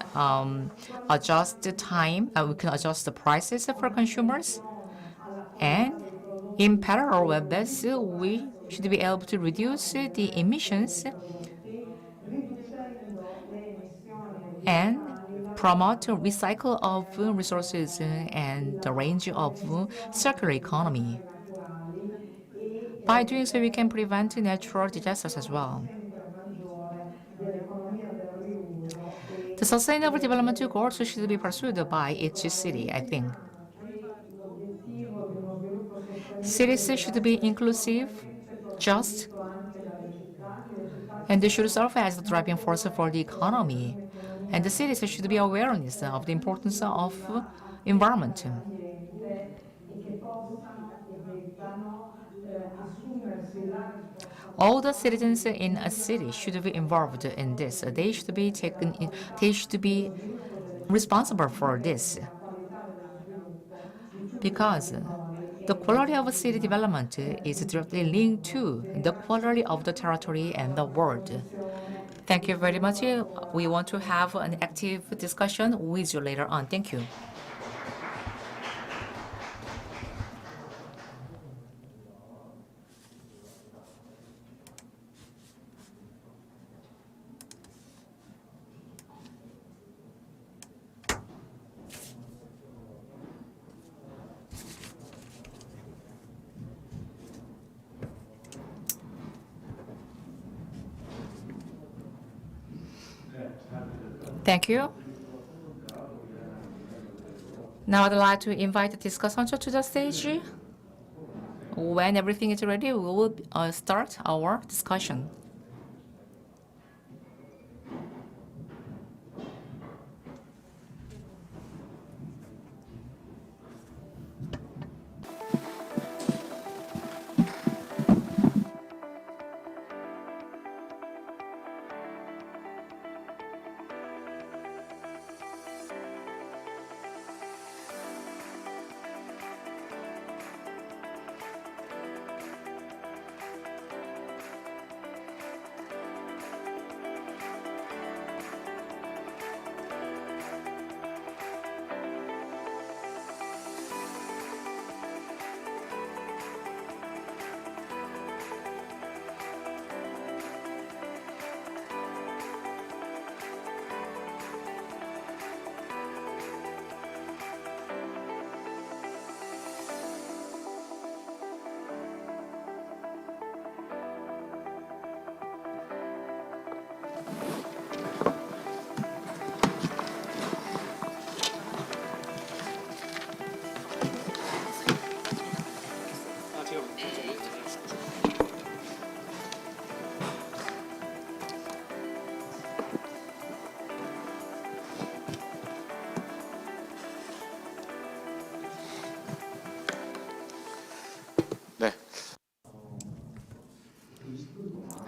adjust the time, we can adjust the prices for consumers, and in parallel with this, we should be able to reduce the emissions and promote recycle of resources and the range of circular economy. By doing so, we can prevent natural disasters as well. The sustainable development goals should be pursued by each city, I think. Cities should be inclusive, just, and they should serve as the driving force for the economy. And the cities should be awareness of the importance of environment. All the citizens in a city should be involved in this. They should be responsible for this, because the quality of city development is directly linked to the quality of the territory and the world. Thank you very much. We want to have an active discussion with you later on. Thank you. Thank you. Now I'd like to invite the discussant to the stage. When everything is ready, we will start our discussion.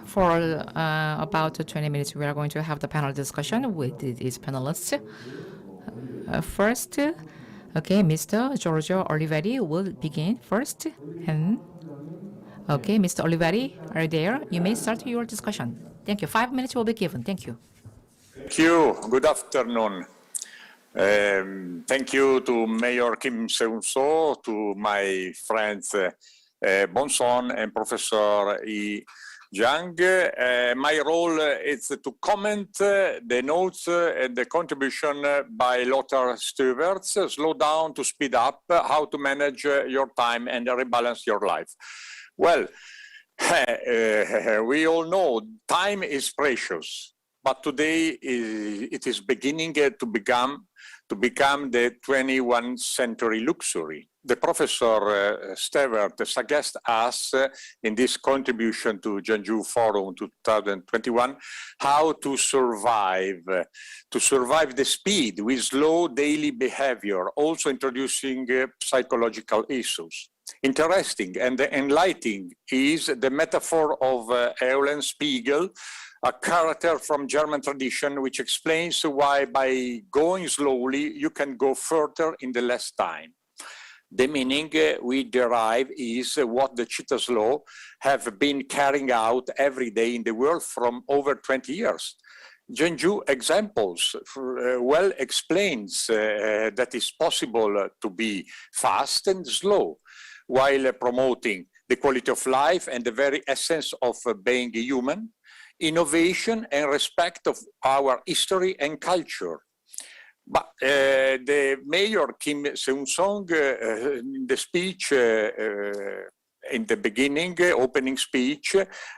For about 20 minutes, we are going to have the panel discussion with these panelists. First, okay, Mr. Giorgio Olivetti will begin first. And okay, Mr. Olivetti, are you there? You may start your discussion. Thank you. 5 minutes will be given. Thank you. Thank you. Good afternoon. Thank you to Mayor Kim Seung-so, to my friends Bonson and Professor Yi Jiang. My role is to comment the notes and the contribution by Lothar Stuverts, slow down to speed up, how to manage your time and rebalance your life. Well, we all know time is precious, but today it is beginning to become the 21st century luxury. The Professor Stevert suggests us in this contribution to Jeonju Forum 2021 how to survive the speed with slow daily behavior, also introducing psychological issues. Interesting and enlightening is the metaphor of Eulen Spiegel, a character from German tradition, which explains why by going slowly, you can go further in the less time. The meaning we derive is what the Cittaslow have been carrying out every day in the world from over 20 years. Jeonju examples well explains that it's possible to be fast and slow while promoting the quality of life and the very essence of being human, innovation and respect of our history and culture. But the Mayor Kim Seung-song, in the speech, in the beginning, opening speech,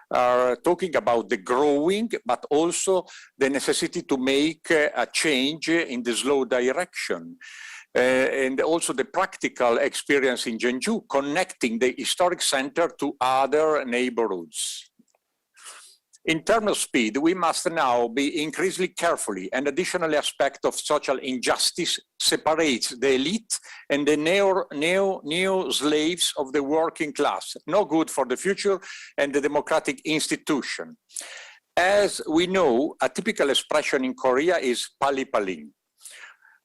are talking about the growing, but also the necessity to make a change in the slow direction. And also the practical experience in Jeonju, connecting the historic center to other neighborhoods. In terms of speed, we must now be increasingly carefully. An additional aspect of social injustice separates the elite and the neo slaves of the working class. No good for the future and the democratic institution. As we know, a typical expression in Korea is pali-paling.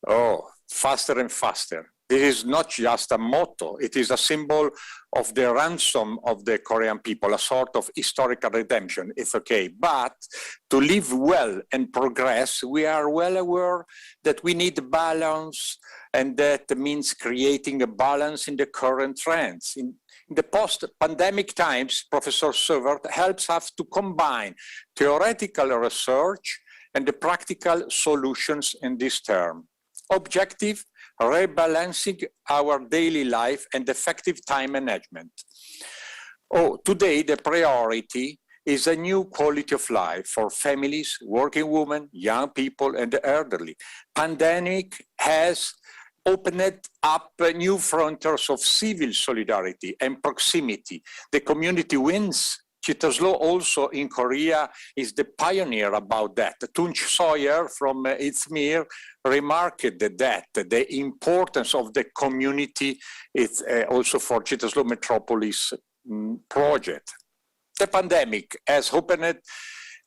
Oh, faster and faster. This is not just a motto, it is a symbol of the ransom of the Korean people, a sort of historical redemption. It's okay, but to live well and progress, we are well aware that we need balance, and that means creating a balance in the current trends. In the post-pandemic times, Professor Stevert helps us to combine theoretical research and the practical solutions in this term. Objective, rebalancing our daily life and effective time management. Oh, today the priority is a new quality of life for families, working women, young people, and the elderly. Pandemic has opened up new frontiers of civil solidarity and proximity. The community wins. Cittaslow also in Korea is the pioneer about that. Tunch Sawyer from Izmir remarked that the importance of the community is also for Cittaslow Metropolis project. The pandemic has opened,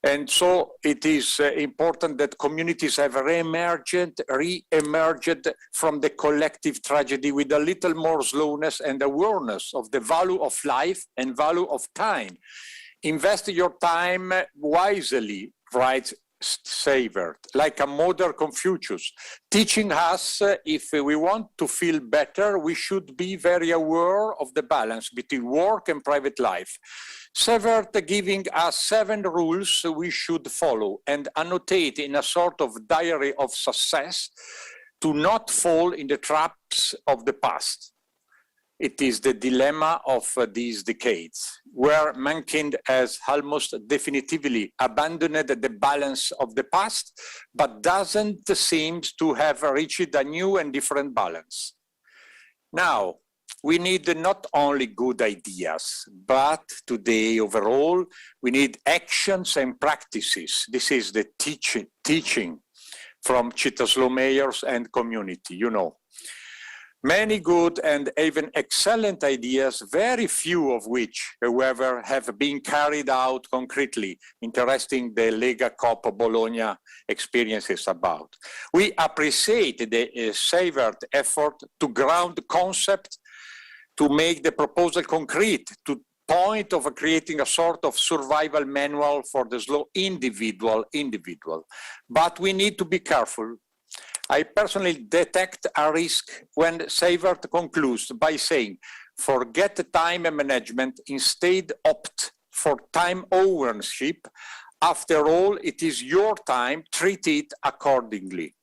and so it is important that communities have re-emerged from the collective tragedy with a little more slowness and awareness of the value of life and value of time. Invest your time wisely, writes Stevert, like a modern Confucius, teaching us if we want to feel better, we should be very aware of the balance between work and private life. Stevert giving us 7 rules we should follow and annotate in a sort of diary of success to not fall in the traps of the past. It is the dilemma of these decades, where mankind has almost definitively abandoned the balance of the past, but doesn't seem to have reached a new and different balance. Now, we need not only good ideas, but today overall, we need actions and practices. This is the teaching from Cittaslow mayors and community, you know. Many good and even excellent ideas, very few of which, however, have been carried out concretely. Interesting the Lega Cop Bologna experiences about. We appreciate the savored effort to ground the concept, to make the proposal concrete, to point of creating a sort of survival manual for the slow individual. But we need to be careful. I personally detect a risk when Savert concludes by saying, forget time management, instead opt for time ownership. After all, it is your time, treat it accordingly.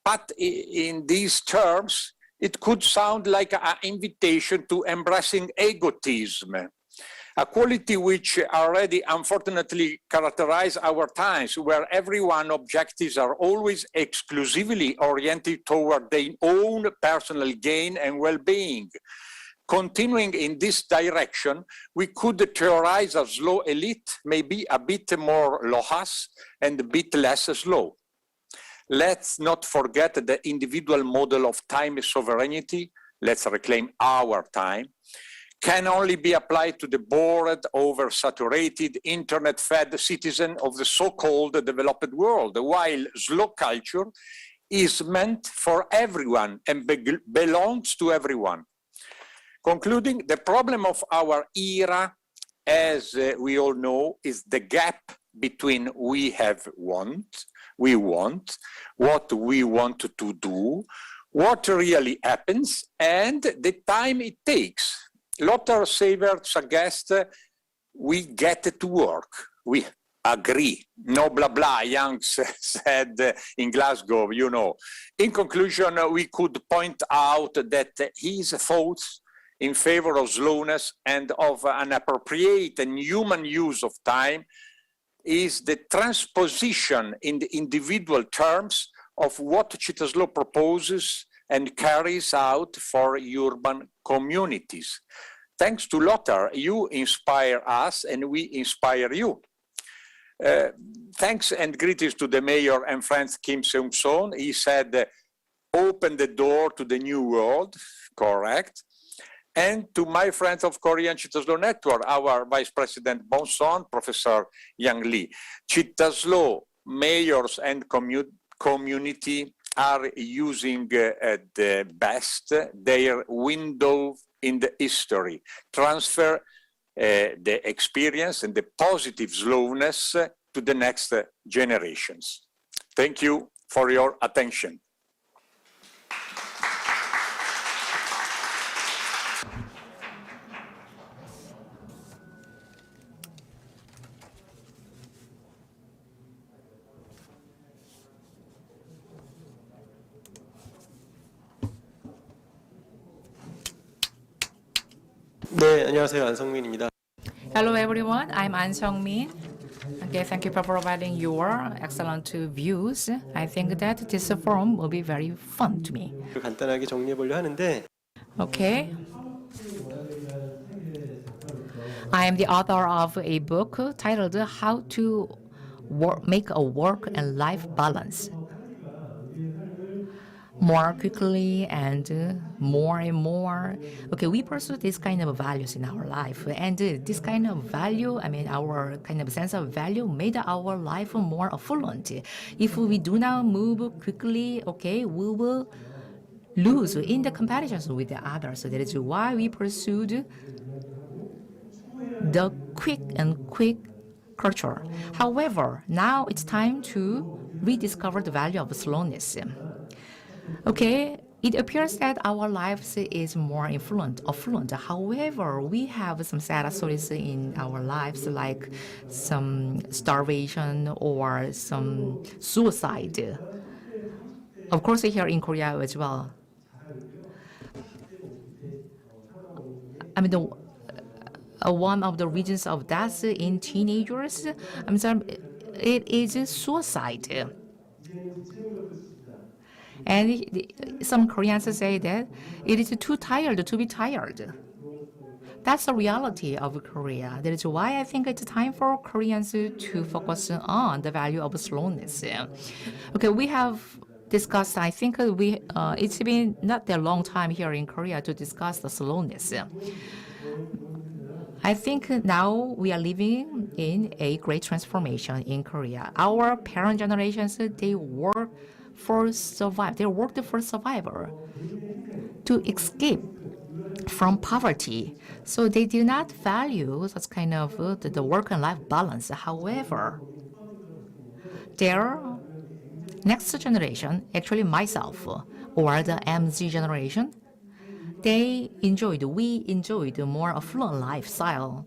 But in these terms, it could sound like an invitation to embracing egotism, a quality which already unfortunately characterize our times, where everyone's objectives are always exclusively oriented toward their own personal gain and well-being. Continuing in this direction, we could theorize a slow elite, maybe a bit more lohas and a bit less slow. Let's not forget the individual model of time sovereignty, let's reclaim our time, can only be applied to the bored, oversaturated, internet-fed citizen of the so-called developed world, while slow culture is meant for everyone and belongs to everyone. Concluding, the problem of our era, as we all know, is the gap between we want, what we want to do, what really happens, and the time it takes. Lothar Savert suggests we get to work. We agree. No blah blah, Young said in Glasgow, you know. In conclusion, we could point out that his thoughts in favor of slowness and of an appropriate and human use of time is the transposition in the individual terms of what Cittaslow proposes and carries out for urban communities. Thanks to Lothar, you inspire us and we inspire you. Thanks and greetings to the mayor and friends Kim Seung-son. He said, open the door to the new world, correct. And to my friends of Korean Cittaslow Network, our Vice President Bonson, Professor Yang Lee. Cittaslow mayors and community are using the best their window in the history, transfer the experience and the positive slowness to the next generations. Thank you for your attention. 네, 안녕하세요. 안성민입니다. Hello everyone, I'm An Sung-min. Okay, thank you for providing your excellent views. I think that this forum will be very fun to me. 간단하게 정리해 보려 하는데 Okay. I am the author of a book titled How to Make a Work and Life Balance more quickly and more. Okay, we pursue this kind of values in our life, and this kind of value, I mean, our kind of sense of value made our life more affluent. If we do not move quickly, okay, we will lose in the comparisons with the others. So that is why we pursued the quick culture. However, now it's time to rediscover the value of slowness. Okay, it appears that our lives is more affluent. However, we have some sad stories in our lives, like some starvation or some suicide. Of course, here in Korea as well. I mean, one of the reasons of death in teenagers, it is suicide. And some Koreans say that it is too tired to be tired. That's the reality of Korea. That is why I think it's time for Koreans to focus on the value of slowness. Okay, we have discussed, I think it's been not that long time here in Korea to discuss the slowness. I think now we are living in a great transformation in Korea. Our parent generations, they worked for survival, to escape from poverty. So they do not value such kind of the work and life balance. However, their next generation, actually myself, or the MZ generation, we enjoyed a more affluent lifestyle.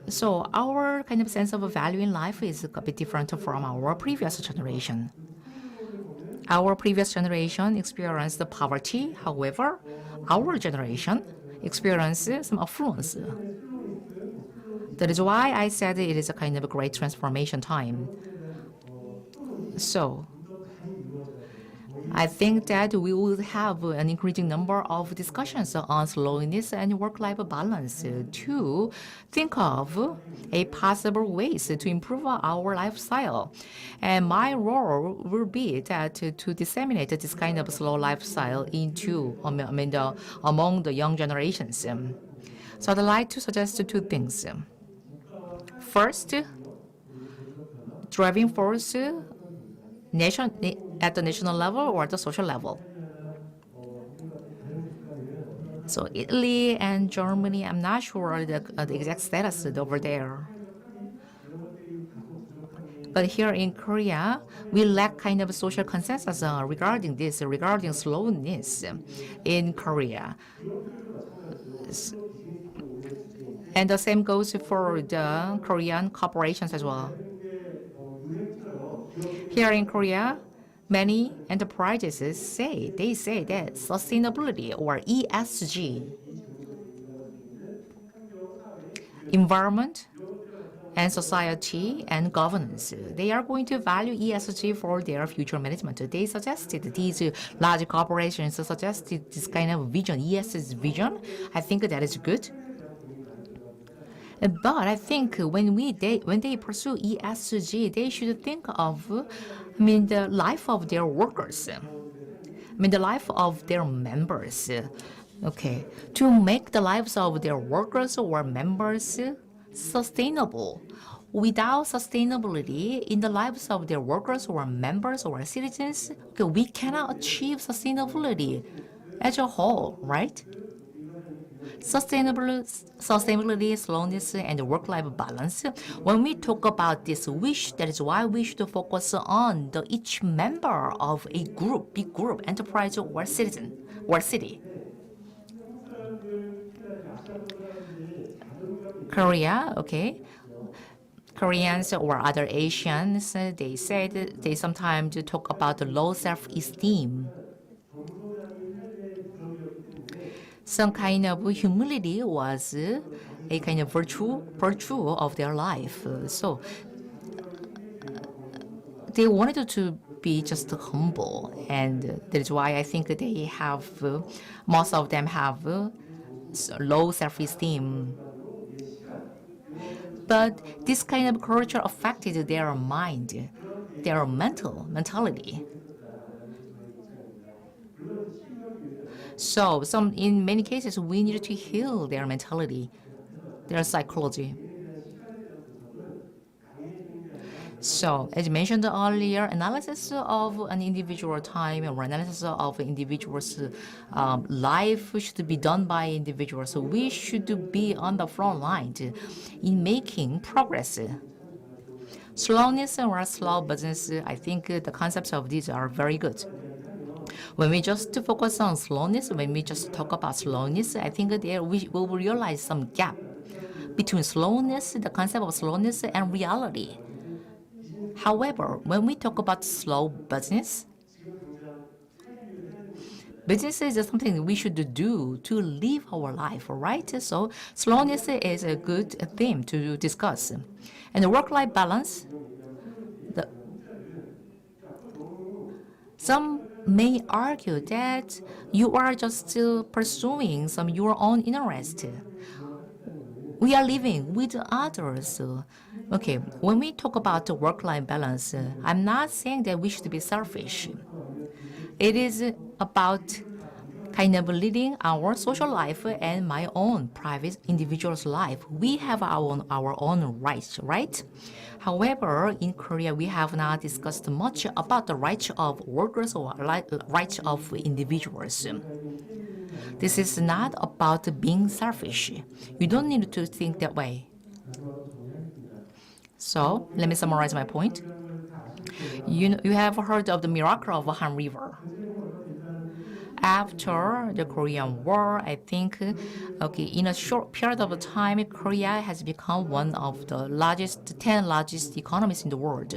So our kind of sense of value in life is a bit different from our previous generation. Our previous generation experienced the poverty. However, our generation experienced some affluence. That is why I said it is a kind of a great transformation time. So I think that we will have an increasing number of discussions on slowness and work-life balance to think of a possible ways to improve our lifestyle. And my role will be that to disseminate this kind of slow lifestyle among the young generations. So I'd like to suggest two things. First, driving force at the national level or the social level. So Italy and Germany, I'm not sure the exact status over there. But here in Korea, we lack kind of social consensus regarding slowness in Korea. And the same goes for the Korean corporations as well. Here in Korea, many enterprises say that sustainability or ESG, environment and society and governance, they are going to value ESG for their future management. They suggested, these large corporations suggested this kind of vision, ESG vision. I think that is good. But I think when they pursue ESG, they should think of, the life of their workers, the life of their members. Okay, to make the lives of their workers or members sustainable. Without sustainability in the lives of their workers or members or citizens, okay, we cannot achieve sustainability as a whole, right? Sustainability, slowness, and work-life balance. When we talk about this, that is why we should focus on each member of a group, big group, enterprise, or citizen, or city. Korea, okay. Koreans or other Asians, they said they sometimes talk about the low self-esteem. Some kind of humility was a kind of virtue of their life. So they wanted to be just humble, and that is why I think that they have, most of them have low self-esteem. But this kind of culture affected their mind, their mentality. So in many cases, we need to heal their mentality, their psychology. So, as mentioned earlier, analysis of an individual time or analysis of an individual's life should be done by individuals. So we should be on the front line in making progress. Slowness or slow business, I think the concepts of these are very good. When we just focus on slowness, when we just talk about slowness, I think there we will realize some gap between slowness, the concept of slowness, and reality. However, when we talk about slow business is something we should do to live our life, right? So slowness is a good theme to discuss. And the work-life balance, some may argue that you are just pursuing your own interest. we are living with others. Okay, when we talk about the work-life balance, I'm not saying that we should be selfish. It is about kind of leading our social life and my own private individual's life. We have our own rights, right? However, in Korea, we have not discussed much about the rights of workers or rights of individuals. This is not about being selfish. You don't need to think that way. So, let me summarize my point. You have heard of the miracle of Han River. After the Korean War, I think, in a short period of time, Korea has become one of the 10 largest economies in the world.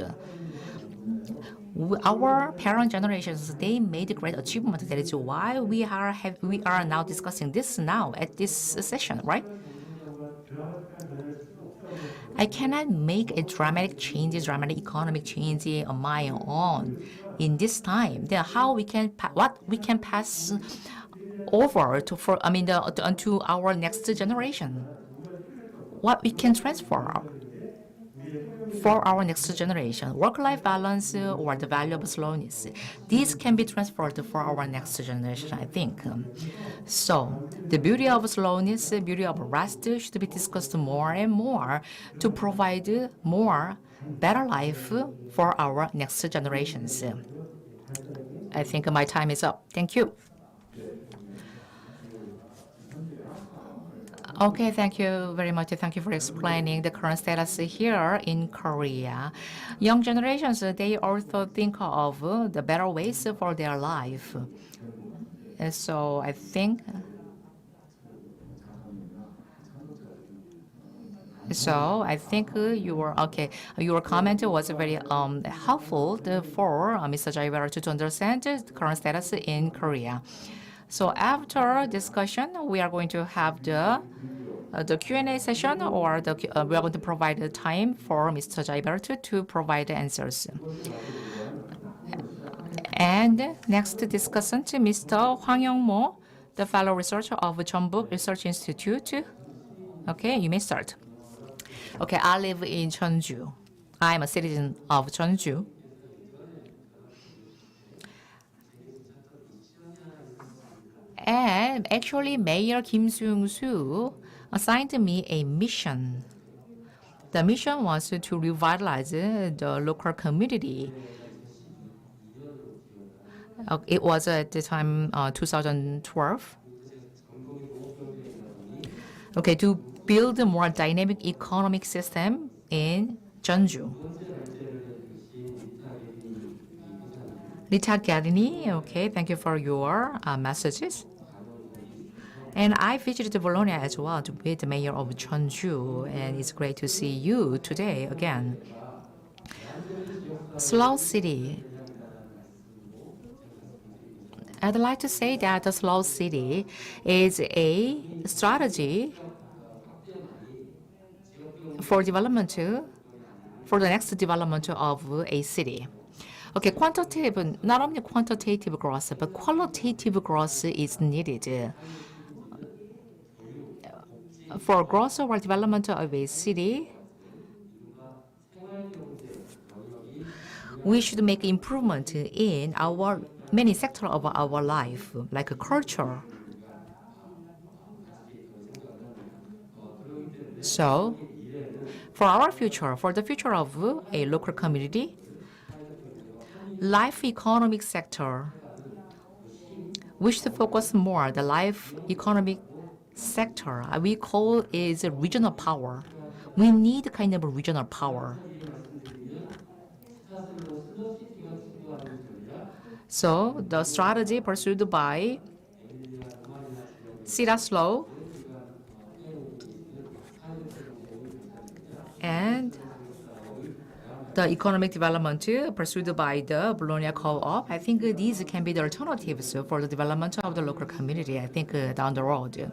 Our parent generations, they made a great achievement. That is why we are now discussing this now at this session, right? I cannot make a dramatic economic change on my own in this time. Then how what we can pass over onto our next generation? What we can transfer for our next generation? Work-life balance or the value of slowness. These can be transferred for our next generation, I think. So the beauty of slowness, the beauty of rest should be discussed more and more to provide more better life for our next generations. I think my time is up. Thank you. Okay, thank you very much. Thank you for explaining the current status here in Korea. Young generations, they also think of the better ways for their life. So I think your comment was very helpful for Mr. Jaibara to understand the current status in Korea. So after discussion, we are going to have the Q&A session, or we are going to provide the time for Mr. Jaibert to provide the answers. And next discussant, Mr. Hwang Young-mo, the fellow researcher of Jeonbuk Research Institute. Okay, you may start. Okay, I live in Jeonju. I'm a citizen of Jeonju. And actually, Mayor Kim Seung-soo assigned me a mission. The mission was to revitalize the local community. It was at the time 2012. Okay, to build a more dynamic economic system in Jeonju. Rita Garini, okay, thank you for your messages. And I visited Bologna as well to meet the mayor of Jeonju, and it's great to see you today again. Slow City. I'd like to say that the Slow City is a strategy for development, for the next development of a city. Okay, not only quantitative growth, but qualitative growth is needed. For growth or development of a city, we should make improvement in our many sectors of our life, like culture. So, for our future, for the future of a local community, life economic sector, we should focus more the life economic sector. We call is regional power. We need kind of regional power. So the strategy pursued by Cittaslow and the economic development pursued by the Bologna Co-op, I think these can be the alternatives for the development of the local community, I think, down the road.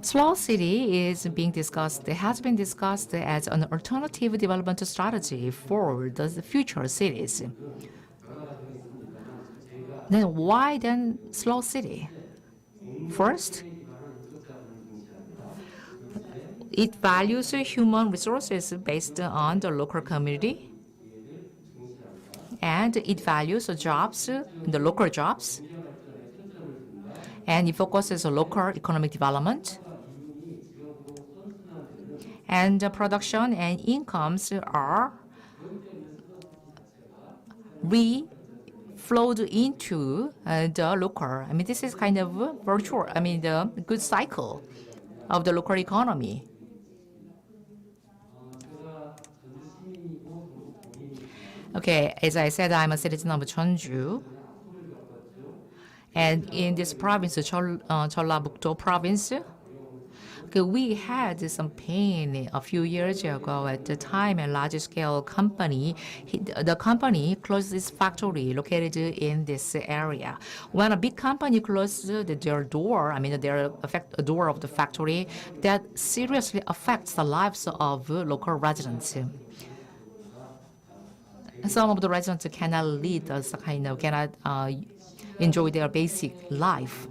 Slow City is being discussed, has been discussed as an alternative development strategy for the future cities. Then why then Slow City? First, It values human resources based on the local community, and it values jobs, the local jobs, and it focuses on local economic development. And the production and incomes are flowed into the local. I mean, this is kind of virtual. I mean, the good cycle of the local economy. Okay, as I said, I'm a citizen of Jeonju. And in this province, Jeollabuk-do province, okay, we had some pain a few years ago. At the time, a large-scale company, the company closed its factory located in this area. When a big company closed their door, I mean, their door of the factory, that seriously affects the lives of local residents. Some of the residents cannot lead us, cannot enjoy their basic life.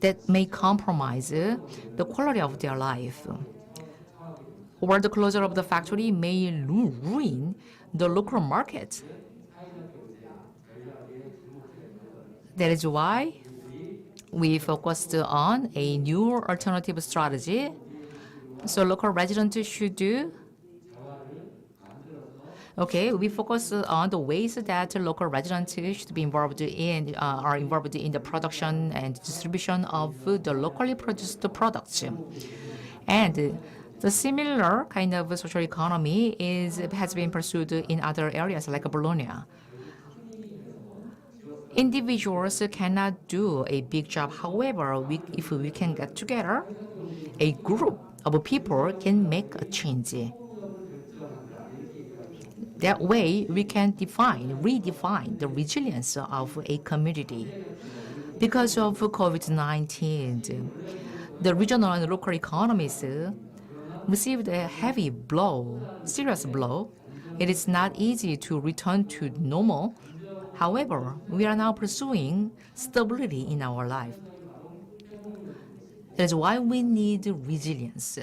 That may compromise the quality of their life. Or the closure of the factory may ruin the local market. That is why we focused on a new alternative strategy. So local residents should do. Okay, we focus on the ways that local residents should be involved in, are involved in the production and distribution of the locally produced products. And the similar kind of social economy has been pursued in other areas like Bologna. Individuals cannot do a big job. However, if we can get together, a group of people can make a change. That way, we can redefine the resilience of a community. Because of COVID-19, the regional and local economies received a heavy blow, serious blow. It is not easy to return to normal. However, we are now pursuing stability in our life. That is why we need resilience.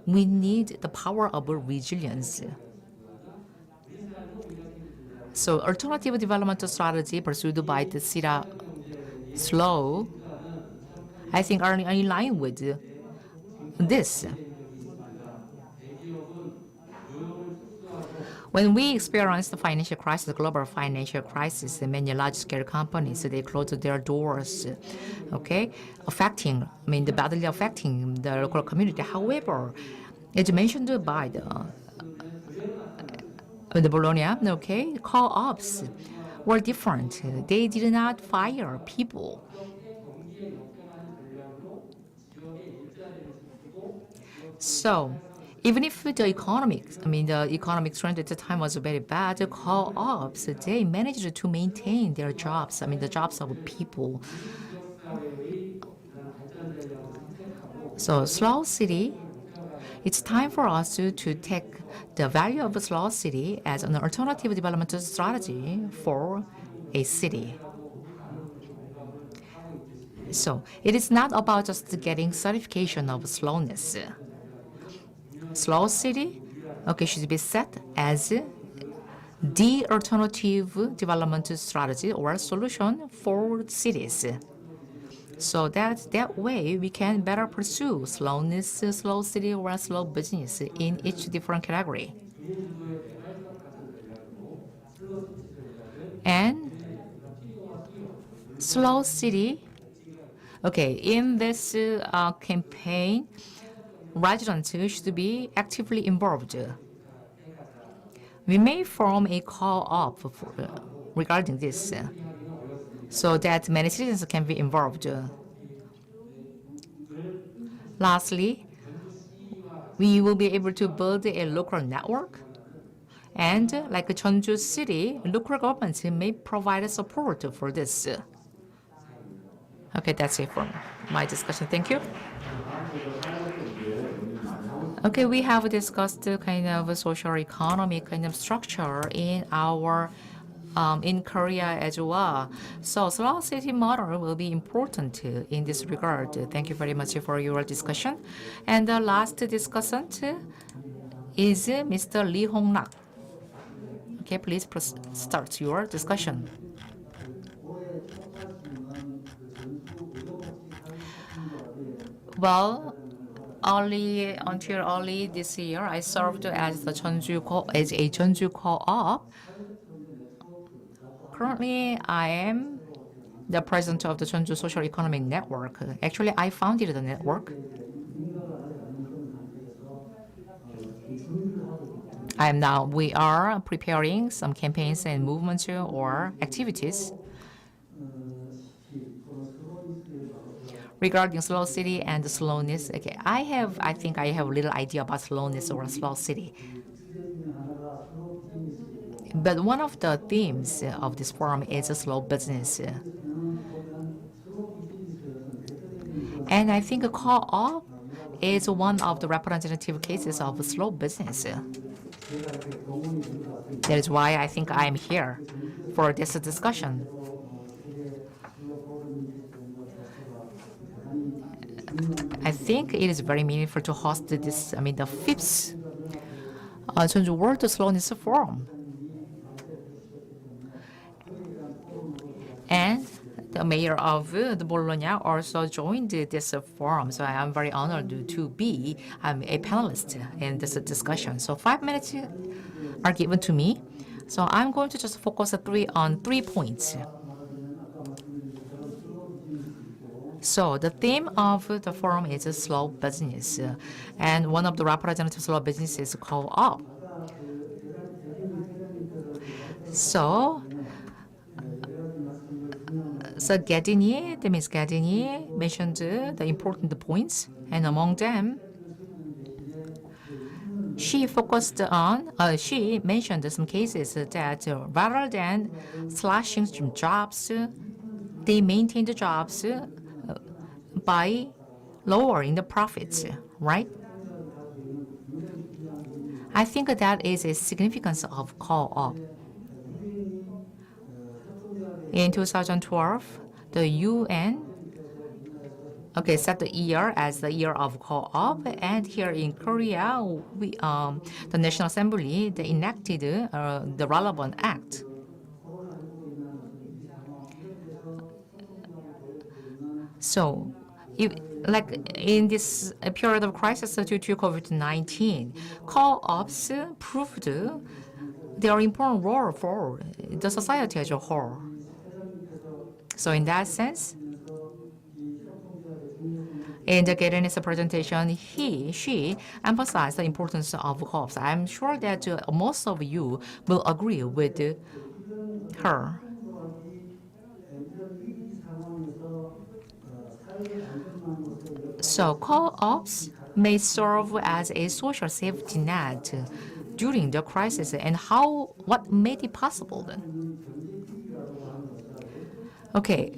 We need the power of resilience. So alternative development strategy pursued by the Cittaslow, I think, are in line with this. When we experienced the financial crisis, the global financial crisis, many large-scale companies, they closed their doors, okay, badly affecting the local community. However, as mentioned by the Bologna, okay, co-ops were different. They did not fire people. So, even if the economic trend at the time was very bad, the co-ops, they managed to maintain their jobs, the jobs of people. So, Slow City, it's time for us to take the value of a Slow City as an alternative development strategy for a city. So, it is not about just getting certification of slowness. Slow City, okay, should be set as the alternative development strategy or solution for cities. So that way we can better pursue slowness, slow city, or slow business in each different category. And slow city, okay, in this campaign, residents should be actively involved. We may form a co-op regarding this so that many citizens can be involved. Lastly, we will be able to build a local network, and like Jeonju City, local governments may provide support for this. Okay, that's it for my discussion. Thank you. Okay, we have discussed kind of social economic kind of structure in our in Korea as well. So slow city model will be important in this regard. Thank you very much for your discussion. And the last discussant is Mr. Lee Hong-nak. Okay, please start your discussion. Well, until early this year, I served as a Jeonju co-op. Currently, I am the president of the Jeonju Social Economic Network. Actually, I founded the network. We are preparing some campaigns and movements or activities regarding slow city and slowness. Okay, I think I have a little idea about slowness or slow city. But one of the themes of this forum is a slow business. And I think a co-op is one of the representative cases of slow business. That is why I think I am here for this discussion. I think it is very meaningful to host this, the fifth Jeonju World Slowness Forum. And the mayor of the Bologna also joined this forum, so I am very honored to be a panelist in this discussion. So 5 minutes are given to me, so I'm going to just focus on three points. So the theme of the forum is slow business, and one of the representative slow business is co-op. So Ms. Gadini mentioned the important points, and among them, she mentioned some cases that rather than slashing some jobs, they maintain the jobs by lowering the profits, right? I think that is a significance of co-op. In 2012, the UN set the year as the year of co-op, and here in Korea, the National Assembly enacted the relevant act. So, in this period of crisis due to COVID-19, co-ops proved their important role for the society as a whole. So in that sense, in the Gadeni's presentation, she emphasized the importance of co-ops. I'm sure that most of you will agree with her. So co-ops may serve as a social safety net during the crisis, and what made it possible then? Okay,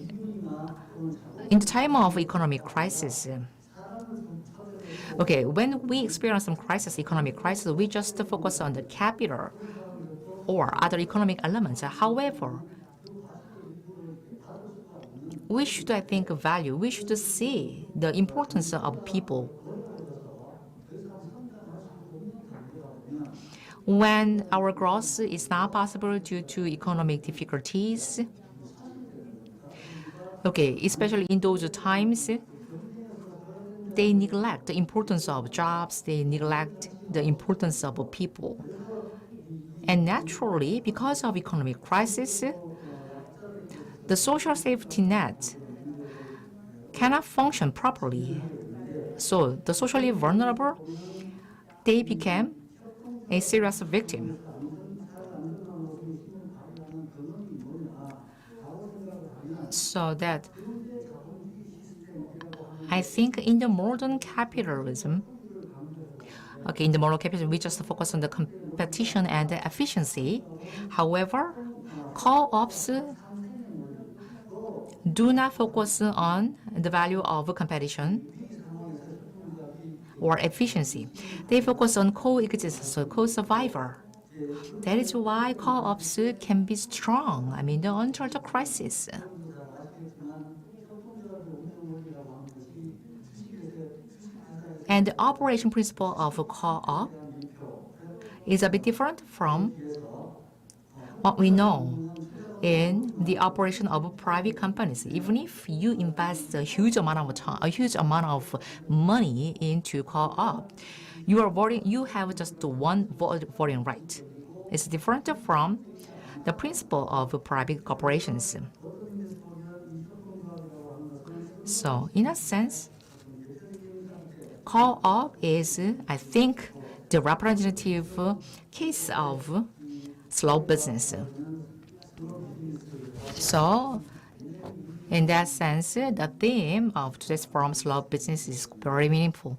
in the time of economic crisis, when we experience some economic crisis, we just focus on the capital or other economic elements. However, we should, I think, we should see the importance of people. When our growth is not possible due to economic difficulties, especially in those times, they neglect the importance of jobs, they neglect the importance of people. And naturally, because of economic crisis, the social safety net cannot function properly. So the socially vulnerable, they became a serious victim. So that I think in the modern capitalism, we just focus on the competition and the efficiency. However, co-ops do not focus on the value of competition or efficiency. They focus on coexistence, co-survivor. That is why co-ops can be strong, under the crisis. And the operation principle of a co-op is a bit different from what we know in the operation of private companies. Even if you invest a huge amount of time, a huge amount of money into co-op, you have just one voting right. It's different from the principle of private corporations. So, in a sense, co-op is, I think, the representative case of slow business. So, in that sense, the theme of today's forum, slow business, is very meaningful.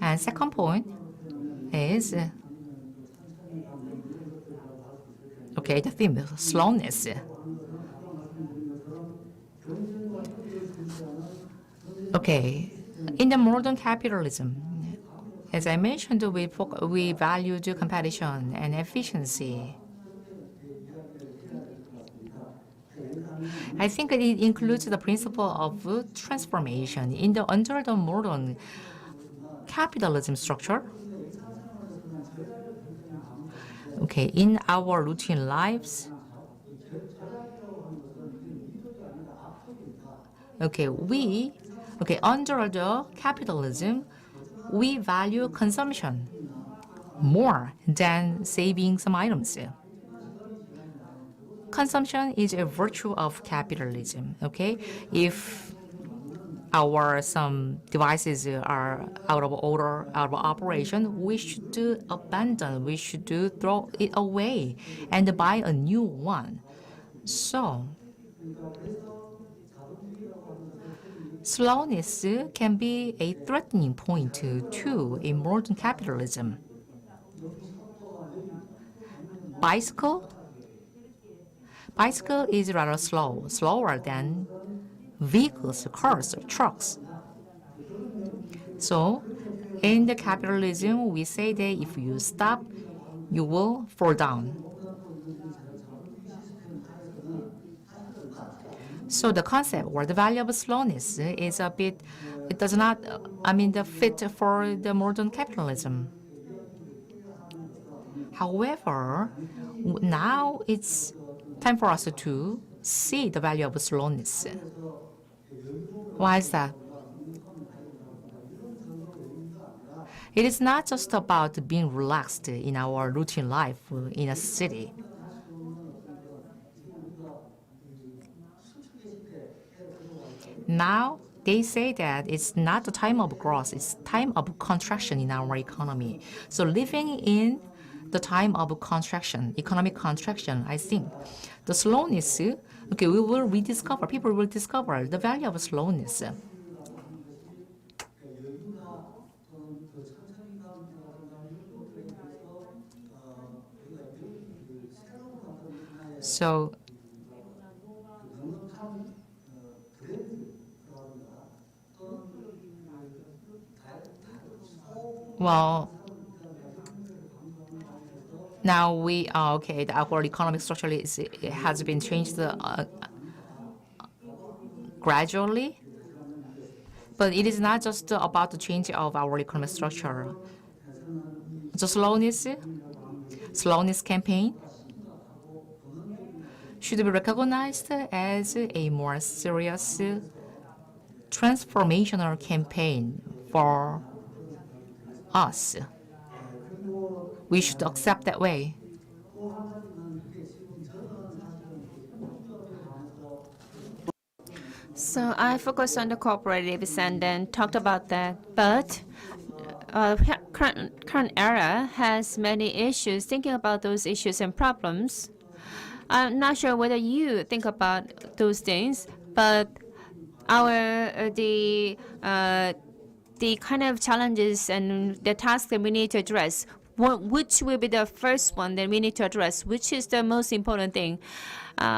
And second point is, the theme is slowness. In the modern capitalism, as I mentioned, we value competition and efficiency. I think it includes the principle of transformation under the modern capitalism structure. In our routine lives, under the capitalism, we value consumption more than saving some items. Consumption is a virtue of capitalism. If some devices are out of order, out of operation, we should abandon, we should throw it away and buy a new one. So, slowness can be a threatening point to a modern capitalism. Bicycle is rather slower than vehicles, cars, trucks. So, in the capitalism, we say that if you stop, you will fall down. So the concept or the value of slowness is a bit, it does not, fit for the modern capitalism. However, now it's time for us to see the value of slowness. Why is that? It is not just about being relaxed in our routine life in a city. Now, they say that it's not the time of growth, it's time of contraction in our economy. So living in the time of contraction, economic contraction, I think the slowness, people will discover the value of slowness. So, now we are our economic structure has been changed gradually, but it is not just about the change of our economic structure. The slowness campaign should be recognized as a more serious transformational campaign for us. We should accept that way. So I focused on the cooperatives and then talked about that. But current era has many issues. Thinking about those issues and problems, I'm not sure whether you think about those things, but the kind of challenges and the tasks that we need to address, which will be the first one that we need to address, which is the most important thing.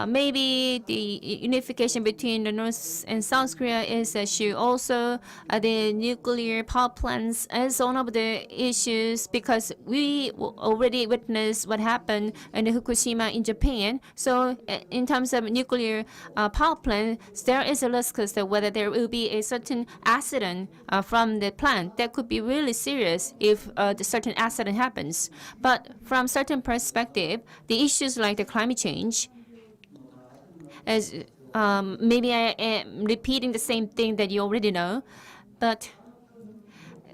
Maybe the unification between the North and South Korea is an issue. Also, the nuclear power plants is one of the issues because we already witnessed what happened in Fukushima in Japan. So, in terms of nuclear power plants, there is a risk as to whether there will be a certain accident from the plant. That could be really serious if the certain accident happens. But from certain perspective, the issues like the climate change, as maybe I am repeating the same thing that you already know, but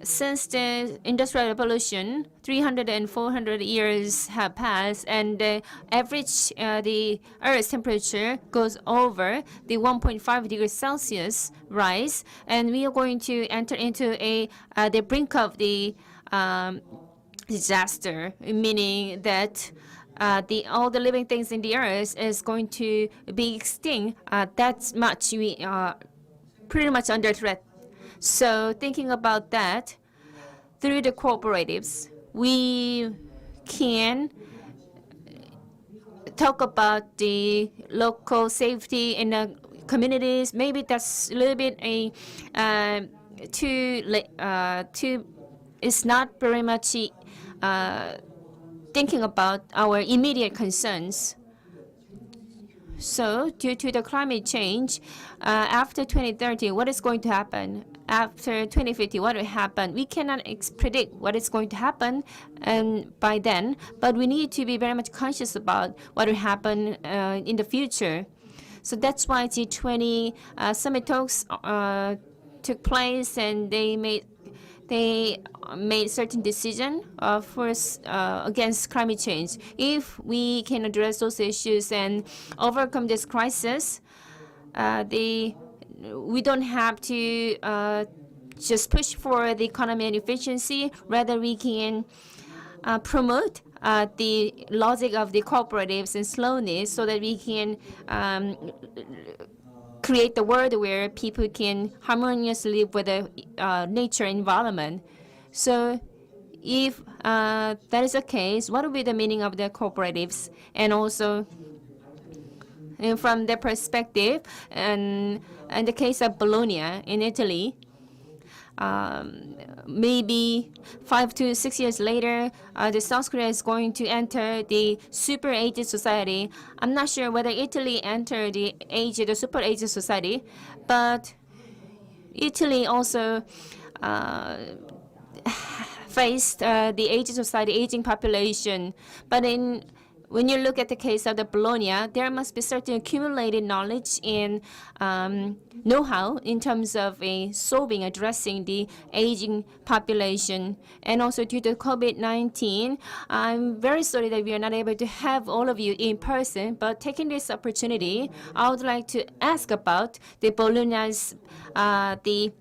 since the Industrial Revolution, 300 and 400 years have passed, and the average the Earth's temperature goes over the 1.5 degrees Celsius rise, and we are going to enter into the brink of the disaster, meaning that all the living things in the earth is going to be extinct. That's much we are pretty much under threat. So thinking about that, through the cooperatives, we can talk about the local safety in the communities. Maybe that's a little bit too. It's not very much thinking about our immediate concerns. So, due to the climate change, after 2030, what is going to happen? After 2050, what will happen? We cannot predict what is going to happen and by then, but we need to be very much conscious about what will happen in the future. So that's why G20 summit talks took place, and they made certain decision against climate change. If we can address those issues and overcome this crisis, we don't have to just push for the economy and efficiency. Rather, we can promote the logic of the cooperatives and slowness so that we can create the world where people can harmoniously live with the nature environment. So if that is the case, what would be the meaning of the cooperatives? And also, from their perspective, and in the case of Bologna in Italy, maybe 5 to 6 years later, the South Korea is going to enter the super aged society. I'm not sure whether Italy entered the super aged society, but Italy also faced the aged society, aging population. But when you look at the case of the Bologna, there must be certain accumulated knowledge and know-how in terms of addressing the aging population. And also due to COVID-19, I'm very sorry that we are not able to have all of you in person, but taking this opportunity, I would like to ask about the Bologna's the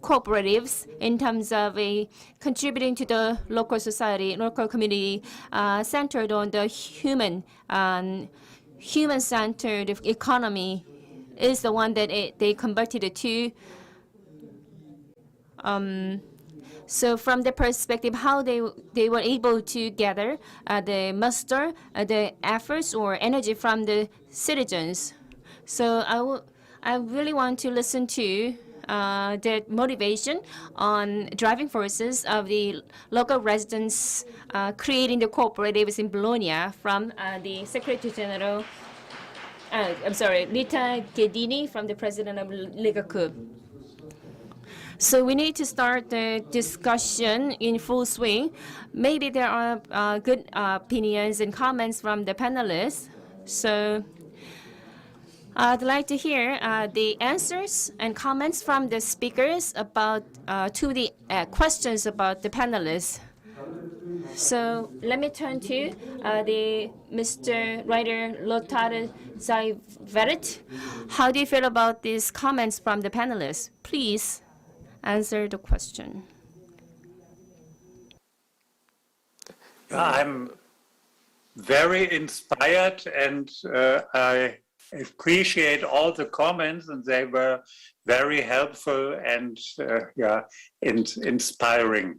cooperatives in terms of contributing to the local society, local community, centered on the human-centered economy is the one that they converted it to. So from the perspective, how they were able to gather the muster, the efforts or energy from the citizens. So I really want to listen to the motivation on driving forces of the local residents creating the cooperatives in Bologna from the Secretary General, Rita Ghedini, from the President of Lega Coop. So we need to start the discussion in full swing. Maybe there are good opinions and comments from the panelists. So I'd like to hear the answers and comments from the speakers about to the questions about the panelists. So let me turn to the Mr. Writer Lothar Zayveret. How do you feel about these comments from the panelists? Please answer the question. I'm very inspired, and I appreciate all the comments, and they were very helpful and inspiring.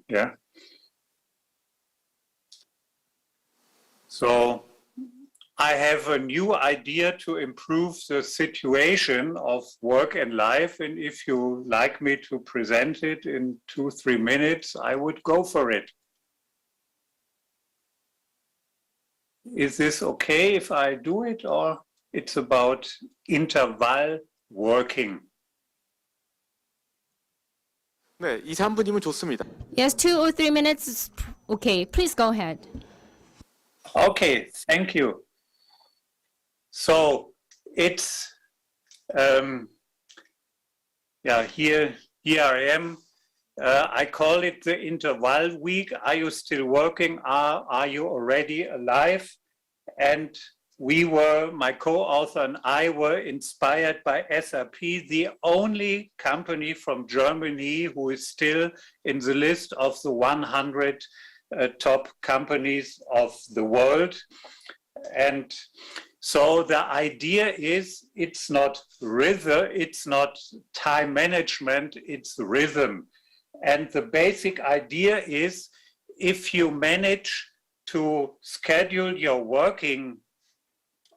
So I have a new idea to improve the situation of work and life, and if you like me to present it in 2-3 minutes, I would go for it. Is this okay if I do it, or it's about interval working? 네, 2-3분이면 좋습니다. Yes, 2 or 3 minutes is okay. Please go ahead. Okay, thank you. So it's here I am. I call it the interval week. Are you still working? Are you already alive? And my co-author and I were inspired by SAP, the only company from Germany who is still in the list of the 100 top companies of the world. And so the idea is it's not rhythm, it's not time management, it's rhythm. And the basic idea is if you manage to schedule your working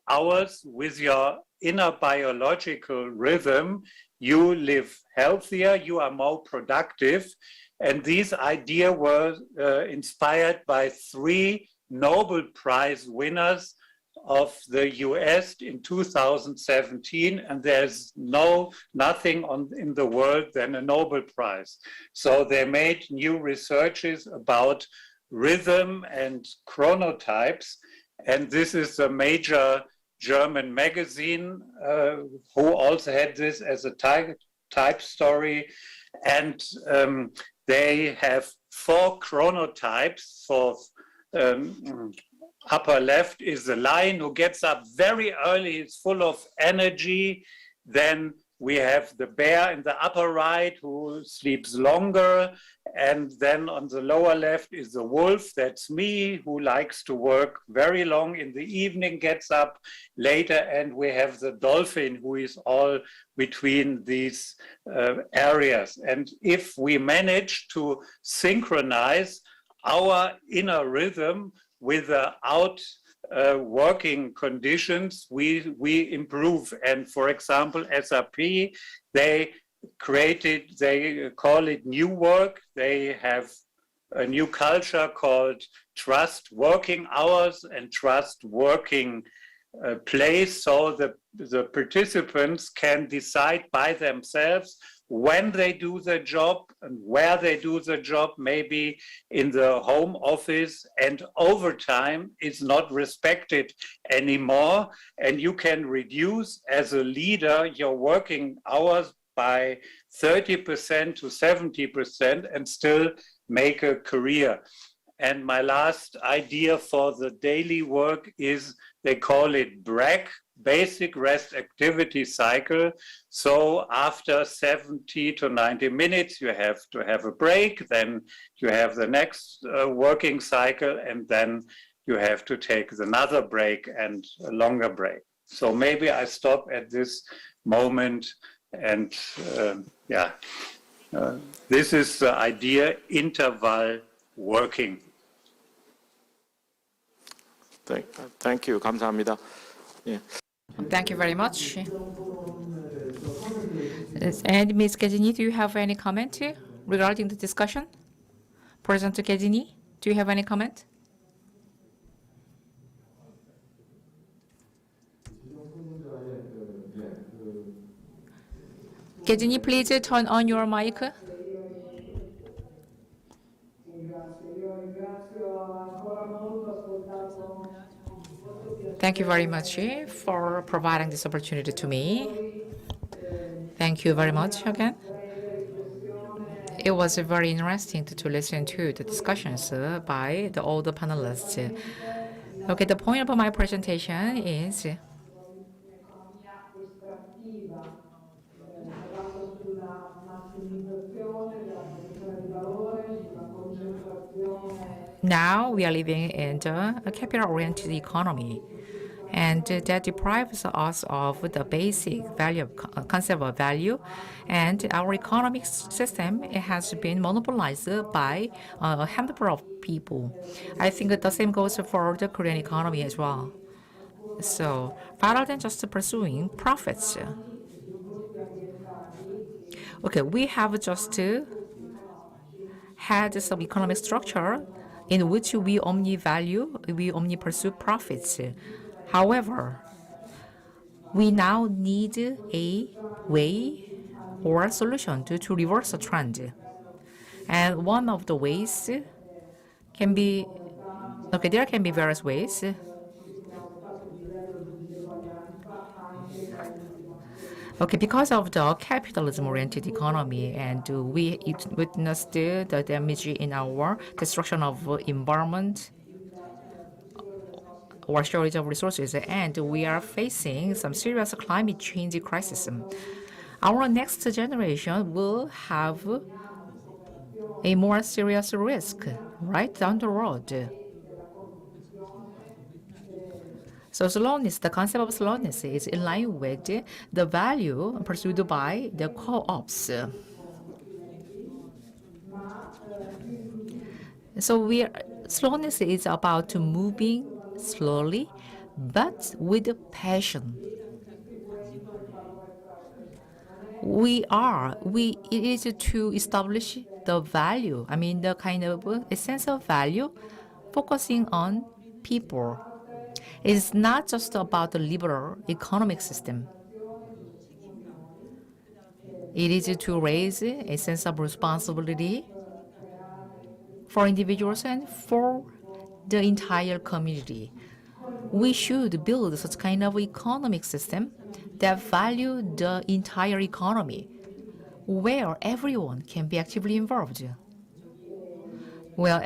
hours with your inner biological rhythm, you live healthier, you are more productive. And these ideas were inspired by 3 Nobel Prize winners of the US in 2017, and there's nothing in the world than a Nobel Prize. So they made new researches about rhythm and chronotypes, and this is a major German magazine who also had this as a type story, and they have 4 chronotypes. For upper left is the lion who gets up very early, is full of energy. Then we have the bear in the upper right who sleeps longer. And then on the lower left is the wolf, that's me, who likes to work very long in the evening, gets up later. And we have the dolphin who is all between these areas. And if we manage to synchronize our inner rhythm with the working conditions, we improve. And for example, SAP, they call it new work. They have a new culture called trust working hours and trust working place. So the participants can decide by themselves when they do the job and where they do the job, maybe in the home office, and overtime is not respected anymore. And you can reduce as a leader your working hours by 30% to 70% and still make a career. And my last idea for the daily work is, they call it BRAC, Basic Rest Activity Cycle. So after 70 to 90 minutes, you have to have a break, then you have the next working cycle, and then you have to take another break and a longer break. So maybe I stop at this moment, and this is the idea, interval working. Thank you. 감사합니다. 예. Thank you very much. And Ms. Kejini, do you have any comment regarding the discussion? President Kejini, do you have any comment? Kejini, please turn on your mic. Thank you very much for providing this opportunity to me. Thank you very much again. It was very interesting to listen to the discussions by all the panelists. Okay, the point of my presentation is now we are living in a capital-oriented economy, and that deprives us of the basic value, concept of value, and our economic system has been monopolized by a handful of people. I think the same goes for the Korean economy as well. So rather than just pursuing profits, okay, we have just had some economic structure in which we only pursue profits. However, we now need a way or a solution to reverse the trend. And one of the ways can be, okay, there can be various ways. Okay, because of the capitalism-oriented economy, and we witnessed the damage in our destruction of environment or shortage of resources, and we are facing some serious climate change crisis. Our next generation will have a more serious risk right down the road. So slowness, the concept of slowness is in line with the value pursued by the co-ops. So slowness is about moving slowly, but with passion. It is to establish the value, the kind of essence of value, focusing on people. It's not just about the liberal economic system. It is to raise a sense of responsibility for individuals and for the entire community. We should build such kind of economic system that value the entire economy, where everyone can be actively involved, where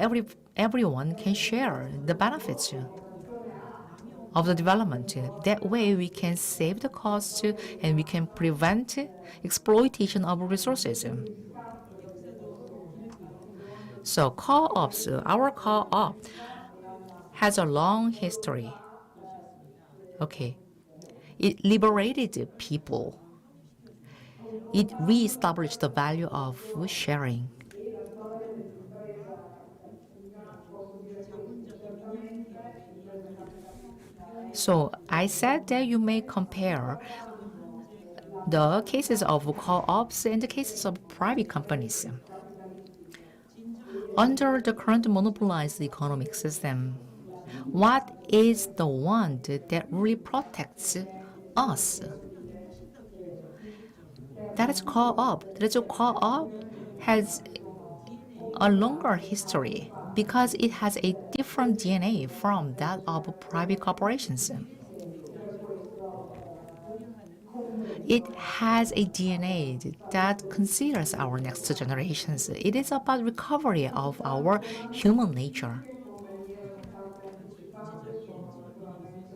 everyone can share the benefits of the development. That way we can save the cost and we can prevent exploitation of resources. So co-ops, our co-op has a long history. Okay. It liberated people. It re-established the value of sharing. So I said that you may compare the cases of co-ops and the cases of private companies. Under the current monopolized economic system, what is the one that really protects us? That is co-op. That is a co-op has a longer history because it has a different DNA from that of private corporations. It has a DNA that considers our next generations. It is about recovery of our human nature.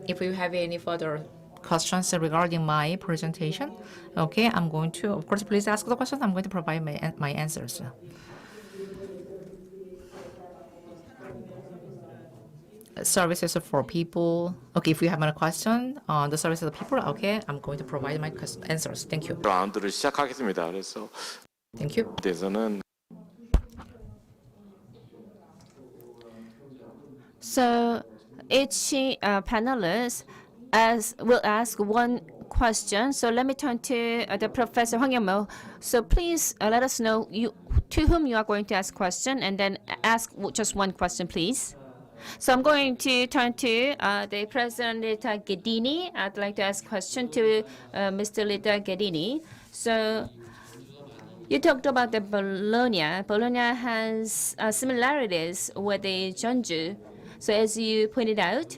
If you have any further questions regarding my presentation, okay, I'm going to, of course, please ask the question. I'm going to provide my answers. Services for people. Okay, if you have a question on the services of people, okay, I'm going to provide my answers. Thank you. 라운드를 시작하겠습니다. 그래서 Thank you. 대해서는 So each panelist will ask one question. So let me turn to the Professor Hwang Yeon-mo. So please let us know to whom you are going to ask question, and then ask just one question, please. So I'm going to turn to the President Rita Ghedini. I'd like to ask question to Mr. Rita Ghedini. So you talked about the Bologna. Bologna has similarities with the Jeonju. So as you pointed out,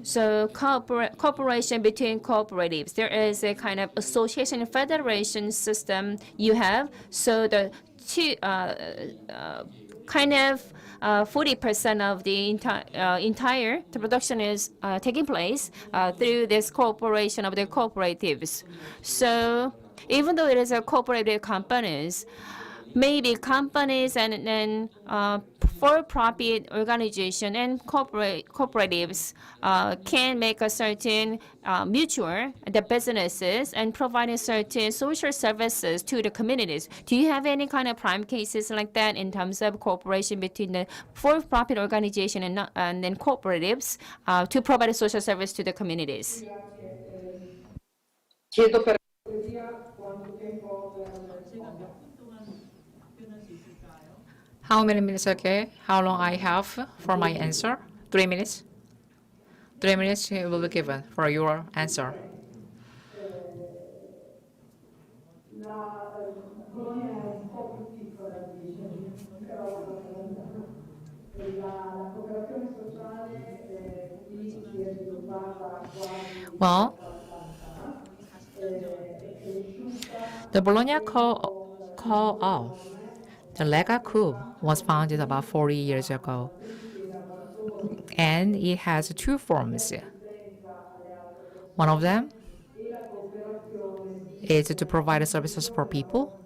so cooperation between cooperatives, there is a kind of association federation system you have. So the two kind of 40% of the entire production is taking place through this cooperation of the cooperatives. So even though it is a cooperative companies, maybe companies and then for-profit organization and cooperatives can make a certain mutual the businesses and providing certain social services to the communities. Do you have any kind of prime cases like that in terms of cooperation between the for-profit organization and then cooperatives to provide social service to the communities? Chiedo per quanto tempo per risposta. How many minutes, okay? How long I have for my answer? 3 minutes? 3 minutes will be given for your answer. La Bologna è un po' più piccola di Jeonju, però la cooperazione sociale qui si è sviluppata quasi Well, the Bologna Co-op, the Lega Coup, was founded about 40 years ago. And it has two forms. One of them is to provide services for people.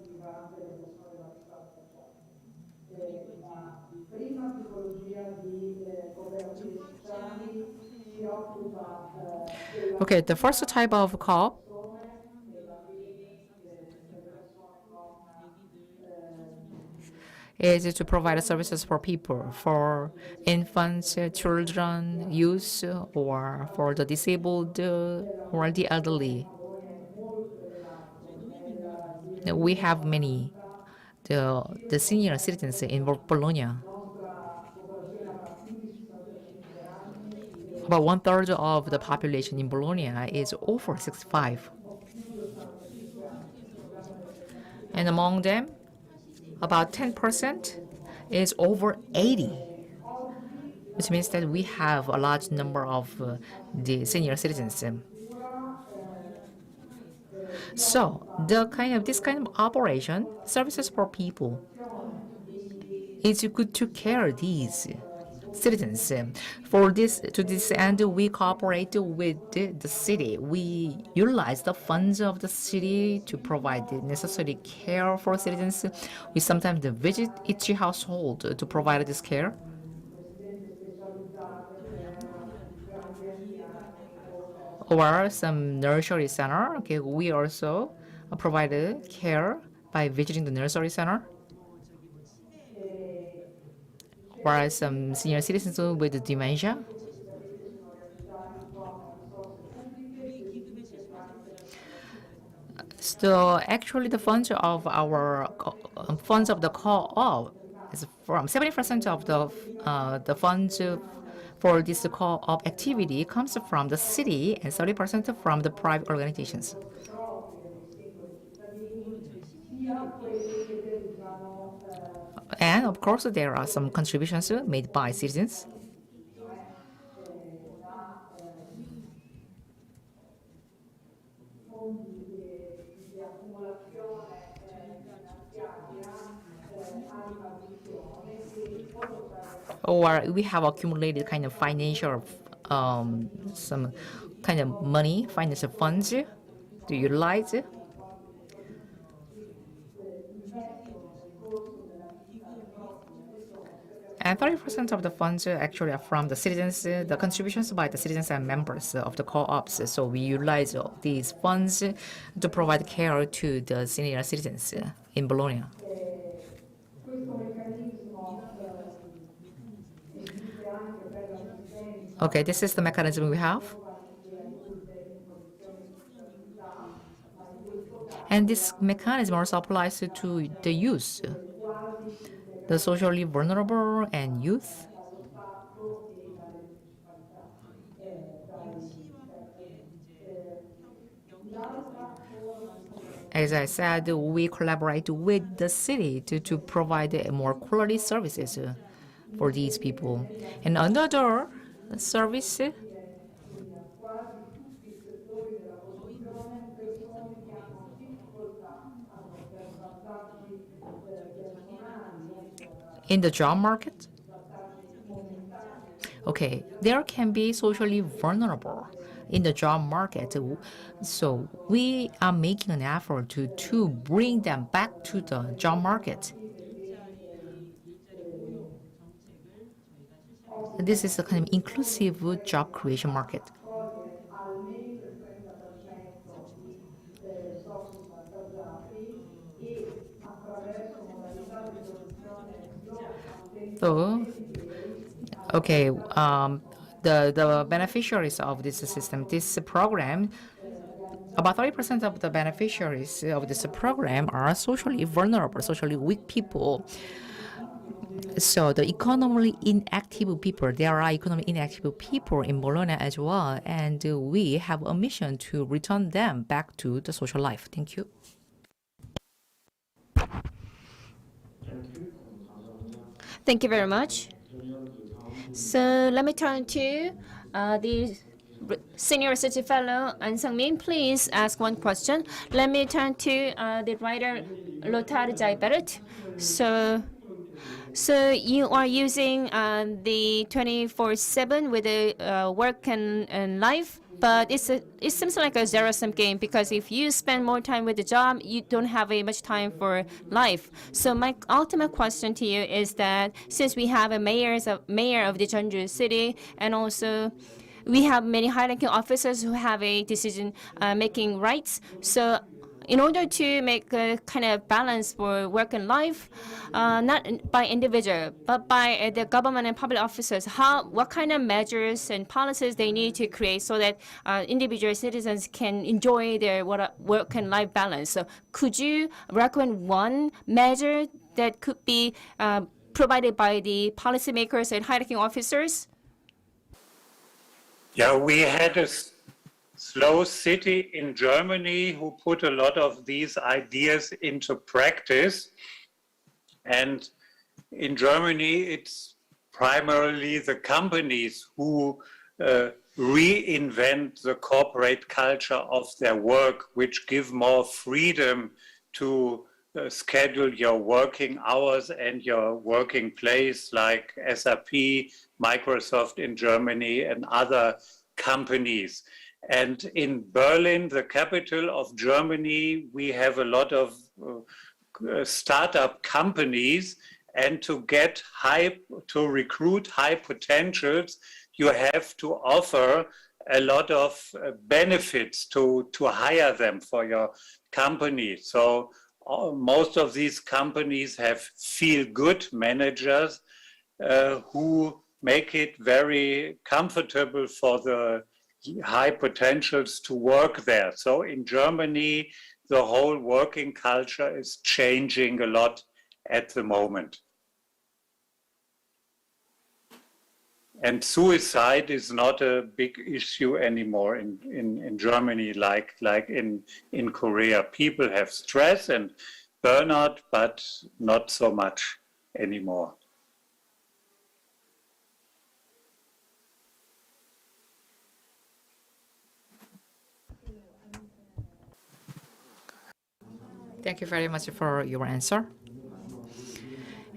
Okay, the first type of co-op is to provide services for people, for infants, children, youth, or for the disabled or the elderly. We have many the senior citizens in Bologna. About 1/3 of the population in Bologna is over 65. And among them, about 10% is over 80, which means that we have a large number of the senior citizens. So this kind of operation, services for people, is good to care these citizens. To this end, we cooperate with the city. We utilize the funds of the city to provide the necessary care for citizens. We sometimes visit each household to provide this care. Or some nursery center. Okay, we also provide care by visiting the nursery center. Or some senior citizens with dementia. So actually, the funds of the co-op is from 70% of the funds for this co-op activity comes from the city and 30% from the private organizations. And of course, there are some contributions made by citizens. Or we have accumulated kind of financial, some kind of money, financial funds to utilize. And 30% of the funds actually are from the citizens, the contributions by the citizens and members of the co-ops. So we utilize these funds to provide care to the senior citizens in Bologna. Okay, this is the mechanism we have. And this mechanism also applies to the youth, the socially vulnerable and youth. As I said, we collaborate with the city to provide more quality services for these people. And another service in the job market. Okay, there can be socially vulnerable in the job market. So we are making an effort to bring them back to the job market. this is a kind of inclusive job creation market. almeno il 30% di soci svantaggiati e attraverso modalità di produzione slow So, okay, the beneficiaries of this system, this program, about 30% of the beneficiaries of this program are socially vulnerable, socially weak people. So the economically inactive people, there are economically inactive people in Bologna as well, and we have a mission to return them back to the social life. Thank you. Thank you very much. So let me turn to the Senior Research Fellow An Sang-min. Please ask one question. Let me turn to the writer Lothar Jaibert. So you are using the 24/7 with the work and life, but it seems like a zero-sum game, because if you spend more time with the job, you don't have much time for life. So my ultimate question to you is that since we have a mayor of the Jeonju city, and also we have many high-ranking officers who have a decision-making rights, so in order to make a kind of balance for work and life, not by individual, but by the government and public officers, what kind of measures and policies they need to create so that individual citizens can enjoy their work and life balance. So could you recommend one measure that could be provided by the policymakers and high-ranking officers? Yeah, we had a slow city in Germany who put a lot of these ideas into practice. And in Germany, it's primarily the companies who reinvent the corporate culture of their work, which give more freedom to schedule your working hours and your working place, like SAP, Microsoft in Germany, and other companies. And in Berlin, the capital of Germany, we have a lot of startup companies, and to recruit high potentials, you have to offer a lot of benefits to hire them for your company. So most of these companies have feel-good managers who make it very comfortable for the high potentials to work there. So in Germany, the whole working culture is changing a lot at the moment. And suicide is not a big issue anymore in Germany like in Korea. People have stress and burnout, but not so much anymore. Thank you very much for your answer.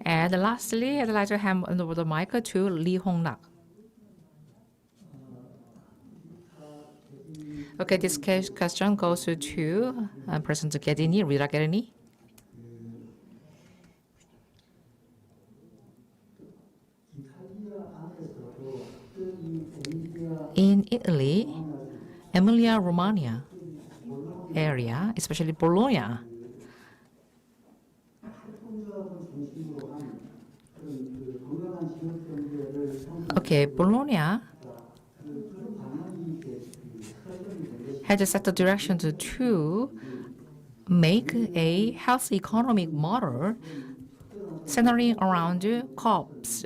And lastly, I'd like to hand over the mic to Lee Hong-nak. Okay, this question goes to President Gedini, Rita Gedini. In Italy, Emilia-Romagna area, especially Bologna, Bologna had set the direction to make a healthy economic model centering around co-ops.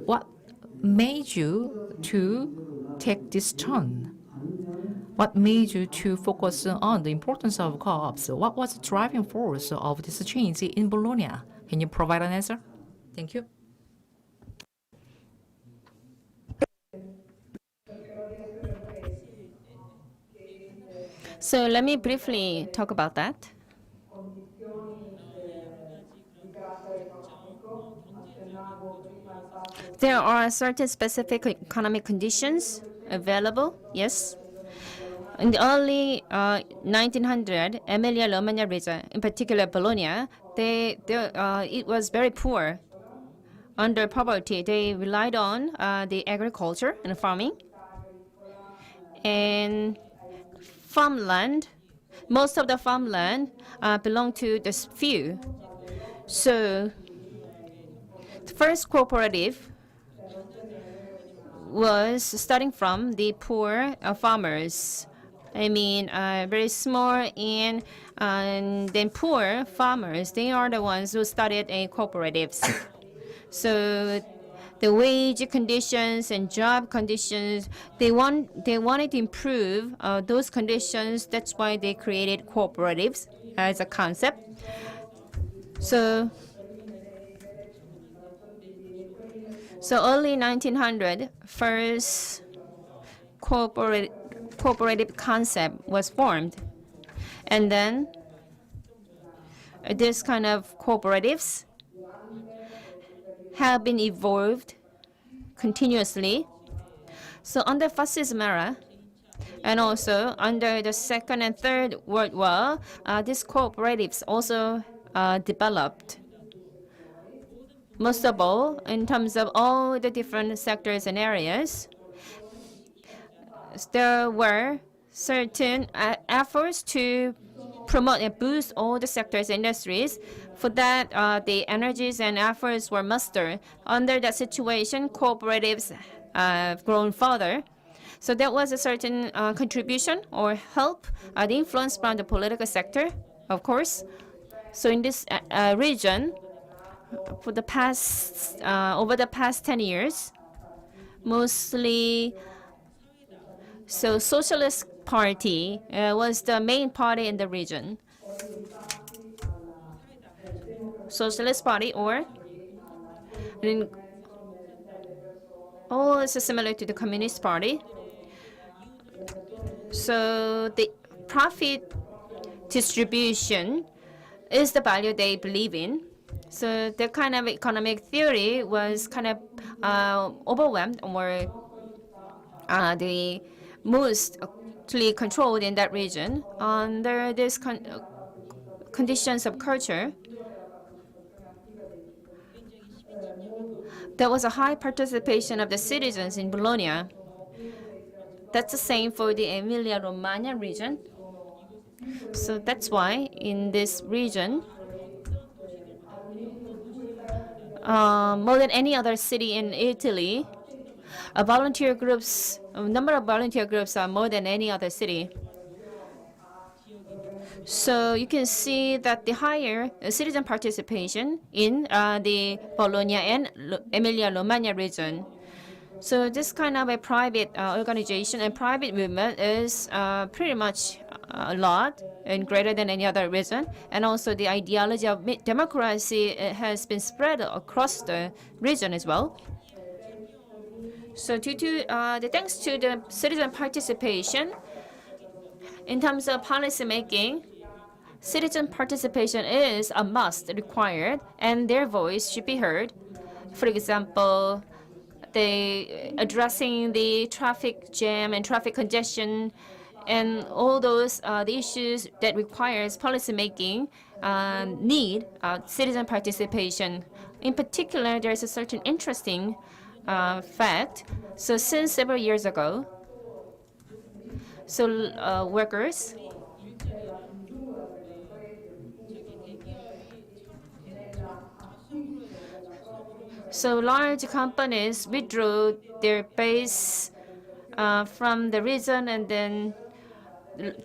What made you to take this turn? What made you to focus on the importance of co-ops? What was the driving force of this change in Bologna? Can you provide an answer? Thank you. So let me briefly talk about that. There are certain specific economic conditions available, yes. In the early 1900, Emilia-Romagna region, in particular Bologna, it was very poor. under poverty, they relied on the agriculture and farming. And farmland, most of the farmland belonged to the few. So the first cooperative was starting from the poor farmers. I mean, very small and then poor farmers. They are the ones who started cooperatives. So the wage conditions and job conditions, they wanted to improve those conditions. That's why they created cooperatives as a concept. So early 1900, first cooperative concept was formed. And then this kind of cooperatives have been evolved continuously. So under fascism era, and also under the Second and Third World War, these cooperatives also developed. Most of all, in terms of all the different sectors and areas, there were certain efforts to promote and boost all the sectors and industries. For that, the energies and efforts were mustered. Under that situation, cooperatives have grown further. So there was a certain contribution or help, the influence from the political sector, of course. So in this region, for the past, over the past 10 years, mostly, so Socialist Party was the main party in the region. Socialist Party, or it's similar to the Communist Party. So the profit distribution is the value they believe in. So the kind of economic theory was kind of overwhelmed, or the mostly controlled in that region under these conditions of culture. There was a high participation of the citizens in Bologna. That's the same for the Emilia-Romagna region. So that's why in this region, more than any other city in Italy, volunteer groups, number of volunteer groups are more than any other city. So you can see that the higher citizen participation in the Bologna and Emilia-Romagna region. So this kind of a private organization and private movement is pretty much a lot and greater than any other region. And also the ideology of democracy has been spread across the region as well. So due to thanks to the citizen participation, in terms of policy making, citizen participation is a must required, and their voice should be heard. For example, they addressing the traffic jam and traffic congestion, and all those the issues that requires policy making need citizen participation. In particular, there is a certain interesting fact. So since several years ago, so workers So large companies withdrew their base from the region, and then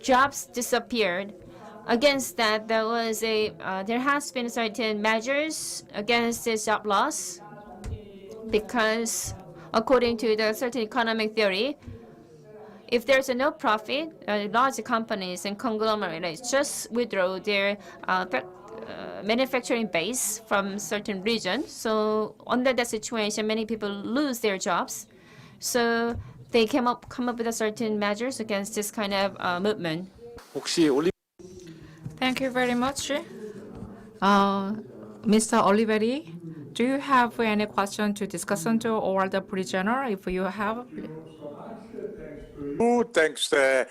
jobs disappeared. Against that, there has been certain measures against this job loss, because according to the certain economic theory, if there's no profit, large companies and conglomerates just withdraw their manufacturing base from certain regions. So under that situation, many people lose their jobs. So they come up with a certain measures against this kind of movement. Thank you very much. Mr. Oliveri, do you have any question to discuss on to or the presenter? If you have. Thanks to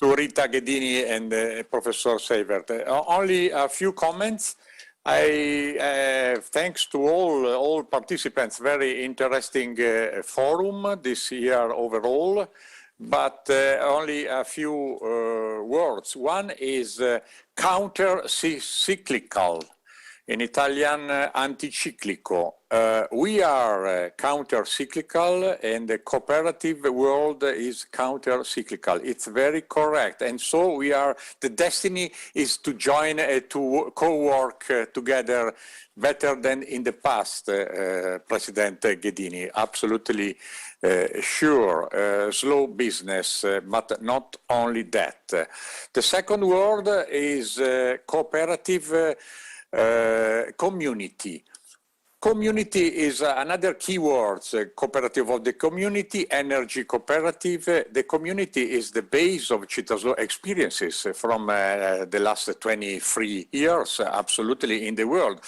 Rita Ghedini and Professor Seibert. Only a few comments. Thanks to all participants, very interesting forum this year overall, but only a few words. One is counter-cyclical, in Italian anticiclico. We are counter-cyclical and the cooperative world is counter-cyclical. It's very correct. And so the destiny is to join, to co-work together better than in the past, President Ghedini, absolutely sure. Slow business, but not only that. The second word is cooperative community. Community is another key word, cooperative of the community, energy cooperative. The community is the base of Cittaslow experiences from the last 23 years, absolutely in the world.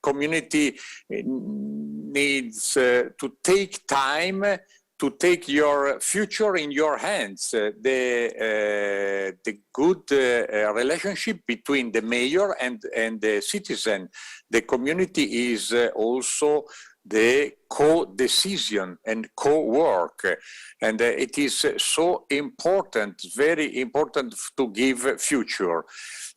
Community needs to take time to take your future in your hands. The good relationship between the mayor and the citizen. The community is also the co-decision and co-work. And it is so important, very important to give future.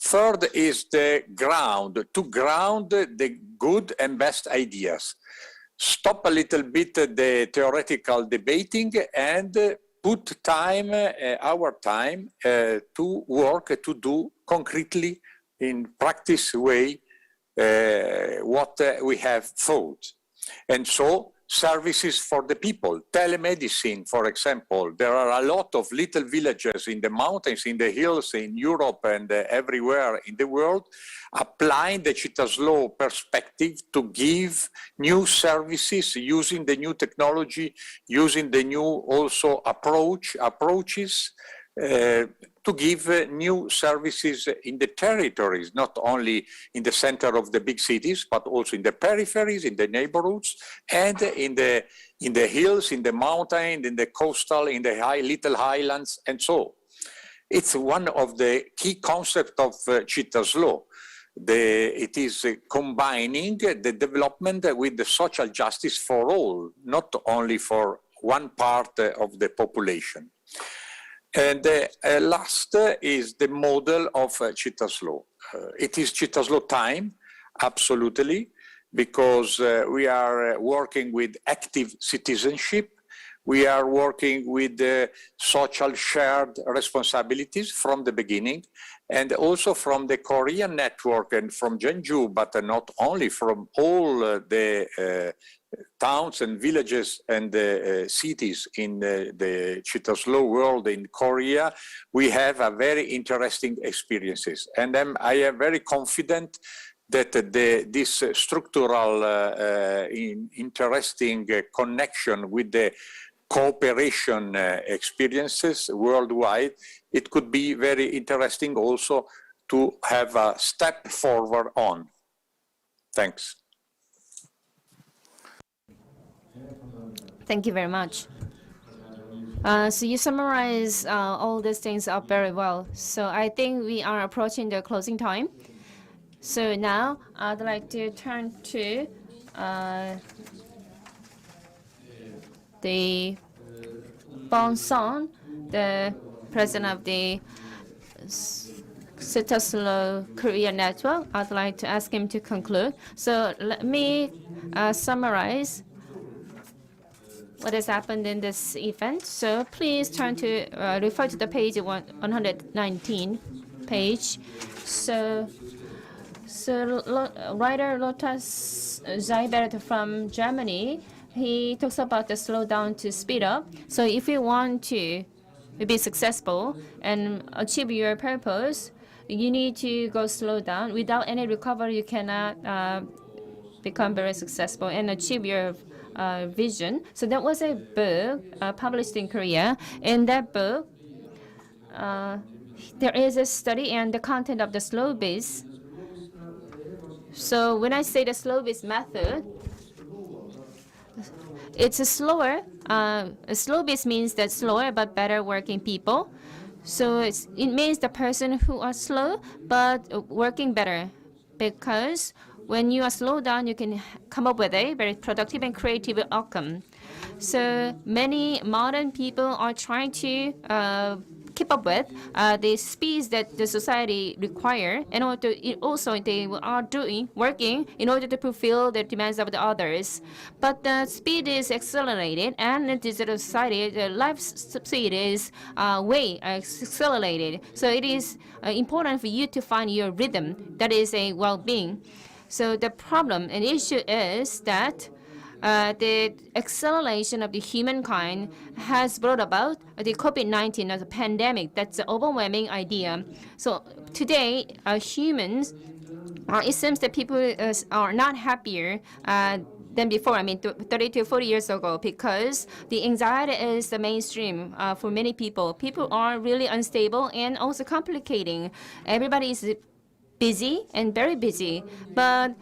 Third is the ground, to ground the good and best ideas. Stop a little bit the theoretical debating and put time, our time, to work, to do concretely in practice way what we have thought. And so services for the people, telemedicine, for example. There are a lot of little villages in the mountains, in the hills, in Europe and everywhere in the world, applying the Cittaslow perspective to give new services, using the new technology, using the new also approaches, to give new services in the territories, not only in the center of the big cities, but also in the peripheries, in the neighborhoods, and in the hills, in the mountain, in the coastal, in the little highlands, and so. It's one of the key concepts of Cittaslow. It is combining the development with the social justice for all, not only for one part of the population. And last is the model of Cittaslow. It is Cittaslow time, absolutely, because we are working with active citizenship. We are working with social shared responsibilities from the beginning, and also from the Korean network and from Jeonju, but not only, from all the towns and villages and cities in the Cittaslow world in Korea. We have a very interesting experiences, and I am very confident that this structural interesting connection with the cooperation experiences worldwide, it could be very interesting also to have a step forward on. Thanks. Thank you very much. So you summarize all these things up very well. So I think we are approaching the closing time. So now I'd like to turn to the Bong Son, the president of the Cittaslow Korea Network. I'd like to ask him to conclude. So let me summarize what has happened in this event. So please turn to refer to the page 119 page. So writer Lotus Seibert from Germany, he talks about the slow down to speed up. So if you want to be successful and achieve your purpose, you need to go slow down. Without any recovery, you cannot become very successful and achieve your vision. So that was a book published in Korea. In that book, there is a study and the content of the slow biz. So when I say the slow biz method, it's a slower. A slow biz means that slower but better working people. So it means the person who are slow but working better, because when you are slowed down, you can come up with a very productive and creative outcome. So many modern people are trying to keep up with the speeds that the society require, and also they are working in order to fulfill the demands of the others. But the speed is accelerated, and in digital society, the life speed is way accelerated. So it is important for you to find your rhythm that is a well-being. So the problem and issue is that the acceleration of the humankind has brought about the COVID-19 as a pandemic. That's an overwhelming idea. So today, humans, it seems that people are not happier than before, 30 to 40 years ago, because the anxiety is the mainstream for many people. People are really unstable and also complicating. Everybody is busy and very busy, but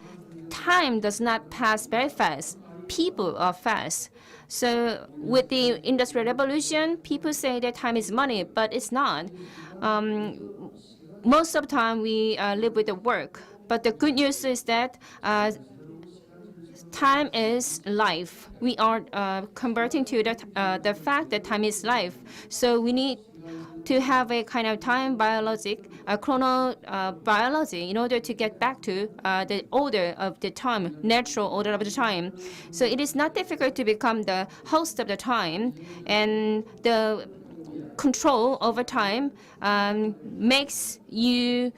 time does not pass very fast. People are fast. So with the Industrial Revolution, people say that time is money, but it's not. Most of the time we live with the work, but the good news is that time is life. We are converting to the fact that time is life. So we need to have a kind of time biologic, chronobiology, in order to get back to the order of the time, natural order of the time. So it is not difficult to become the host of the time, and the control over time makes you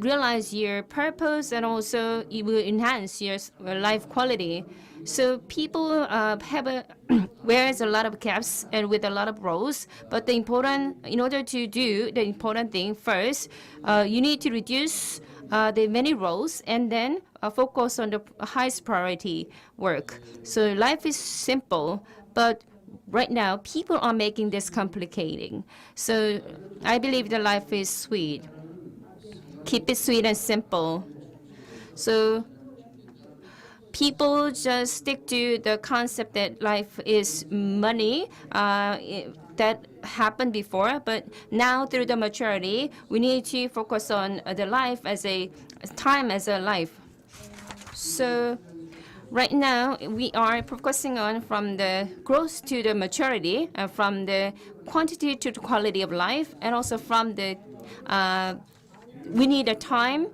realize your purpose, and also it will enhance your life quality. So people wears a lot of caps and with a lot of roles, but in order to do the important thing first, you need to reduce the many roles and then focus on the highest priority work. So life is simple, but right now people are making this complicating. So I believe that life is sweet. Keep it sweet and simple. So people just stick to the concept that life is money that happened before, but now through the maturity, we need to focus on the life as a time as a life. So right now, we are focusing on from the growth to the maturity, from the quantity to the quality of life, and also from the we need a time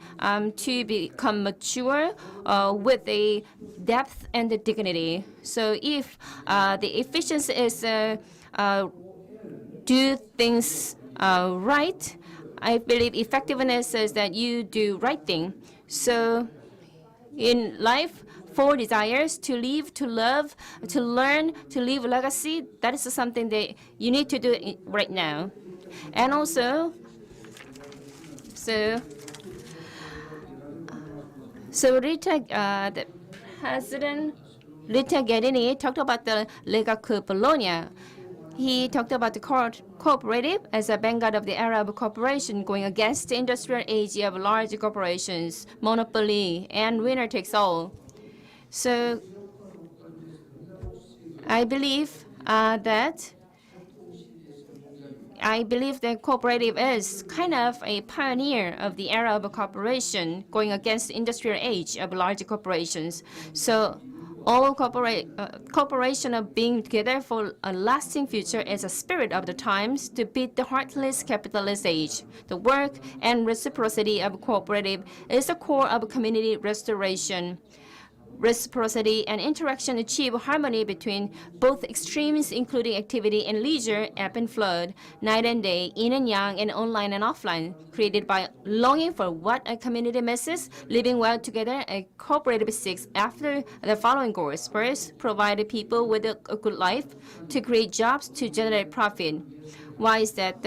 to become mature with a depth and the dignity. So if the efficiency is do things right, I believe effectiveness is that you do right thing. So in life, 4 desires: to live, to love, to learn, to leave a legacy. That is something that you need to do right now. And also, so Rita, the President Rita Guerini talked about the Lega Bologna. He talked about the cooperative as a vanguard of the era of cooperation, going against the industrial age of large corporations, monopoly, and winner takes all. So I believe that cooperative is kind of a pioneer of the era of cooperation, going against the industrial age of large corporations. So all cooperation of being together for a lasting future is a spirit of the times to beat the heartless capitalist age. The work and reciprocity of cooperative is the core of community restoration. Reciprocity and interaction achieve harmony between both extremes, including activity and leisure, ebb and flood, night and day, yin and yang, and online and offline, created by longing for what a community misses. Living well together, a cooperative seeks after the following goals. First, provide people with a good life, to create jobs, to generate profit. Why is that?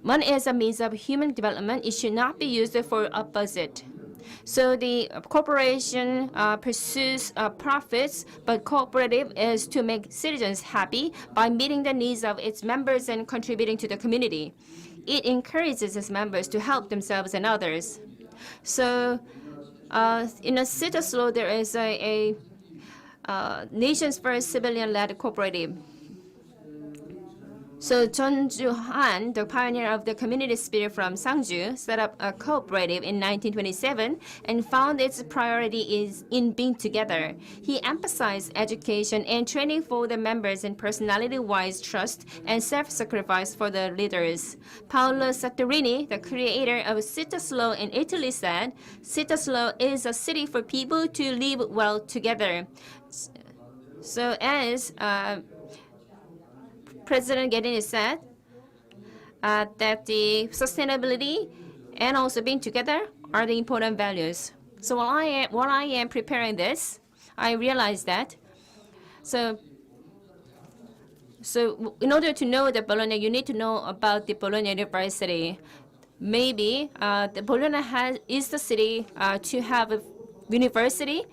Money is a means of human development. It should not be used for opposite. So the corporation pursues profits, but cooperative is to make citizens happy by meeting the needs of its members and contributing to the community. It encourages its members to help themselves and others. So in a Cittaslow, there is a nation's first civilian-led cooperative. So Jeonju Han, the pioneer of the community spirit from Sangju, set up a cooperative in 1927 and found its priority is in being together. He emphasized education and training for the members in personality-wise trust and self-sacrifice for the leaders. Paolo Sartorini, the creator of Cittaslow in Italy, said, "Cittaslow is a city for people to live well together." So as President Gedini said, that the sustainability and also being together are the important values. So while I am preparing this, I realized that. So in order to know the Bologna, you need to know about the Bologna University. Maybe the Bologna is the city to have a university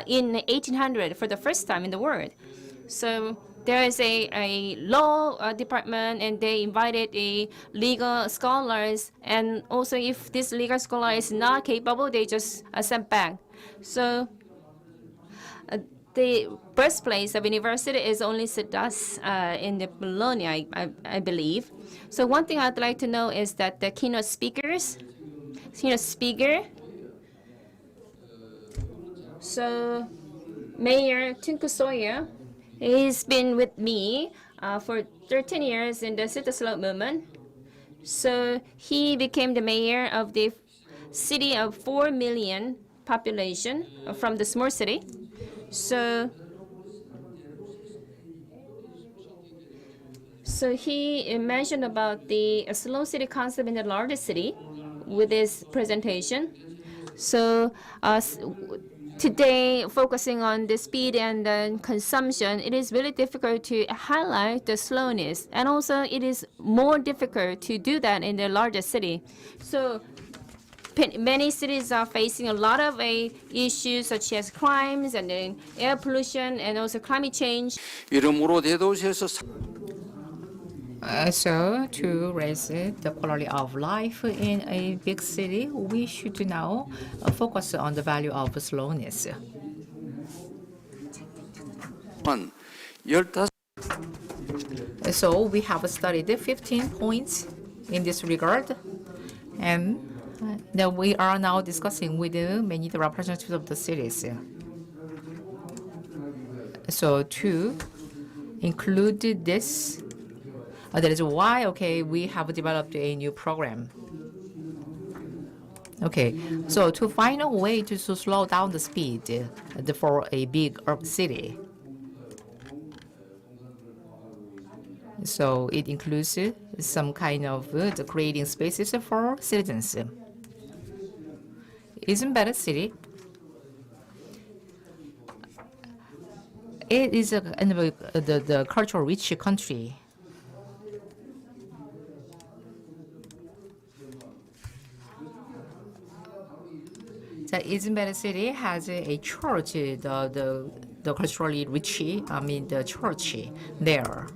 in 1800 for the first time in the world. So there is a law department, and they invited a legal scholars, and also if this legal scholar is not capable, they just sent back. So the birthplace of university is only Cittas in the Bologna, I believe. So one thing I'd like to know is that the keynote speaker, so Mayor Tunku Sawyer, he's been with me for 13 years in the Cittaslow movement. So he became the mayor of the city of 4 million population from the small city. So he mentioned about the slow city concept in the largest city with his presentation. So today, focusing on the speed and the consumption, it is really difficult to highlight the slowness. And also, it is more difficult to do that in the largest city. So many cities are facing a lot of issues such as crimes and air pollution and also climate change. So to raise the quality of life in a big city, we should now focus on the value of slowness. So we have studied 15 points in this regard, and that we are now discussing with many representatives of the cities. So to include this, that is why, we have developed a new program. So to find a way to slow down the speed for a big urban city. So it includes some kind of the creating spaces for citizens. Isn't better city? It is the cultural rich country. The Izmir city has a church, the culturally rich, the church there.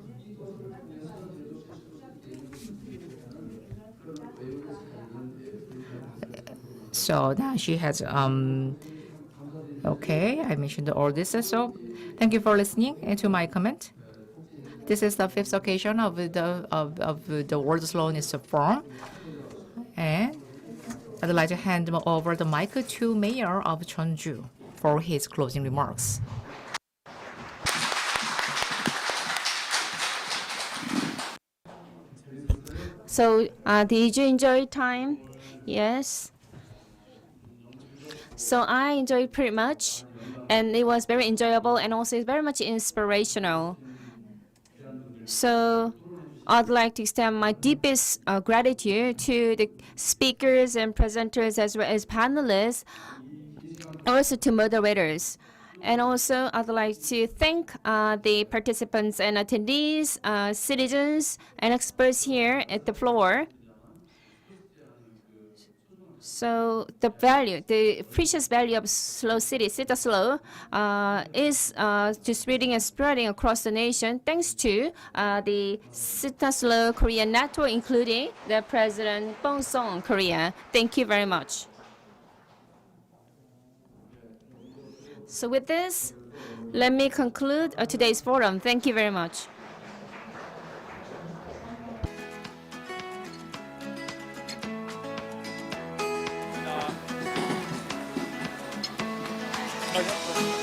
So now she has, I mentioned all this. So thank you for listening to my comment. This is the 5th occasion of the World Slowness Forum. And I'd like to hand over the mic to Mayor of Jeonju for his closing remarks. So did you enjoy time? Yes. So I enjoyed pretty much, and it was very enjoyable and also very much inspirational. So I'd like to extend my deepest gratitude to the speakers and presenters as well as panelists, also to moderators. And also I'd like to thank the participants and attendees, citizens and experts here at the floor. So the precious value of slow city, Cittaslow, is just spreading and spreading across the nation thanks to the Cittaslow Korean network, including the President Bong Song Korea. Thank you very much. So with this, let me conclude today's forum. Thank you very much. Oh, yeah.